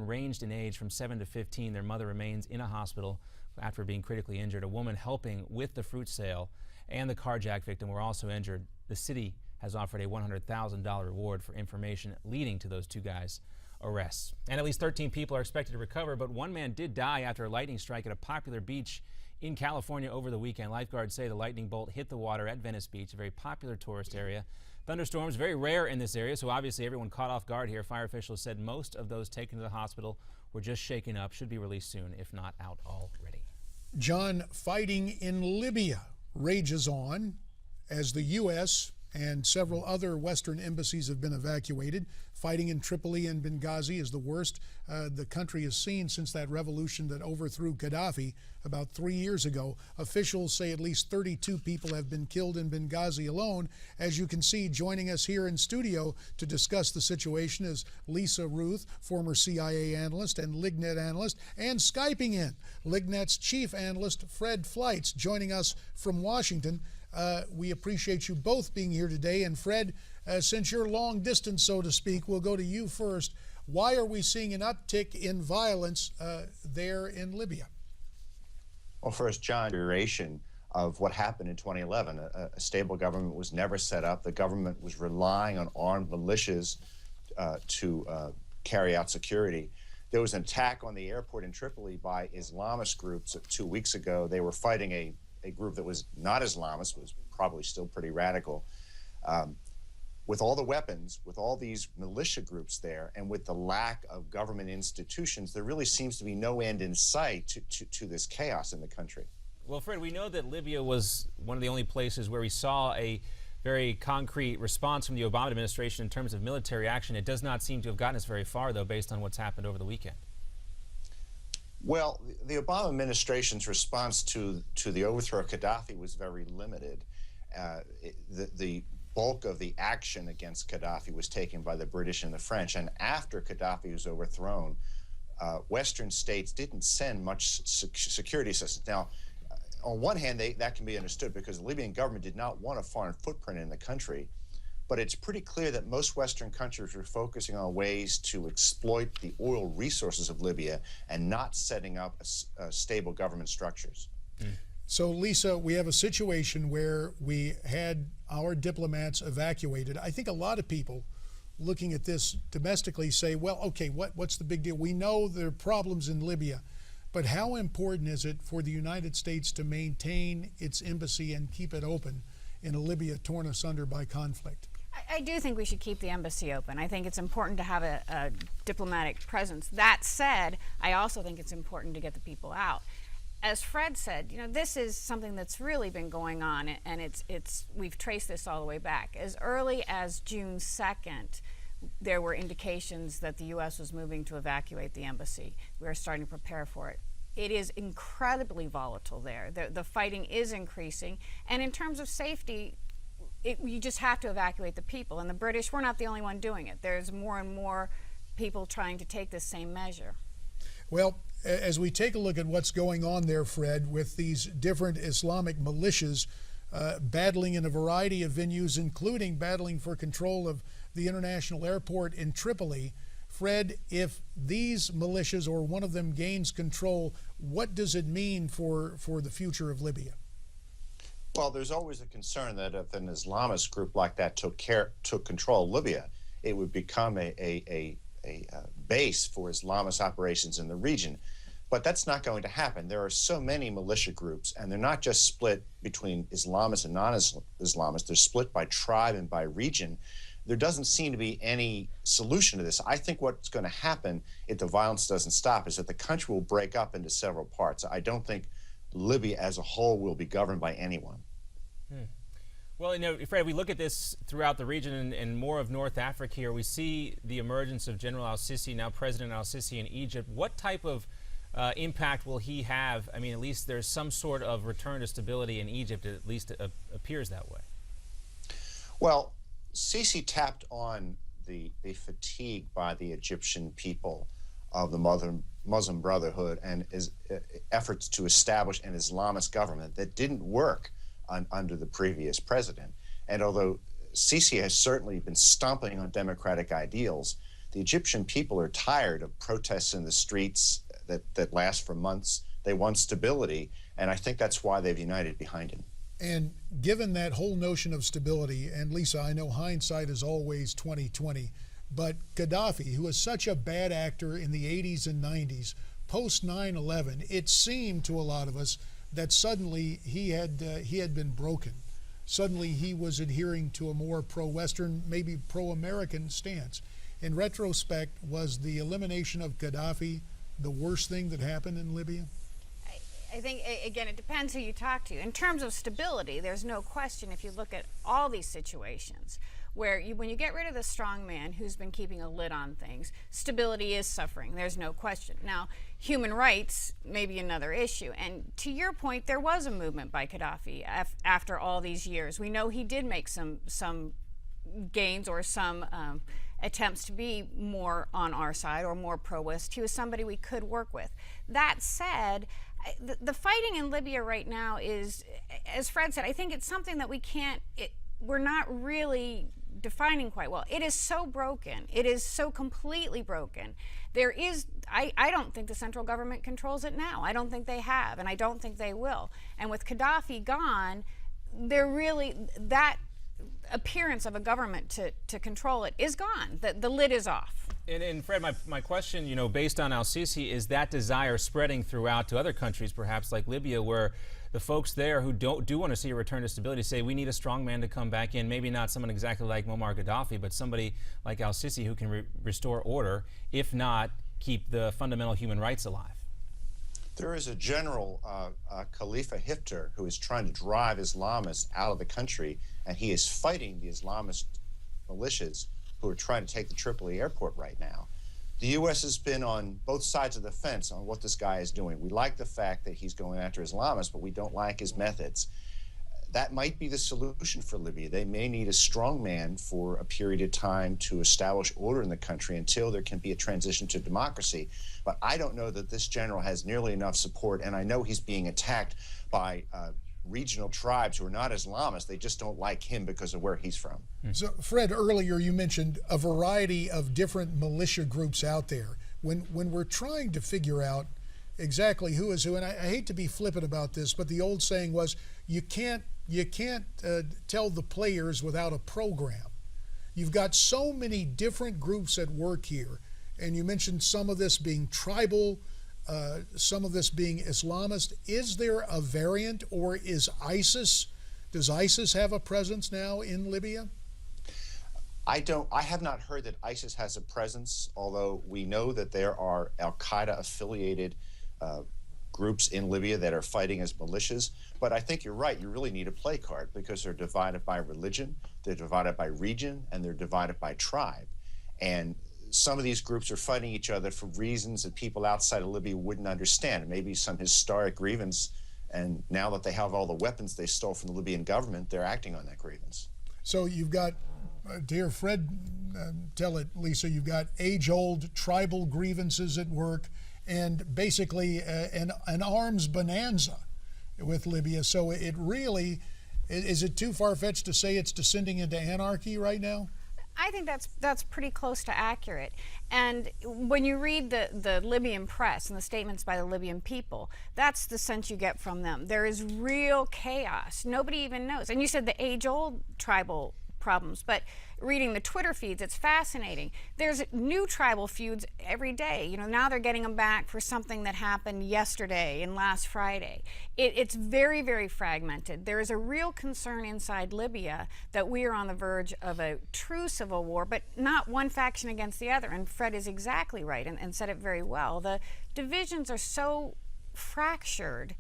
ranged in age from 7 to 15. Their mother remains in a hospital after being critically injured. A woman helping with the fruit sale and the carjack victim were also injured. The city has offered a $100,000 reward for information leading to those 2 guys' arrests. And at least 13 people are expected to recover, but 1 man did die after a lightning strike at a popular beach in California over the weekend. Lifeguards say the lightning bolt hit the water at Venice Beach, a very popular tourist area. Thunderstorms, very rare in this area, so obviously everyone caught off guard here. Fire officials said most of those taken to the hospital were just shaken up, should be released soon, if not out already. John, fighting in Libya rages on as the U.S. and several other Western embassies have been evacuated. Fighting in Tripoli and Benghazi is the worst the country has seen since that revolution that overthrew Gaddafi about 3 years ago. Officials say at least 32 people have been killed in Benghazi alone. As you can see, joining us here in studio to discuss the situation is Lisa Ruth, former CIA analyst and Lignet analyst, and Skyping in Lignet's chief analyst, Fred Fleitz, joining us from Washington. We appreciate you both being here today. And Fred, since you're long distance, so to speak, we'll go to you first. Why are we seeing an uptick in violence there in Libya? Well, first, John, duration of what happened in 2011. A stable government was never set up. The government was relying on armed militias to carry out security. There was an attack on the airport in Tripoli by Islamist groups 2 weeks ago. They were fighting a group that was not Islamist, was probably still pretty radical. With all the weapons, with all these militia groups there, and with the lack of government institutions, there really seems to be no end in sight to this chaos in the country. Well, Fred, we know that Libya was one of the only places where we saw a very concrete response from the Obama administration in terms of military action. It does not seem to have gotten us very far, though, based on what's happened over the weekend. Well, the Obama administration's response to the overthrow of Gaddafi was very limited. The bulk of the action against Gaddafi was taken by the British and the French. And after Gaddafi was overthrown, Western states didn't send much security assistance. Now, on one hand, that can be understood because the Libyan government did not want a foreign footprint in the country. But it's pretty clear that most Western countries were focusing on ways to exploit the oil resources of Libya and not setting up stable government structures. So, Lisa, we have a situation where we had our diplomats evacuated. I think a lot of people looking at this domestically say, well, okay, what's the big deal? We know there are problems in Libya, but how important is it for the United States to maintain its embassy and keep it open in a Libya torn asunder by conflict? I do think we should keep the embassy open. I think it's important to have a diplomatic presence. That said, I also think it's important to get the people out. As Fred said, you know, this is something that's really been going on, and we've traced this all the way back. As early as June 2nd, there were indications that the U.S. was moving to evacuate the embassy. We were starting to prepare for it. It is incredibly volatile there. The fighting is increasing, and in terms of safety, you just have to evacuate the people. And the British, we're not the only one doing it. There's more and more people trying to take this same measure. Well, as we take a look at what's going on there, Fred, with these different Islamic militias battling in a variety of venues, including battling for control of the international airport in Tripoli, Fred, if these militias or one of them gains control, what does it mean for the future of Libya? Well, there's always a concern that if an Islamist group like that took control of Libya, it would become a base for Islamist operations in the region. But that's not going to happen. There are so many militia groups, and they're not just split between Islamists and non-Islamists. They're split by tribe and by region. There doesn't seem to be any solution to this. I think what's going to happen if the violence doesn't stop is that the country will break up into several parts. I don't think Libya as a whole will be governed by anyone. Well, you know, Fred, we look at this throughout the region and more of North Africa here. We see the emergence of General al-Sisi, now President al-Sisi in Egypt. What type of impact will he have? I mean, at least there's some sort of return to stability in Egypt. At least it appears that way. Well, Sisi tapped on the fatigue by the Egyptian people of the Muslim Brotherhood and his efforts to establish an Islamist government that didn't work under the previous president. And although Sisi has certainly been stomping on democratic ideals, the Egyptian people are tired of protests in the streets that last for months. They want stability, and I think that's why they've united behind him. And given that whole notion of stability, and Lisa, I know hindsight is always 20/20, but Gaddafi, who was such a bad actor in the 80s and 90s, post 9/11, it seemed to a lot of us that suddenly he had been broken. Suddenly he was adhering to a more pro-Western, maybe pro-American stance. In retrospect, was the elimination of Gaddafi the worst thing that happened in Libya? I think, again, it depends who you talk to. In terms of stability, there's no question if you look at all these situations where when you get rid of the strong man who's been keeping a lid on things, stability is suffering. There's no question. Now, human rights may be another issue. And to your point, there was a movement by Gaddafi after all these years. We know he did make some gains or some attempts to be more on our side or more pro-West. He was somebody we could work with. That said, the fighting in Libya right now is, as Fred said, I think it's something that we're not really defining quite well. It is so broken. It is so completely broken. I don't think the central government controls it now. I don't think they have, and I don't think they will. And with Gaddafi gone, that appearance of a government to control it is gone. The lid is off. And Fred, my question, based on al-Sisi, is that desire spreading throughout to other countries, perhaps like Libya, where the folks there who do want to see a return to stability say we need a strong man to come back in, maybe not someone exactly like Muammar Gaddafi, but somebody like al-Sisi who can restore order, if not keep the fundamental human rights alive? There is a general, Khalifa Hifter, who is trying to drive Islamists out of the country, and he is fighting the Islamist militias who are trying to take the Tripoli airport right now. The U.S. has been on both sides of the fence on what this guy is doing. We like the fact that he's going after Islamists, but we don't like his methods. That might be the solution for Libya. They may need a strong man for a period of time to establish order in the country until there can be a transition to democracy. But I don't know that this general has nearly enough support, and I know he's being attacked by regional tribes who are not Islamists. They just don't like him because of where he's from. So, Fred, earlier you mentioned a variety of different militia groups out there. When we're trying to figure out exactly who is who, and I hate to be flippant about this, but the old saying was, you can't tell the players without a program. You've got so many different groups at work here, and you mentioned some of this being tribal, some of this being Islamist. Is there a variant, or does ISIS have a presence now in Libya? I have not heard that ISIS has a presence, although we know that there are al-Qaeda affiliated groups in Libya that are fighting as militias. But I think you're right. You really need a play card because they're divided by religion, they're divided by region, and they're divided by tribe. And some of these groups are fighting each other for reasons that people outside of Libya wouldn't understand. Maybe some historic grievance, and now that they have all the weapons they stole from the Libyan government, they're acting on that grievance. So you've got, dear Fred, tell it, Lisa, you've got age-old tribal grievances at work, and basically an arms bonanza with Libya. So it really, is it too far-fetched to say it's descending into anarchy right now? I think that's pretty close to accurate. And when you read the Libyan press and the statements by the Libyan people, that's the sense you get from them. There is real chaos. Nobody even knows. And you said the age-old tribal problems, but reading the Twitter feeds, it's fascinating. There's new tribal feuds every day. Now they're getting them back for something that happened yesterday and last Friday. It's very, very fragmented. There is a real concern inside Libya that we are on the verge of a true civil war, but not one faction against the other. And Fred is exactly right and said it very well. The divisions are so fractured.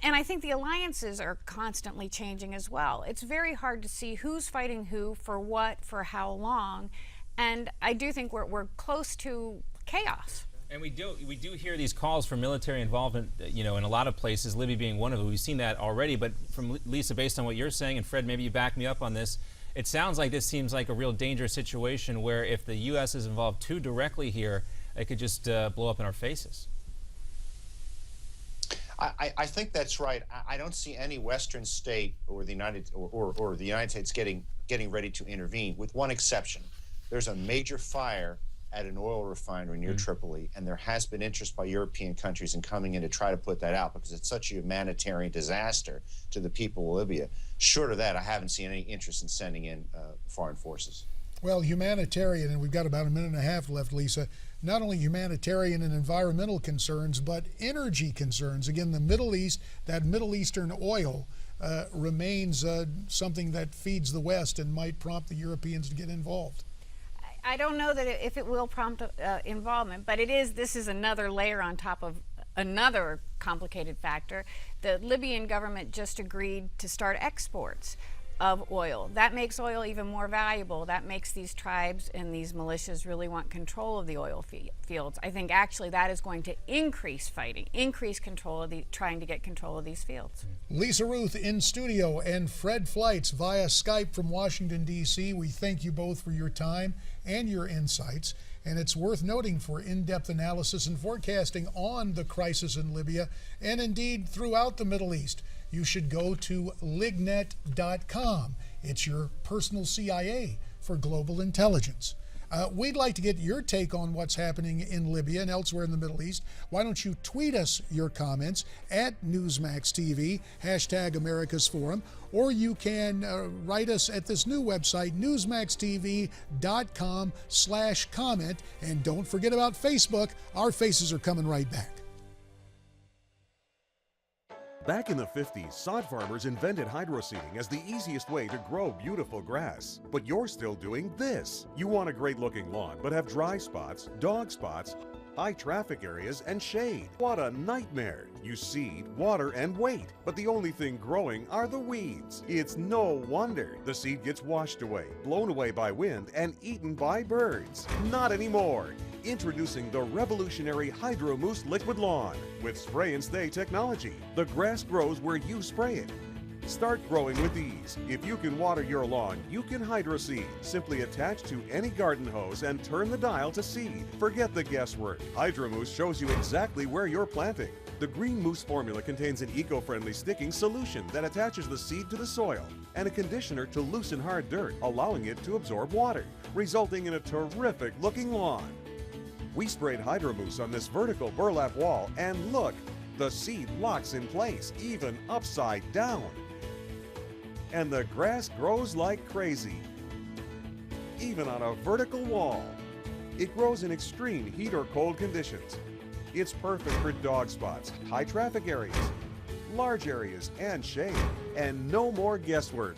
And I think the alliances are constantly changing as well. It's very hard to see who's fighting who, for what, for how long. And I do think we're close to chaos. And we do hear these calls for military involvement, in a lot of places, Libya being one of them. We've seen that already. But from Lisa, based on what you're saying, and Fred, maybe you back me up on this, it sounds like this seems like a real dangerous situation where if the U.S. is involved too directly here, it could just blow up in our faces. I think that's right. I don't see any Western state or the United States getting ready to intervene, with one exception. There's a major fire at an oil refinery near Tripoli, and there has been interest by European countries in coming in to try to put that out because it's such a humanitarian disaster to the people of Libya. Short of that, I haven't seen any interest in sending in foreign forces. Well, humanitarian, and we've got about a minute and a half left, Lisa. Not only humanitarian and environmental concerns, but energy concerns. Again, the Middle East, that Middle Eastern oil remains something that feeds the West and might prompt the Europeans to get involved. I don't know that if it will prompt involvement, but this is another layer on top of another complicated factor. The Libyan government just agreed to start exports of oil. That makes oil even more valuable. That makes these tribes and these militias really want control of the oil fields. I think actually that is going to increase fighting, increase control of trying to get control of these fields. Lisa Ruth in studio and Fred Fleitz via Skype from Washington, D.C. We thank you both for your time and your insights. And it's worth noting for in-depth analysis and forecasting on the crisis in Libya and indeed throughout the Middle East, you should go to lignet.com. It's your personal CIA for global intelligence. We'd like to get your take on what's happening in Libya and elsewhere in the Middle East. Why don't you tweet us your comments at Newsmax TV, #America's Forum, or you can write us at this new website, newsmaxtv.com/comment. And don't forget about Facebook. Our faces are coming right back. Back in the 50s, sod farmers invented hydroseeding as the easiest way to grow beautiful grass. But you're still doing this. You want a great-looking lawn, but have dry spots, dog spots, high traffic areas, and shade. What a nightmare. You seed, water, and wait. But the only thing growing are the weeds. It's no wonder the seed gets washed away, blown away by wind, and eaten by birds. Not anymore. Introducing the revolutionary Hydro Mousse Liquid Lawn with spray and stay technology. The grass grows where you spray it. Start growing with ease. If you can water your lawn, you can hydroseed. Simply attach to any garden hose and turn the dial to seed. Forget the guesswork. Hydro Mousse shows you exactly where you're planting. The Green Mousse formula contains an eco-friendly sticking solution that attaches the seed to the soil and a conditioner to loosen hard dirt, allowing it to absorb water, resulting in a terrific looking lawn. We sprayed Hydro Mousse on this vertical burlap wall, and look, the seed locks in place, even upside down. And the grass grows like crazy, even on a vertical wall. It grows in extreme heat or cold conditions. It's perfect for dog spots, high traffic areas, large areas, and shade, and no more guesswork.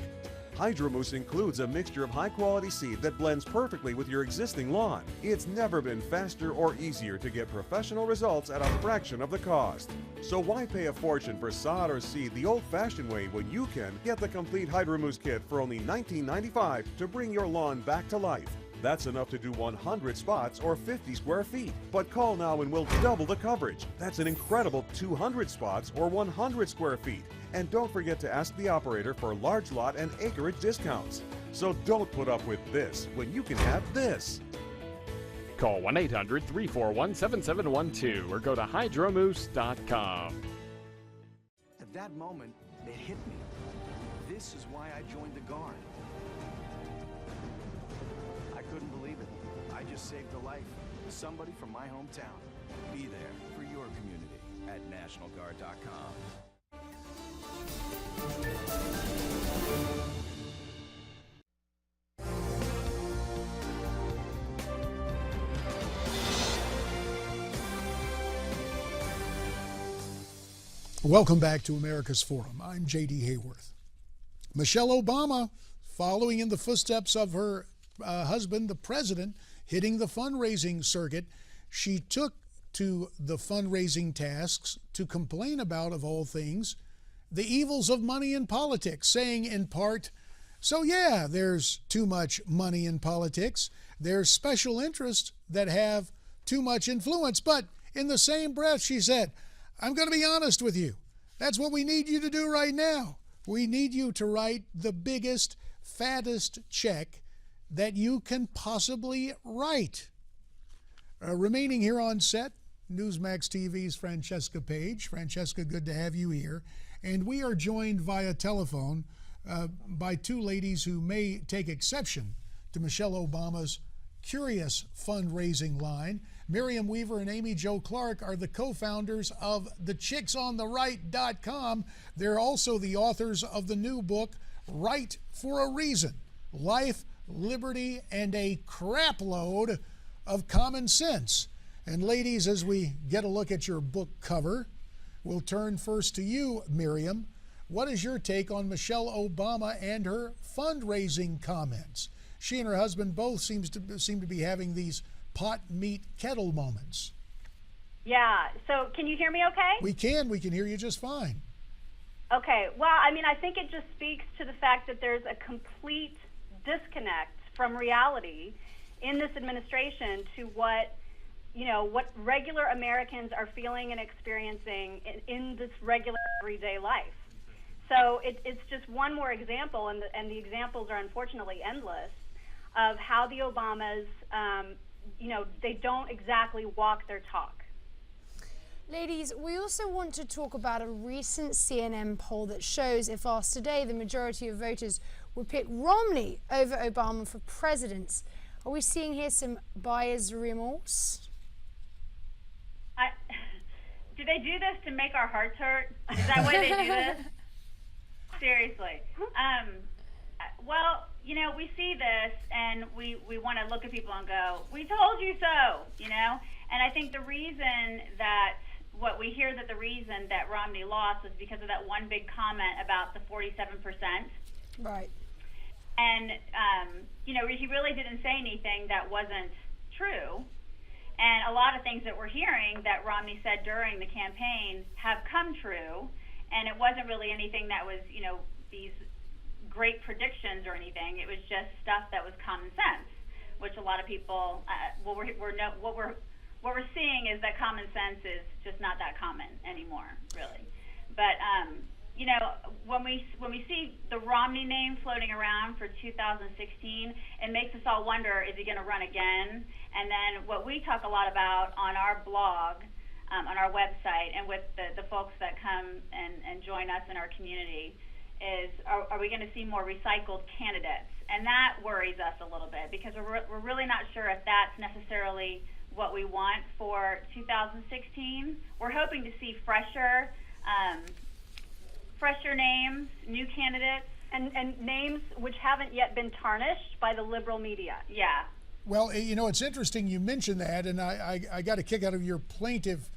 Hydro Mousse includes a mixture of high-quality seed that blends perfectly with your existing lawn. It's never been faster or easier to get professional results at a fraction of the cost. So why pay a fortune for sod or seed the old-fashioned way when you can get the complete Hydro Mousse kit for only $19.95 to bring your lawn back to life? That's enough to do 100 spots or 50 square feet. But call now and we'll double the coverage. That's an incredible 200 spots or 100 square feet. And don't forget to ask the operator for large lot and acreage discounts. So don't put up with this when you can have this. Call 1-800-341-7712 or go to hydromousse.com. At that moment, it hit me. This is why I joined the Guard. I couldn't believe it. I just saved the life of somebody from my hometown. Be there for your community at NationalGuard.com. Welcome back to America's Forum. I'm J.D. Hayworth. Michelle Obama, following in the footsteps of her husband, the president, hitting the fundraising circuit, she took to the fundraising tasks to complain about, of all things, the evils of money in politics, saying in part, so yeah, there's too much money in politics. There's special interests that have too much influence. But in the same breath, she said, I'm going to be honest with you. That's what we need you to do right now. We need you to write the biggest, fattest check that you can possibly write. Remaining here on set, Newsmax TV's Francesca Page. Francesca, good to have you here. And we are joined via telephone by two ladies who may take exception to Michelle Obama's curious fundraising line. Miriam Weaver and Amy Jo Clark are the co-founders of thechicksontheright.com. They're also the authors of the new book, Right for a Reason, Life, Liberty, and a Crapload of Common Sense. And ladies, as we get a look at your book cover, we'll turn first to you, Miriam. What is your take on Michelle Obama and her fundraising comments? She and her husband both seem to be having these pot meet kettle moments. Yeah. So can you hear me okay? We can hear you just fine. Okay. Well, I mean, I think it just speaks to the fact that there's a complete disconnect from reality in this administration to what regular Americans are feeling and experiencing in this regular everyday life. So it's just one more example, and the examples are unfortunately endless, of how the Obamas, they don't exactly walk their talk. Ladies, we also want to talk about a recent CNN poll that shows, if asked today, the majority of voters would pick Romney over Obama for president. Are we seeing here some buyer's remorse? Do they do this to make our hearts hurt? Is that why they do this? Seriously. Well, we see this and we want to look at people and go, we told you so, And I think the reason that the reason that Romney lost was because of that one big comment about the 47%. Right. And, he really didn't say anything that wasn't true. And a lot of things that we're hearing that Romney said during the campaign have come true. And it wasn't really anything that was, these great predictions or anything. It was just stuff that was common sense, which a lot of people, what we're seeing is that common sense is just not that common anymore, really. But when we see the Romney name floating around for 2016, it makes us all wonder, is he going to run again? And then what we talk a lot about on our blog, on our website, and with the folks that come and join us in our community, is are we going to see more recycled candidates? And that worries us a little bit, because we're really not sure if that's necessarily what we want for 2016. We're hoping to see fresher names, new candidates, and names which haven't yet been tarnished by the liberal media. Yeah. Well, it's interesting you mentioned that, and I got a kick out of your plaintive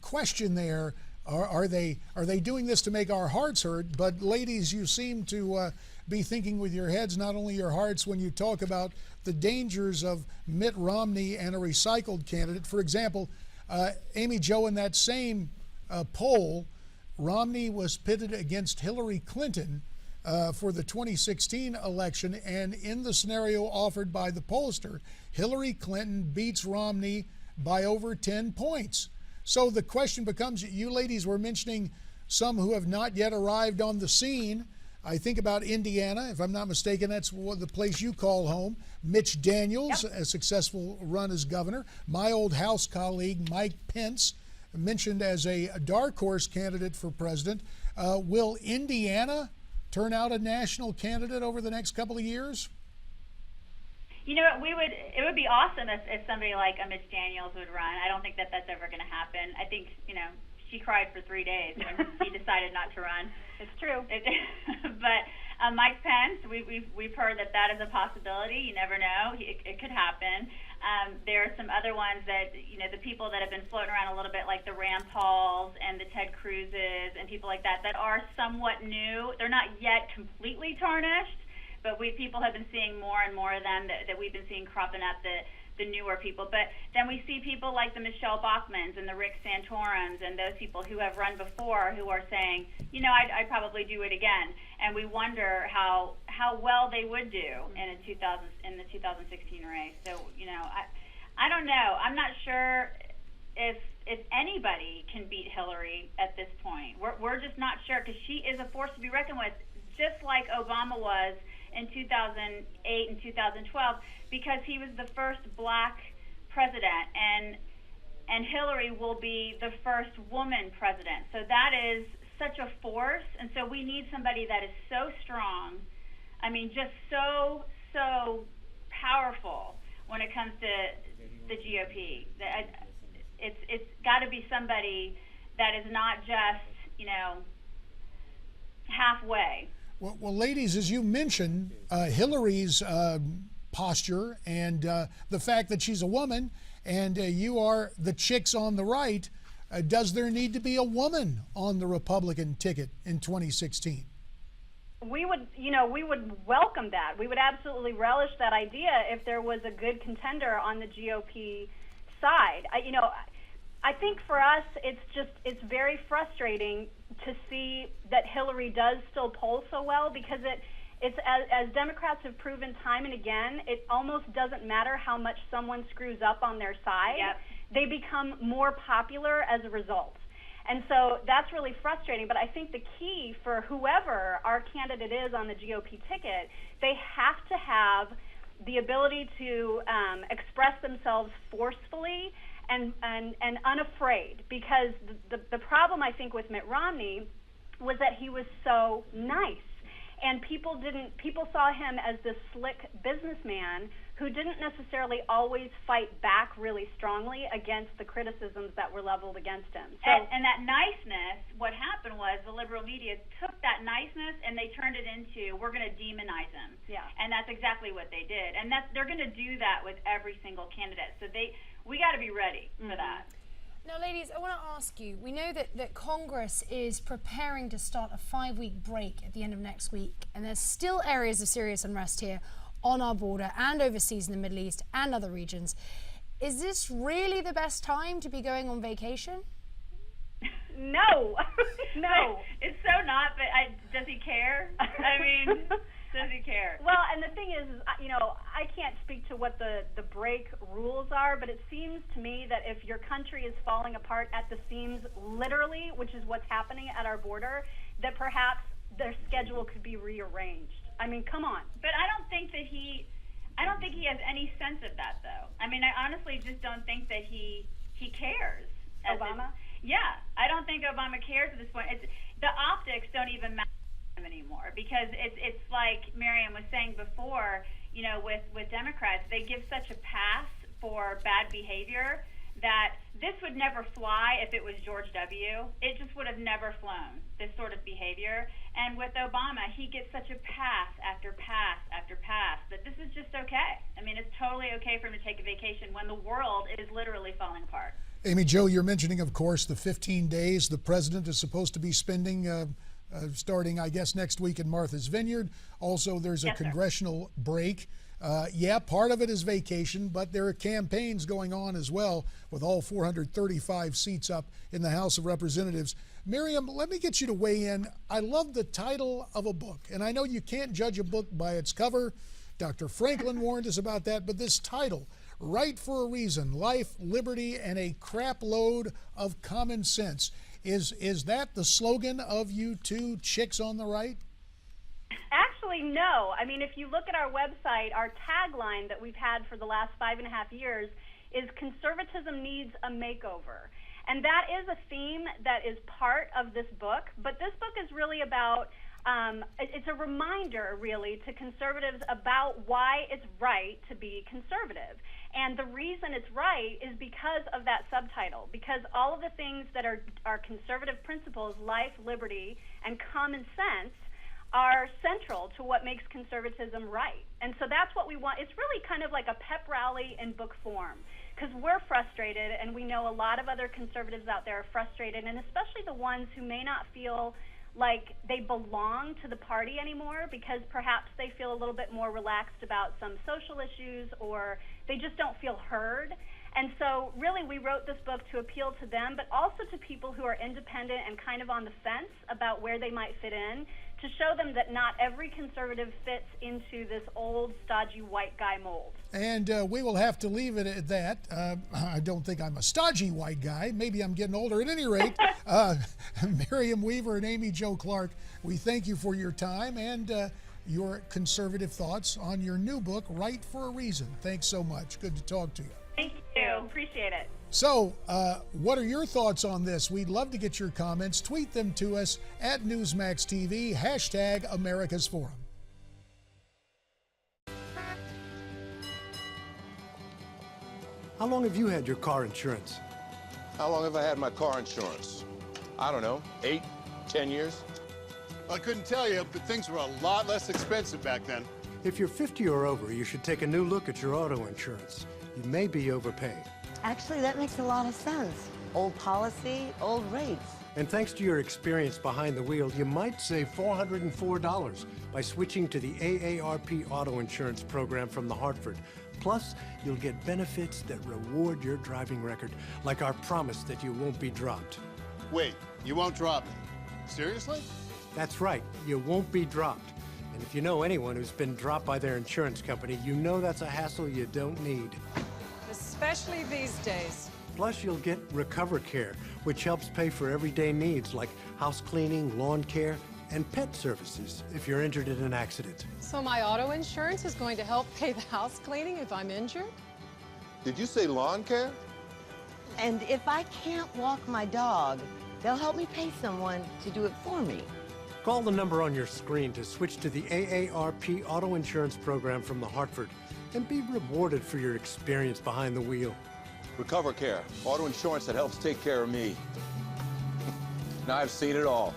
question there. Are they doing this to make our hearts hurt? But ladies, you seem to be thinking with your heads, not only your hearts, when you talk about the dangers of Mitt Romney and a recycled candidate. For example, Amy Jo, in that same poll, Romney was pitted against Hillary Clinton for the 2016 election, and in the scenario offered by the pollster, Hillary Clinton beats Romney by over 10 points. So the question becomes, you ladies were mentioning some who have not yet arrived on the scene. I think about Indiana, if I'm not mistaken, that's the place you call home. Mitch Daniels, yep. A successful run as governor. My old House colleague, Mike Pence, mentioned as a dark horse candidate for president. Will Indiana turn out a national candidate over the next couple of years? It would be awesome if somebody like a Mitch Daniels would run. I don't think that that's ever going to happen. I think, she cried for 3 days when he decided not to run. It's true. But Mike Pence, we've heard that is a possibility. You never know. It could happen. There are some other ones that, the people that have been floating around a little bit, like the Rand Pauls and the Ted Cruzes and people like that are somewhat new. They're not yet completely tarnished, but people have been seeing more and more of them that we've been seeing cropping up, the newer people. But then we see people like the Michelle Bachmans and the Rick Santorums and those people who have run before who are saying, I'd probably do it again. And we wonder how well they would do in the 2016 race. So, I don't know. I'm not sure if anybody can beat Hillary at this point. We're just not sure, because she is a force to be reckoned with, just like Obama was in 2008 and 2012, because he was the first black president, and Hillary will be the first woman president. So that is such a force, and so we need somebody that is so strong, just so powerful when it comes to the GOP. It's got to be somebody that is not just, halfway. Well, ladies, as you mentioned, Hillary's posture and the fact that she's a woman, and you are the chicks on the right, does there need to be a woman on the Republican ticket in 2016? We would welcome that. We would absolutely relish that idea if there was a good contender on the GOP side. I think for us, it's very frustrating to see that Hillary does still poll so well, because it's as Democrats have proven time and again, it almost doesn't matter how much someone screws up on their side. Yep. They become more popular as a result. And so that's really frustrating. But I think the key for whoever our candidate is on the GOP ticket, they have to have the ability to express themselves forcefully and unafraid. Because the problem, I think, with Mitt Romney was that he was so nice. And people saw him as this slick businessman who didn't necessarily always fight back really strongly against the criticisms that were leveled against him. So, and that niceness, what happened was the liberal media took that niceness and they turned it into, we're going to demonize him. Yeah. And that's exactly what they did. And they're going to do that with every single candidate. So we got to be ready for that. Now, ladies, I want to ask you, we know that Congress is preparing to start a 5-week break at the end of next week, and there's still areas of serious unrest here on our border and overseas in the Middle East and other regions. Is this really the best time to be going on vacation? No. No. It's so not, but does he care? I mean, does he care? Well, and the thing is, I can't speak to what the break rules are, but it seems to me that if your country is falling apart at the seams, literally, which is what's happening at our border, that perhaps their schedule could be rearranged. I mean, come on. But I don't think he has any sense of that, though. I mean, I honestly just don't think that he cares. Obama? Yeah, I don't think Obama cares at this point. The optics don't even matter anymore, because it's like Miriam was saying before, with Democrats, they give such a pass for bad behavior that this would never fly if it was George W. It just would have never flown, this sort of behavior. And with Obama, he gets such a pass after pass after pass that this is just okay. I mean, it's totally okay for him to take a vacation when the world is literally falling apart. Amy Jo, you're mentioning, of course, the 15 days the president is supposed to be spending starting, I guess, next week in Martha's Vineyard. Also, there's a congressional break. Yeah, part of it is vacation, but there are campaigns going on as well, with all 435 seats up in the House of Representatives. Miriam, let me get you to weigh in. I love the title of a book, and I know you can't judge a book by its cover. Dr. Franklin warned us about that, but this title, Right for a Reason, Life, Liberty, and a Crap Load of Common Sense. Is that the slogan of you two chicks on the right? Actually, no. I mean, if you look at our website, our tagline that we've had for the last 5.5 years is conservatism needs a makeover. And that is a theme that is part of this book. But this book is really about, it's a reminder, really, to conservatives about why it's right to be conservative. And the reason it's right is because of that subtitle, because all of the things that are conservative principles, life, liberty, and common sense, are central to what makes conservatism right. And so that's what we want. It's really kind of like a pep rally in book form, because we're frustrated, and we know a lot of other conservatives out there are frustrated, and especially the ones who may not feel like they belong to the party anymore, because perhaps they feel a little bit more relaxed about some social issues, or they just don't feel heard. And so really we wrote this book to appeal to them, but also to people who are independent and kind of on the fence about where they might fit in, to show them that not every conservative fits into this old, stodgy white guy mold. And we will have to leave it at that. I don't think I'm a stodgy white guy. Maybe I'm getting older. At any rate, Miriam Weaver and Amy Jo Clark, we thank you for your time and your conservative thoughts on your new book, Right for a Reason. Thanks so much. Good to talk to you. Thank you. Appreciate it. So, what are your thoughts on this? We'd love to get your comments. Tweet them to us at Newsmax TV, hashtag America's Forum. How long have you had your car insurance? How long have I had my car insurance? I don't know, 8, 10 years? I couldn't tell you, but things were a lot less expensive back then. If you're 50 or over, you should take a new look at your auto insurance. You may be overpaying. Actually, that makes a lot of sense. Old policy, old rates. And thanks to your experience behind the wheel, you might save $404 by switching to the AARP Auto Insurance Program from the Hartford. Plus, you'll get benefits that reward your driving record, like our promise that you won't be dropped. Wait, you won't drop me? Seriously? That's right, you won't be dropped. And if you know anyone who's been dropped by their insurance company, you know that's a hassle you don't need. Especially these days. Plus, you'll get Recover Care, which helps pay for everyday needs like house cleaning, lawn care, and pet services if you're injured in an accident. So my auto insurance is going to help pay the house cleaning if I'm injured? Did you say lawn care? And if I can't walk my dog, they'll help me pay someone to do it for me. Call the number on your screen to switch to the AARP Auto Insurance Program from the Hartford and be rewarded for your experience behind the wheel. Recover Care, auto insurance that helps take care of me. Now I've seen it all.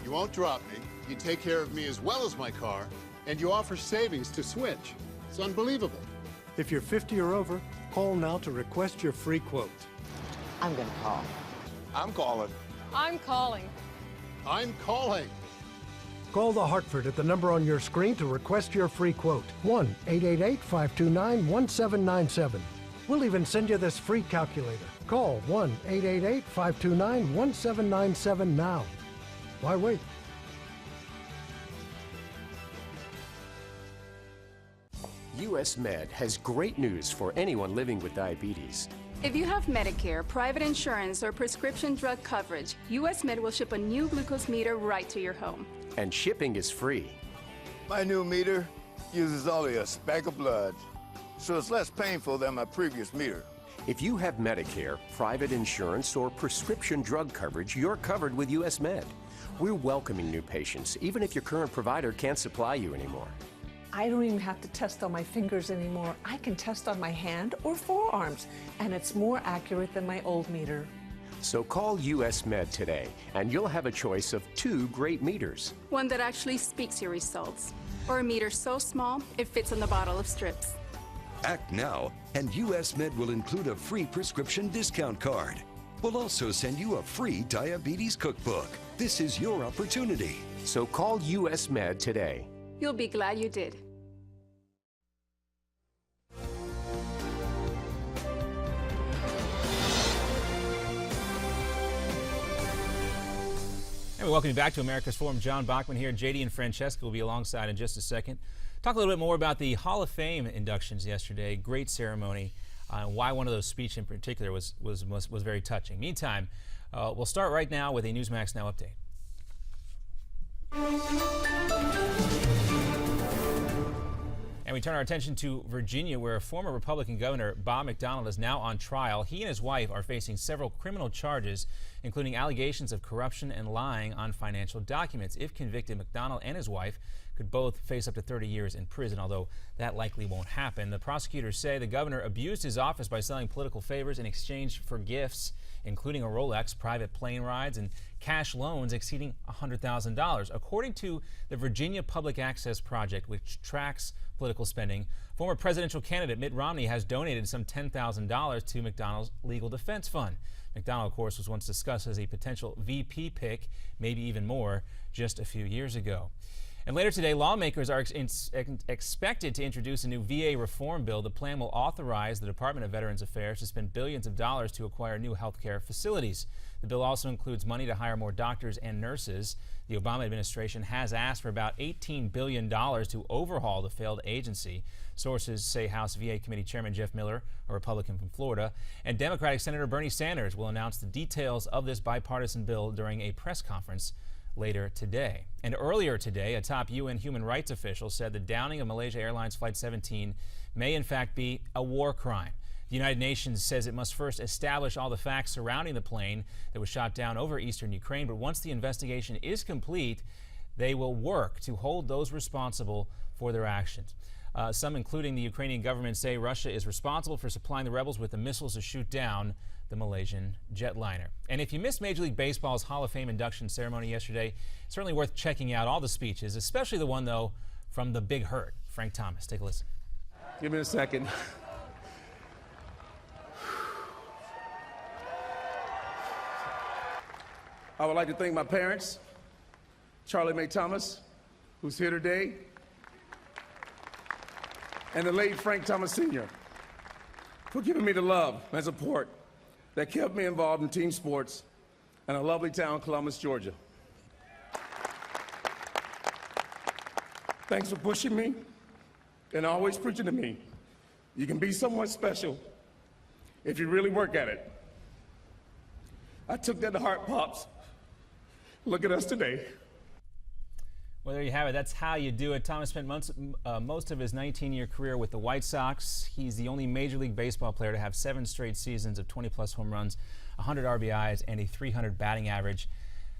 You won't drop me, you take care of me as well as my car, and you offer savings to switch. It's unbelievable. If you're 50 or over, call now to request your free quote. I'm gonna call. I'm calling. I'm calling. I'm calling. Call the Hartford at the number on your screen to request your free quote. 1-888-529-1797. We'll even send you this free calculator. Call 1-888-529-1797 now. Why wait? US Med has great news for anyone living with diabetes. If you have Medicare, private insurance, or prescription drug coverage, US Med will ship a new glucose meter right to your home. And shipping is free. My new meter uses only a speck of blood, so it's less painful than my previous meter. If you have Medicare, private insurance, or prescription drug coverage, you're covered with US Med. We're welcoming new patients, even if your current provider can't supply you anymore. I don't even have to test on my fingers anymore. I can test on my hand or forearms, and it's more accurate than my old meter. So call US Med today, and you'll have a choice of 2 great meters. One that actually speaks your results, or a meter so small it fits in the bottle of strips. Act now, and US Med will include a free prescription discount card. We'll also send you a free diabetes cookbook. This is your opportunity. So call US Med today. You'll be glad you did. And welcome back to America's Forum. John Bachman here. JD and Francesca will be alongside in just a second. Talk a little bit more about the Hall of Fame inductions yesterday. Great ceremony. Why one of those speeches in particular was very touching. Meantime, we'll start right now with a Newsmax Now update. And we turn our attention to Virginia, where former Republican Governor Bob McDonnell is now on trial. He and his wife are facing several criminal charges, including allegations of corruption and lying on financial documents. If convicted, McDonnell and his wife could both face up to 30 years in prison, although that likely won't happen. The prosecutors say the governor abused his office by selling political favors in exchange for gifts, including a Rolex, private plane rides, and cash loans exceeding $100,000. According to the Virginia Public Access Project, which tracks political spending, former presidential candidate Mitt Romney has donated some $10,000 to McDonnell's legal defense fund. McDonnell, of course, was once discussed as a potential VP pick, maybe even more, just a few years ago. And later today, lawmakers are expected to introduce a new VA reform bill. The plan will authorize the Department of Veterans Affairs to spend billions of dollars to acquire new health care facilities. The bill also includes money to hire more doctors and nurses. The Obama administration has asked for about $18 billion to overhaul the failed agency. Sources say House VA Committee Chairman Jeff Miller, a Republican from Florida, and Democratic Senator Bernie Sanders will announce the details of this bipartisan bill during a press conference later today. And earlier today, a top UN human rights official said the downing of Malaysia Airlines Flight 17 may in fact be a war crime. The United Nations says it must first establish all the facts surrounding the plane that was shot down over eastern Ukraine, but once the investigation is complete, they will work to hold those responsible for their actions. Some, including the Ukrainian government, say Russia is responsible for supplying the rebels with the missiles to shoot down the Malaysian jetliner. And if you missed Major League Baseball's Hall of Fame induction ceremony yesterday, it's certainly worth checking out all the speeches, especially the one, though, from the Big Hurt, Frank Thomas. Take a listen. Give me a second. I would like to thank my parents, Charlie Mae Thomas, who's here today, and the late Frank Thomas Sr., for giving me the love and support that kept me involved in team sports in a lovely town, Columbus, Georgia. Thanks for pushing me and always preaching to me. You can be someone special if you really work at it. I took that to heart, Pops. Look at us today. Well, there you have it. That's how you do it. Thomas spent most of his 19-year career with the White Sox. He's the only Major League Baseball player to have 7 straight seasons of 20-plus home runs, 100 RBIs, and a .300 batting average.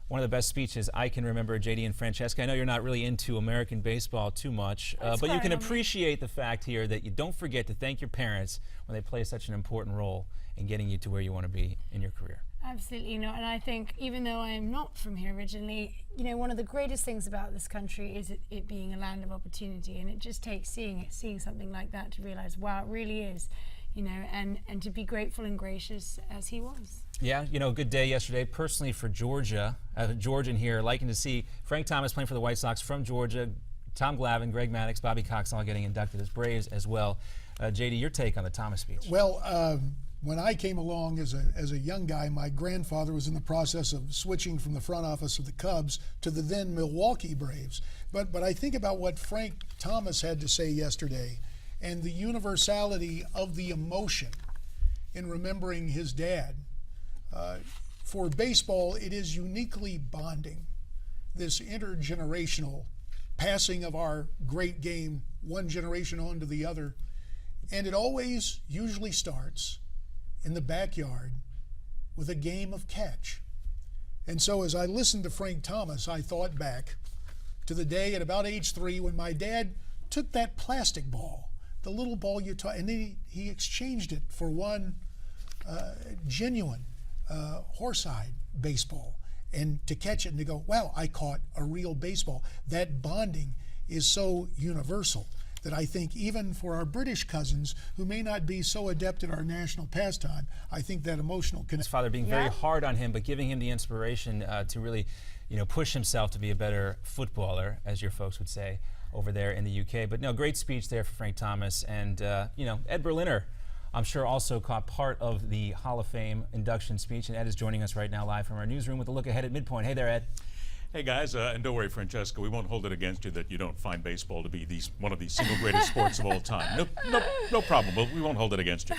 One of the best speeches I can remember, JD and Francesca. I know you're not really into American baseball too much, but you can appreciate the fact here that you don't forget to thank your parents when they play such an important role in getting you to where you want to be in your career. Absolutely not. And I think even though I am not from here originally, you know, one of the greatest things about this country is it being a land of opportunity. And it just takes seeing something like that to realize, wow, it really is, you know, and to be grateful and gracious as he was. Yeah, you know, good day yesterday. Personally for Georgia, Georgian here, liking to see Frank Thomas playing for the White Sox from Georgia, Tom Glavine, Greg Maddux, Bobby Cox all getting inducted as Braves as well. JD, your take on the Thomas speech? Well, when I came along as a young guy, my grandfather was in the process of switching from the front office of the Cubs to the then Milwaukee Braves. But I think about what Frank Thomas had to say yesterday and the universality of the emotion in remembering his dad. For baseball, it is uniquely bonding, this intergenerational passing of our great game one generation on to the other. And it always usually starts in the backyard with a game of catch. And so as I listened to Frank Thomas, I thought back to the day at about age 3 when my dad took that plastic ball, the little ball you taught, and then he exchanged it for one genuine horse-eyed baseball, and to catch it and to go, wow, I caught a real baseball. That bonding is so universal that I think even for our British cousins who may not be so adept at our national pastime, I think that emotional connection. His father being very hard on him, but giving him the inspiration to really, you know, push himself to be a better footballer, as your folks would say over there in the UK. But no, great speech there for Frank Thomas. And, you know, Ed Berliner, I'm sure also caught part of the Hall of Fame induction speech. And Ed is joining us right now live from our newsroom with a look ahead at midpoint. Hey there, Ed. Hey guys, and don't worry, Francesca, we won't hold it against you that you don't find baseball to be one of the single greatest sports of all time. No problem. We won't hold it against you.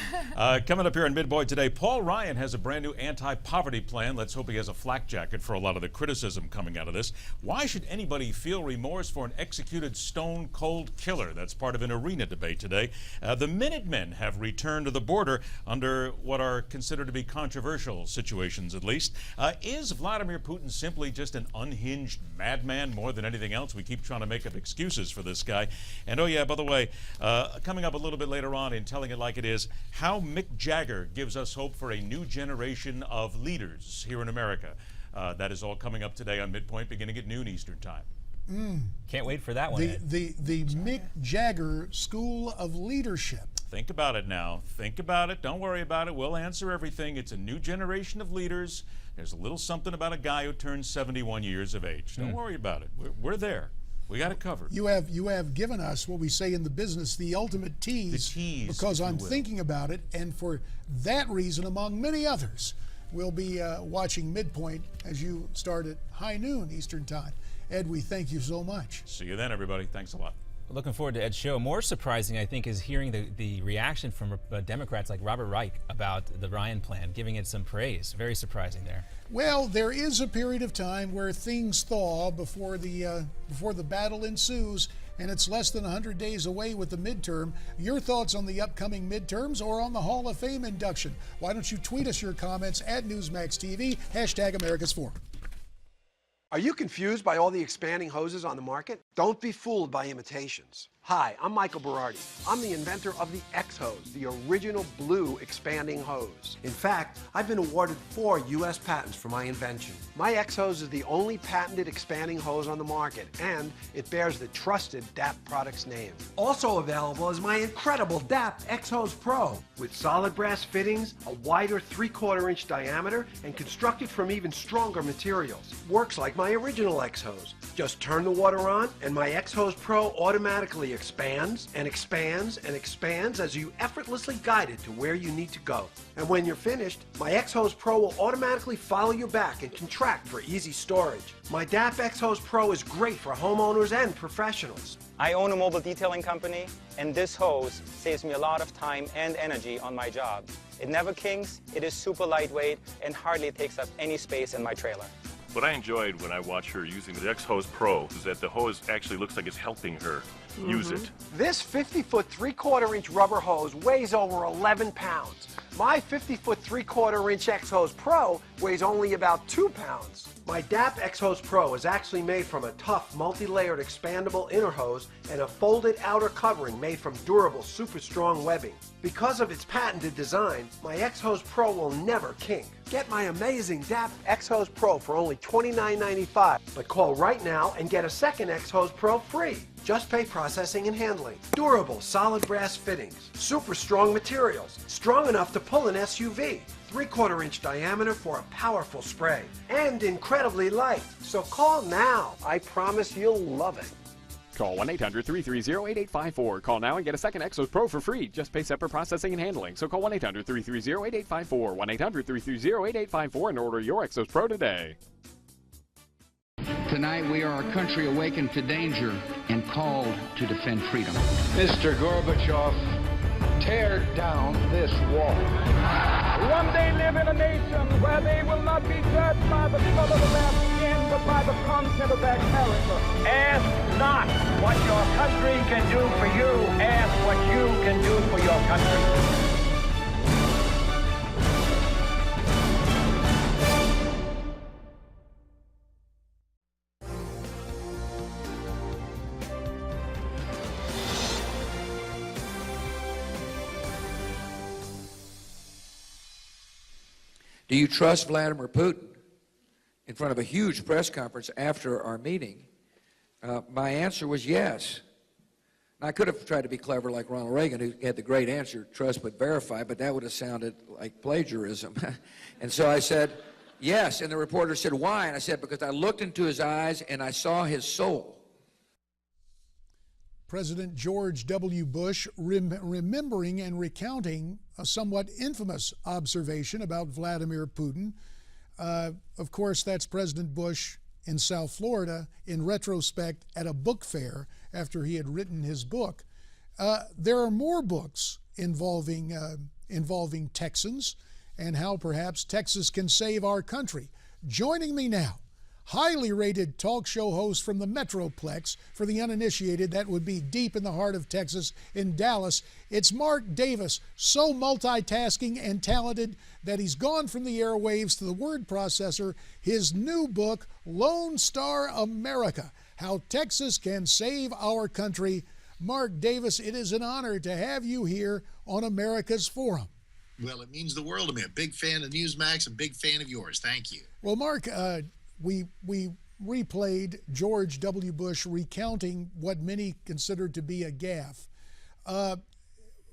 Coming up here in Midpoint today, Paul Ryan has a brand new anti-poverty plan. Let's hope he has a flak jacket for a lot of the criticism coming out of this. Why should anybody feel remorse for an executed stone-cold killer? That's part of an arena debate today. The Minutemen have returned to the border under what are considered to be controversial situations, at least. Is Vladimir Putin simply just an unhinged madman more than anything else? We keep trying to make up excuses for this guy. And oh yeah, by the way, coming up a little bit later on in Telling It Like It Is, how Mick Jagger gives us hope for a new generation of leaders here in America. That is all coming up today on Midpoint, beginning at noon Eastern Time. Can't wait for that one. The Mick Jagger School of Leadership. Think about it now. Think about it. Don't worry about it. We'll answer everything. It's a new generation of leaders. There's a little something about a guy who turned 71 years of age. Don't worry about it. We're there. We got it covered. You have given us what we say in the business, the ultimate tease. The tease, because I'm thinking about it, and for that reason, among many others, we'll be watching Midpoint as you start at high noon Eastern Time. Ed, we thank you so much. See you then, everybody. Thanks a lot. Looking forward to Ed's show. More surprising, I think, is hearing the reaction from Democrats like Robert Reich about the Ryan plan, giving it some praise. Very surprising there. Well, there is a period of time where things thaw before the battle ensues, and it's less than 100 days away with the midterm. Your thoughts on the upcoming midterms or on the Hall of Fame induction? Why don't you tweet us your comments at Newsmax TV, #AmericasForum. Are you confused by all the expanding hoses on the market? Don't be fooled by imitations. Hi, I'm Michael Berardi. I'm the inventor of the X-Hose, the original blue expanding hose. In fact, I've been awarded 4 U.S. patents for my invention. My X-Hose is the only patented expanding hose on the market, and it bears the trusted DAP product's name. Also available is my incredible DAP X-Hose Pro, with solid brass fittings, a wider 3/4 inch diameter, and constructed from even stronger materials. Works like my original X-Hose. Just turn the water on, and my X-Hose Pro automatically expands and expands and expands as you effortlessly guide it to where you need to go. And when you're finished, my X-Hose Pro will automatically follow you back and contract for easy storage. My DAP X-Hose Pro is great for homeowners and professionals. I own a mobile detailing company, and this hose saves me a lot of time and energy on my job. It never kinks, it is super lightweight, and hardly takes up any space in my trailer. What I enjoyed when I watched her using the X-Hose Pro is that the hose actually looks like it's helping her use it. This 50-foot 3/4 inch rubber hose weighs over 11 pounds. My 50-foot 3/4 inch X-Hose Pro weighs only about 2 pounds. My DAP X-Hose Pro is actually made from a tough, multi-layered expandable inner hose and a folded outer covering made from durable, super strong webbing. Because of its patented design, my X-Hose Pro will never kink. Get my amazing DAP X-Hose Pro for only $29.95, but call right now and get a second X-Hose Pro free. Just pay processing and handling. Durable, solid brass fittings. Super strong materials. Strong enough to pull an SUV. 3/4 inch diameter for a powerful spray. And incredibly light. So call now. I promise you'll love it. Call 1-800-330-8854. Call now and get a second X-Hose Pro for free. Just pay separate processing and handling. So call 1-800-330-8854. 1-800-330-8854 and order your X-Hose Pro today. Tonight we are a country awakened to danger and called to defend freedom. Mr. Gorbachev, tear down this wall. One day live in a nation where they will not be judged by the color of their skin, but by the content of their character. Ask not what your country can do for you. Ask what you can do for your country. Do you trust Vladimir Putin? In front of a huge press conference after our meeting, my answer was yes. Now, I could have tried to be clever like Ronald Reagan, who had the great answer, trust but verify, but that would have sounded like plagiarism. And so I said, yes. And the reporter said, why? And I said, because I looked into his eyes and I saw his soul. President George W. Bush remembering and recounting a somewhat infamous observation about Vladimir Putin. Of course, that's President Bush in South Florida in retrospect at a book fair after he had written his book. There are more books involving Texans and how perhaps Texas can save our country. Joining me now, highly rated talk show host from the Metroplex. For the uninitiated, that would be deep in the heart of Texas in Dallas. It's Mark Davis, so multitasking and talented that he's gone from the airwaves to the word processor. His new book, Lone Star America, How Texas Can Save Our Country. Mark Davis, it is an honor to have you here on America's Forum. Well, it means the world to me. A big fan of Newsmax, a big fan of yours. Thank you. Well, Mark, we replayed George W. Bush recounting what many considered to be a gaffe.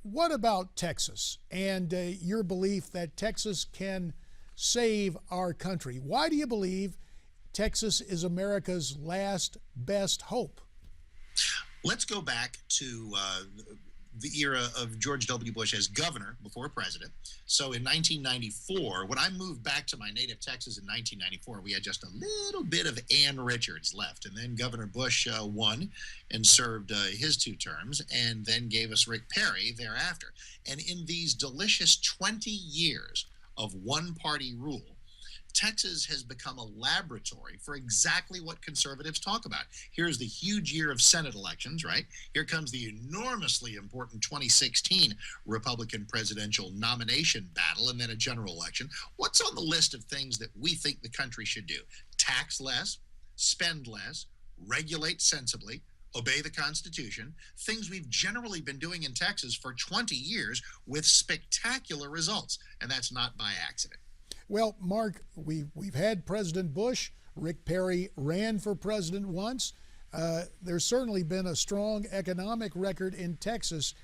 What about Texas and your belief that Texas can save our country? Why do you believe Texas is America's last best hope? Let's go back to the era of George W. Bush as governor before president. So in 1994, when I moved back to my native Texas in 1994, we had just a little bit of Ann Richards left. And then Governor Bush won and served his 2 terms and then gave us Rick Perry thereafter. And in these delicious 20 years of one-party rule, Texas has become a laboratory for exactly what conservatives talk about. Here's the huge year of Senate elections, right? Here comes the enormously important 2016 Republican presidential nomination battle and then a general election. What's on the list of things that we think the country should do? Tax less, spend less, regulate sensibly, obey the Constitution, things we've generally been doing in Texas for 20 years with spectacular results. And that's not by accident. Well, Mark, we've had President Bush. Rick Perry ran for president once. There's certainly been a strong economic record in Texas.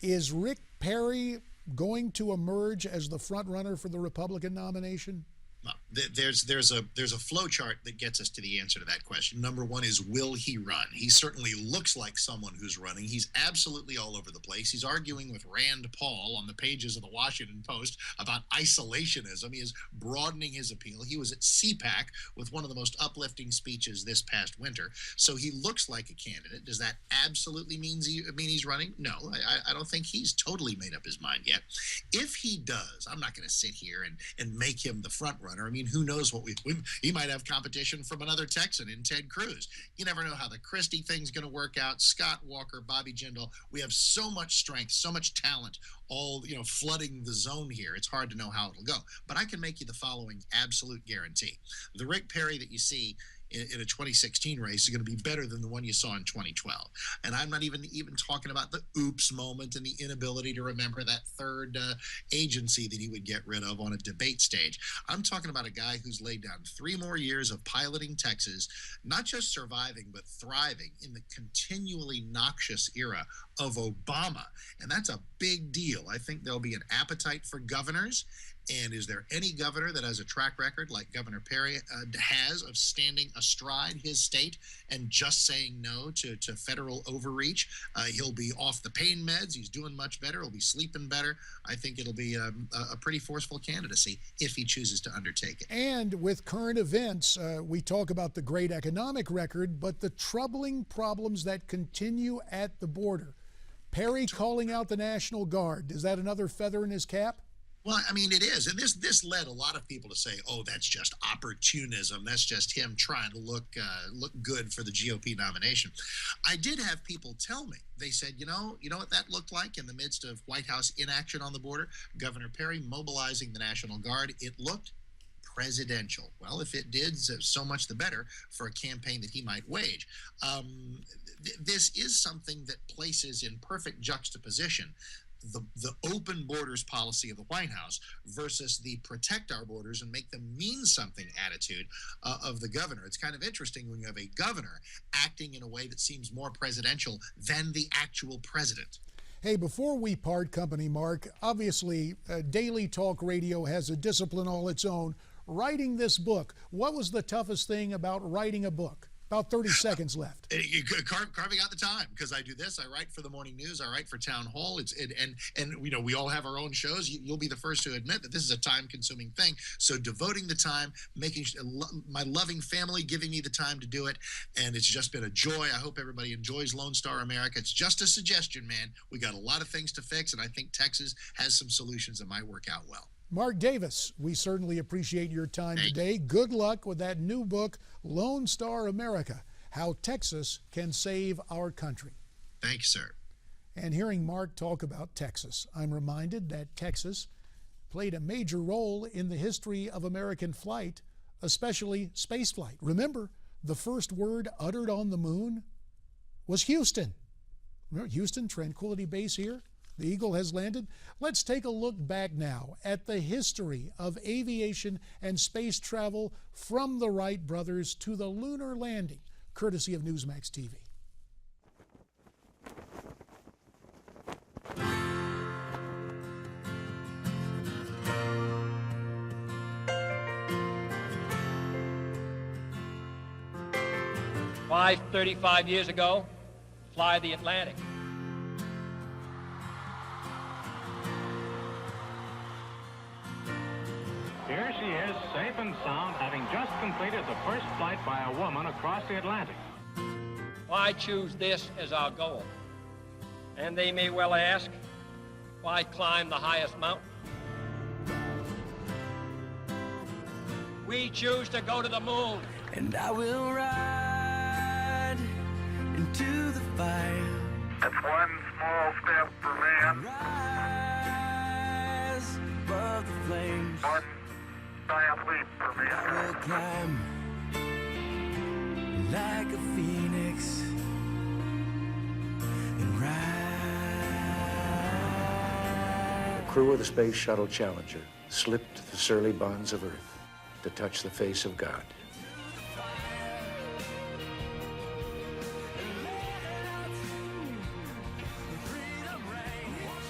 Is Rick Perry going to emerge as the front runner for the Republican nomination? Well, there's a flow chart that gets us to the answer to that question. Number one is, will he run? He certainly looks like someone who's running. He's absolutely all over the place. He's arguing with Rand Paul on the pages of the Washington Post about isolationism. He is broadening his appeal. He was at CPAC with one of the most uplifting speeches this past winter. So he looks like a candidate. Does that absolutely mean he's running? No, I don't think he's totally made up his mind yet. If he does, I'm not going to sit here and make him the front runner. I mean, who knows what he might have competition from another Texan in Ted Cruz. You never know how the Christie thing's going to work out. Scott Walker, Bobby Jindal. We have so much strength, so much talent, all flooding the zone here. It's hard to know how it'll go. But I can make you the following absolute guarantee: the Rick Perry that you see in a 2016 race is going to be better than the one you saw in 2012. And I'm not even talking about the oops moment and the inability to remember that third agency that he would get rid of on a debate stage. I'm talking about a guy who's laid down 3 more years of piloting Texas, not just surviving, but thriving in the continually noxious era of Obama. And that's a big deal. I think there'll be an appetite for governors. And is there any governor that has a track record like Governor Perry has of standing astride his state and just saying no to federal overreach? He'll be off the pain meds. He's doing much better. He'll be sleeping better. I think it'll be a pretty forceful candidacy if he chooses to undertake it. And with current events, we talk about the great economic record, but the troubling problems that continue at the border. Perry calling out the National Guard. Is that another feather in his cap? Well, I mean, it is. And this led a lot of people to say, oh, that's just opportunism. That's just him trying to look good for the GOP nomination. I did have people tell me, they said, you know what that looked like in the midst of White House inaction on the border? Governor Perry mobilizing the National Guard. It looked presidential. Well, if it did, so much the better for a campaign that he might wage. This is something that places in perfect juxtaposition the open borders policy of the White House versus the protect our borders and make them mean something attitude of the governor. It's kind of interesting when you have a governor acting in a way that seems more presidential than the actual president. Hey, before we part company, Mark, obviously Daily Talk Radio has a discipline all its own. Writing this book, what was the toughest thing about writing a book? About 30 seconds left. Carving out the time, because I do this. I write for the morning news. I write for Town Hall. And we all have our own shows. You'll be the first to admit that this is a time-consuming thing. So devoting the time, making my loving family giving me the time to do it, and it's just been a joy. I hope everybody enjoys Lone Star America. It's just a suggestion, man. We got a lot of things to fix, and I think Texas has some solutions that might work out well. Mark Davis, we certainly appreciate your time today. Good luck with that new book, Lone Star America, How Texas Can Save Our Country. Thank you, sir. And hearing Mark talk about Texas, I'm reminded that Texas played a major role in the history of American flight, especially space flight. Remember, the first word uttered on the moon was Houston. Remember Houston, Tranquility Base here? The Eagle has landed. Let's take a look back now at the history of aviation and space travel from the Wright brothers to the lunar landing, courtesy of Newsmax TV. Fly 35 years ago, fly the Atlantic. Here she is, safe and sound, having just completed the first flight by a woman across the Atlantic. Why choose this as our goal? And they may well ask, why climb the highest mountain? We choose to go to the moon. And I will ride into the fire. That's one small step for man. Rise above the flames. One giant leap for man. I will climb like a phoenix and ride. The crew of the Space Shuttle Challenger slipped the surly bonds of Earth to touch the face of God.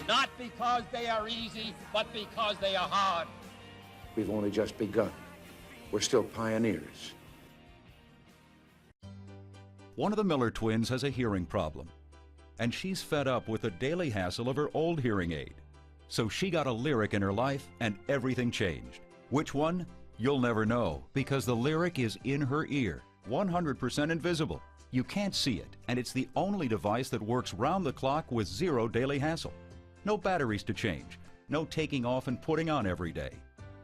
Not because they are easy, but because they are hard. We've only just begun. We're still pioneers. One of the Miller twins has a hearing problem, and she's fed up with the daily hassle of her old hearing aid. So she got a Lyric in her life, and everything changed. Which one? You'll never know, because the Lyric is in her ear, 100% invisible. You can't see it, and it's the only device that works round the clock with zero daily hassle. No batteries to change, no taking off and putting on every day.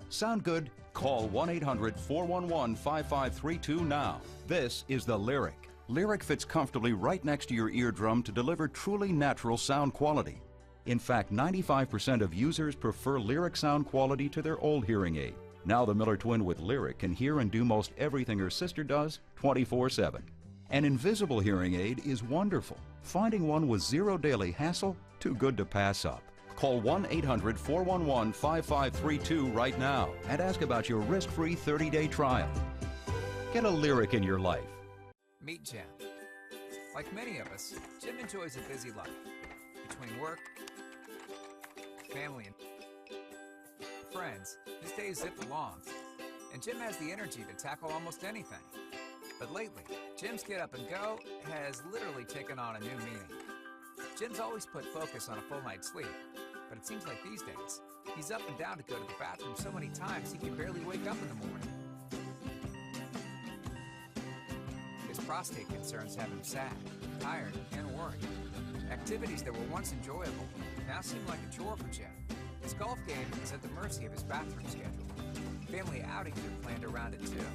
Sound good? Call 1-800-411-5532 now. This is the Lyric. Lyric fits comfortably right next to your eardrum to deliver truly natural sound quality. In fact, 95% of users prefer Lyric sound quality to their old hearing aid. Now the Miller twin with Lyric can hear and do most everything her sister does 24/7. An invisible hearing aid is wonderful. Finding one with zero daily hassle, too good to pass up. Call 1-800-411-5532 right now and ask about your risk-free 30-day trial. Get a Lyric in your life. Meet Jim. Like many of us, Jim enjoys a busy life. Between work, family, and friends, his days zip along. And Jim has the energy to tackle almost anything. But lately, Jim's get up and go has literally taken on a new meaning. Jim's always put focus on a full night's sleep, but it seems like these days, he's up and down to go to the bathroom so many times he can barely wake up in the morning. His prostate concerns have him sad, tired, and worried. Activities that were once enjoyable now seem like a chore for Jim. His golf game is at the mercy of his bathroom schedule. Family outings are planned around it too.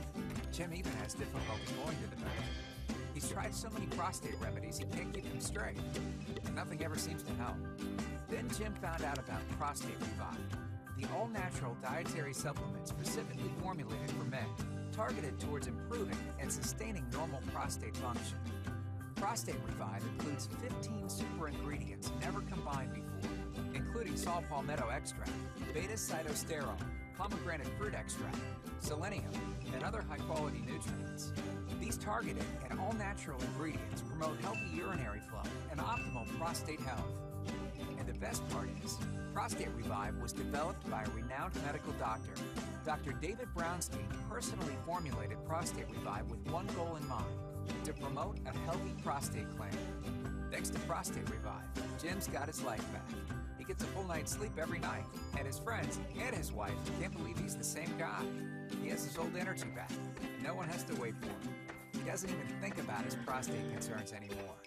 Jim even has difficulty going to the bathroom. He's tried so many prostate remedies he can't keep them straight, and nothing ever seems to help. Then Jim found out about Prostate Revive, the all-natural dietary supplement specifically formulated for men, targeted towards improving and sustaining normal prostate function. Prostate Revive includes 15 super ingredients never combined before, including saw palmetto extract, beta-cytosterol, pomegranate fruit extract, selenium, and other high-quality nutrients. These targeted and all-natural ingredients promote healthy urinary flow and optimal prostate health. And the best part is, Prostate Revive was developed by a renowned medical doctor. Dr. David Brownstein personally formulated Prostate Revive with one goal in mind, to promote a healthy prostate gland. Thanks to Prostate Revive, Jim's got his life back. He gets a full night's sleep every night, and his friends and his wife can't believe he's the same guy. He has his old energy back, and no one has to wait for him. He doesn't even think about his prostate concerns anymore.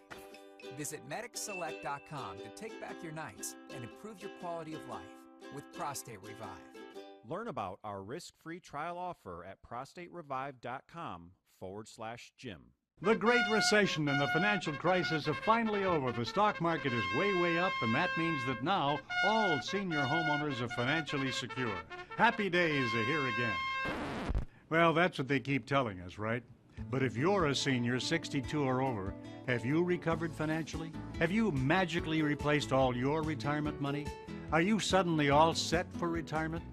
Visit MedicSelect.com to take back your nights and improve your quality of life with Prostate Revive. Learn about our risk-free trial offer at prostaterevive.com/Jim. The Great Recession and the financial crisis are finally over. The stock market is way up, and that means that now all senior homeowners are financially secure. Happy days are here again. Well, that's what they keep telling us, right? But if you're a senior, 62 or over, have you recovered financially? Have you magically replaced all your retirement money? Are you suddenly all set for retirement?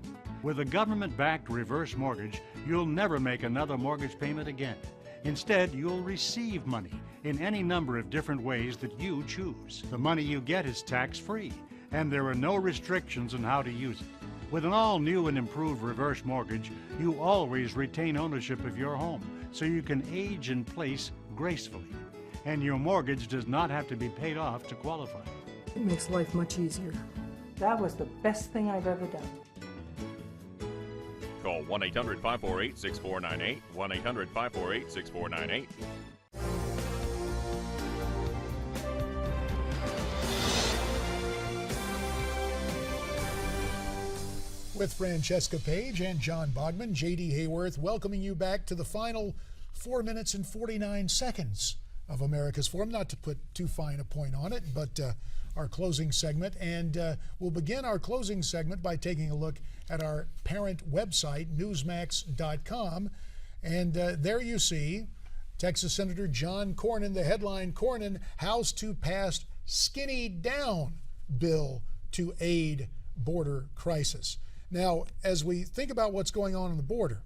With a government-backed reverse mortgage, you'll never make another mortgage payment again. Instead, you'll receive money in any number of different ways that you choose. The money you get is tax-free, and there are no restrictions on how to use it. With an all-new and improved reverse mortgage, you always retain ownership of your home, so you can age in place gracefully. And your mortgage does not have to be paid off to qualify. It makes life much easier. That was the best thing I've ever done. Call 1-800-548-6498, 1-800-548-6498. With Francesca Page and John Bogman, J.D. Hayworth welcoming you back to the final 4 minutes and 49 seconds of America's Forum. Not to put too fine a point on it, but our closing segment. And we'll begin our closing segment by taking a look at our parent website, Newsmax.com. And there you see Texas Senator John Cornyn, the headline, Cornyn, House to pass skinny down bill to aid border crisis. Now, as we think about what's going on the border,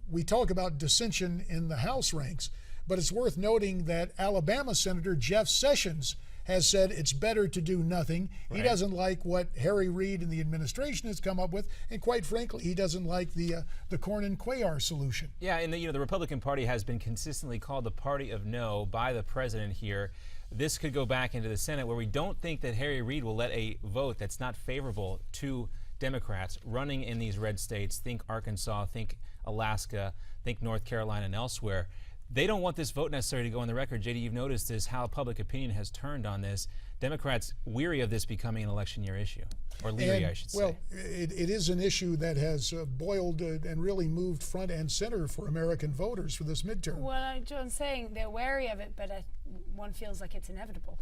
we talk about dissension in the House ranks, but it's worth noting that Alabama Senator Jeff Sessions has said it's better to do nothing. Right. He doesn't like what Harry Reid and the administration has come up with, and quite frankly, he doesn't like the Cornyn Cuellar solution. Yeah, and the Republican Party has been consistently called the party of no by the president here. This could go back into the Senate, where we don't think that Harry Reid will let a vote that's not favorable to Democrats running in these red states. Think Arkansas, think Alaska, think North Carolina and elsewhere. They don't want this vote necessarily to go on the record. JD, you've noticed this, how public opinion has turned on this. Democrats weary of this becoming an election year issue, or leery, I should say. Well, it is an issue that has boiled and really moved front and center for American voters for this midterm. Well, John's saying they're wary of it, but one feels like it's inevitable.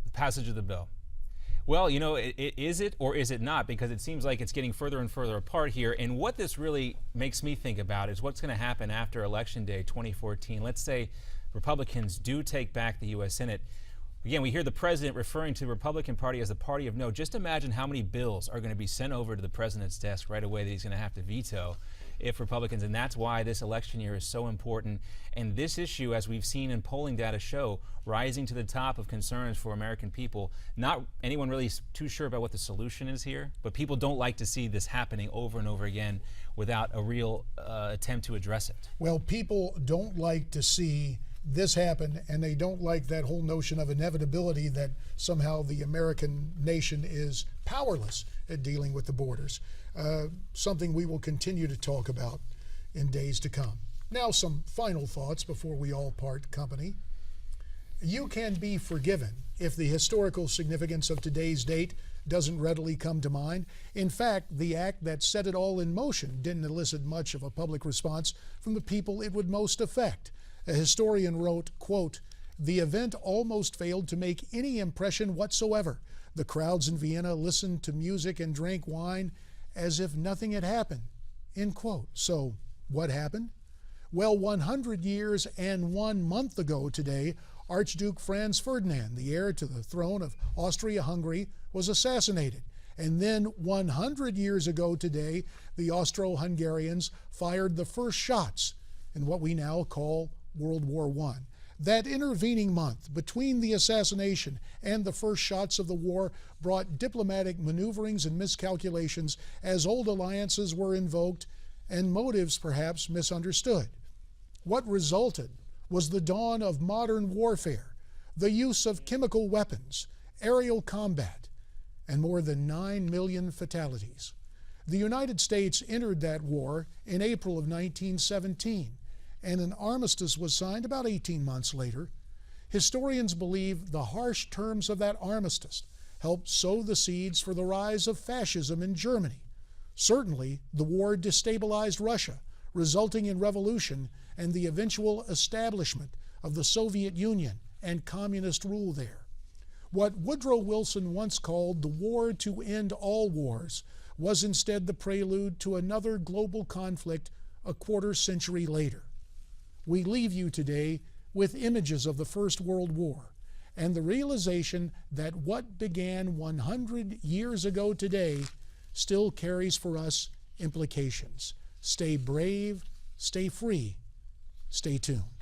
The passage of the bill. Well, is it or is it not? Because it seems like it's getting further and further apart here. And what this really makes me think about is what's going to happen after Election Day 2014. Let's say Republicans do take back the U.S. Senate. Again, we hear the president referring to the Republican Party as the party of no. Just imagine how many bills are going to be sent over to the president's desk right away that he's going to have to veto if Republicans, and that's why this election year is so important. And this issue, as we've seen in polling data show, rising to the top of concerns for American people. Not anyone really too sure about what the solution is here, but people don't like to see this happening over and over again without a real attempt to address it. Well, people don't like to see this happen, and they don't like that whole notion of inevitability that somehow the American nation is powerless at dealing with the borders. Something we will continue to talk about in days to come. Now, some final thoughts before we all part company. You can be forgiven if the historical significance of today's date doesn't readily come to mind. In fact, the act that set it all in motion didn't elicit much of a public response from the people it would most affect. A historian wrote, quote, "The event almost failed to make any impression whatsoever. The crowds in Vienna listened to music and drank wine as if nothing had happened," end quote. So what happened? Well, 100 years and 1 month ago today, Archduke Franz Ferdinand, the heir to the throne of Austria-Hungary, was assassinated. And then 100 years ago today, the Austro-Hungarians fired the first shots in what we now call World War I. That intervening month between the assassination and the first shots of the war brought diplomatic maneuverings and miscalculations as old alliances were invoked and motives perhaps misunderstood. What resulted was the dawn of modern warfare, the use of chemical weapons, aerial combat, and more than 9 million fatalities. The United States entered that war in April of 1917, and an armistice was signed about 18 months later. Historians believe the harsh terms of that armistice helped sow the seeds for the rise of fascism in Germany. Certainly, the war destabilized Russia, resulting in revolution and the eventual establishment of the Soviet Union and communist rule there. What Woodrow Wilson once called the war to end all wars was instead the prelude to another global conflict a quarter century later. We leave you today with images of the First World War and the realization that what began 100 years ago today still carries for us implications. Stay brave, stay free, stay tuned.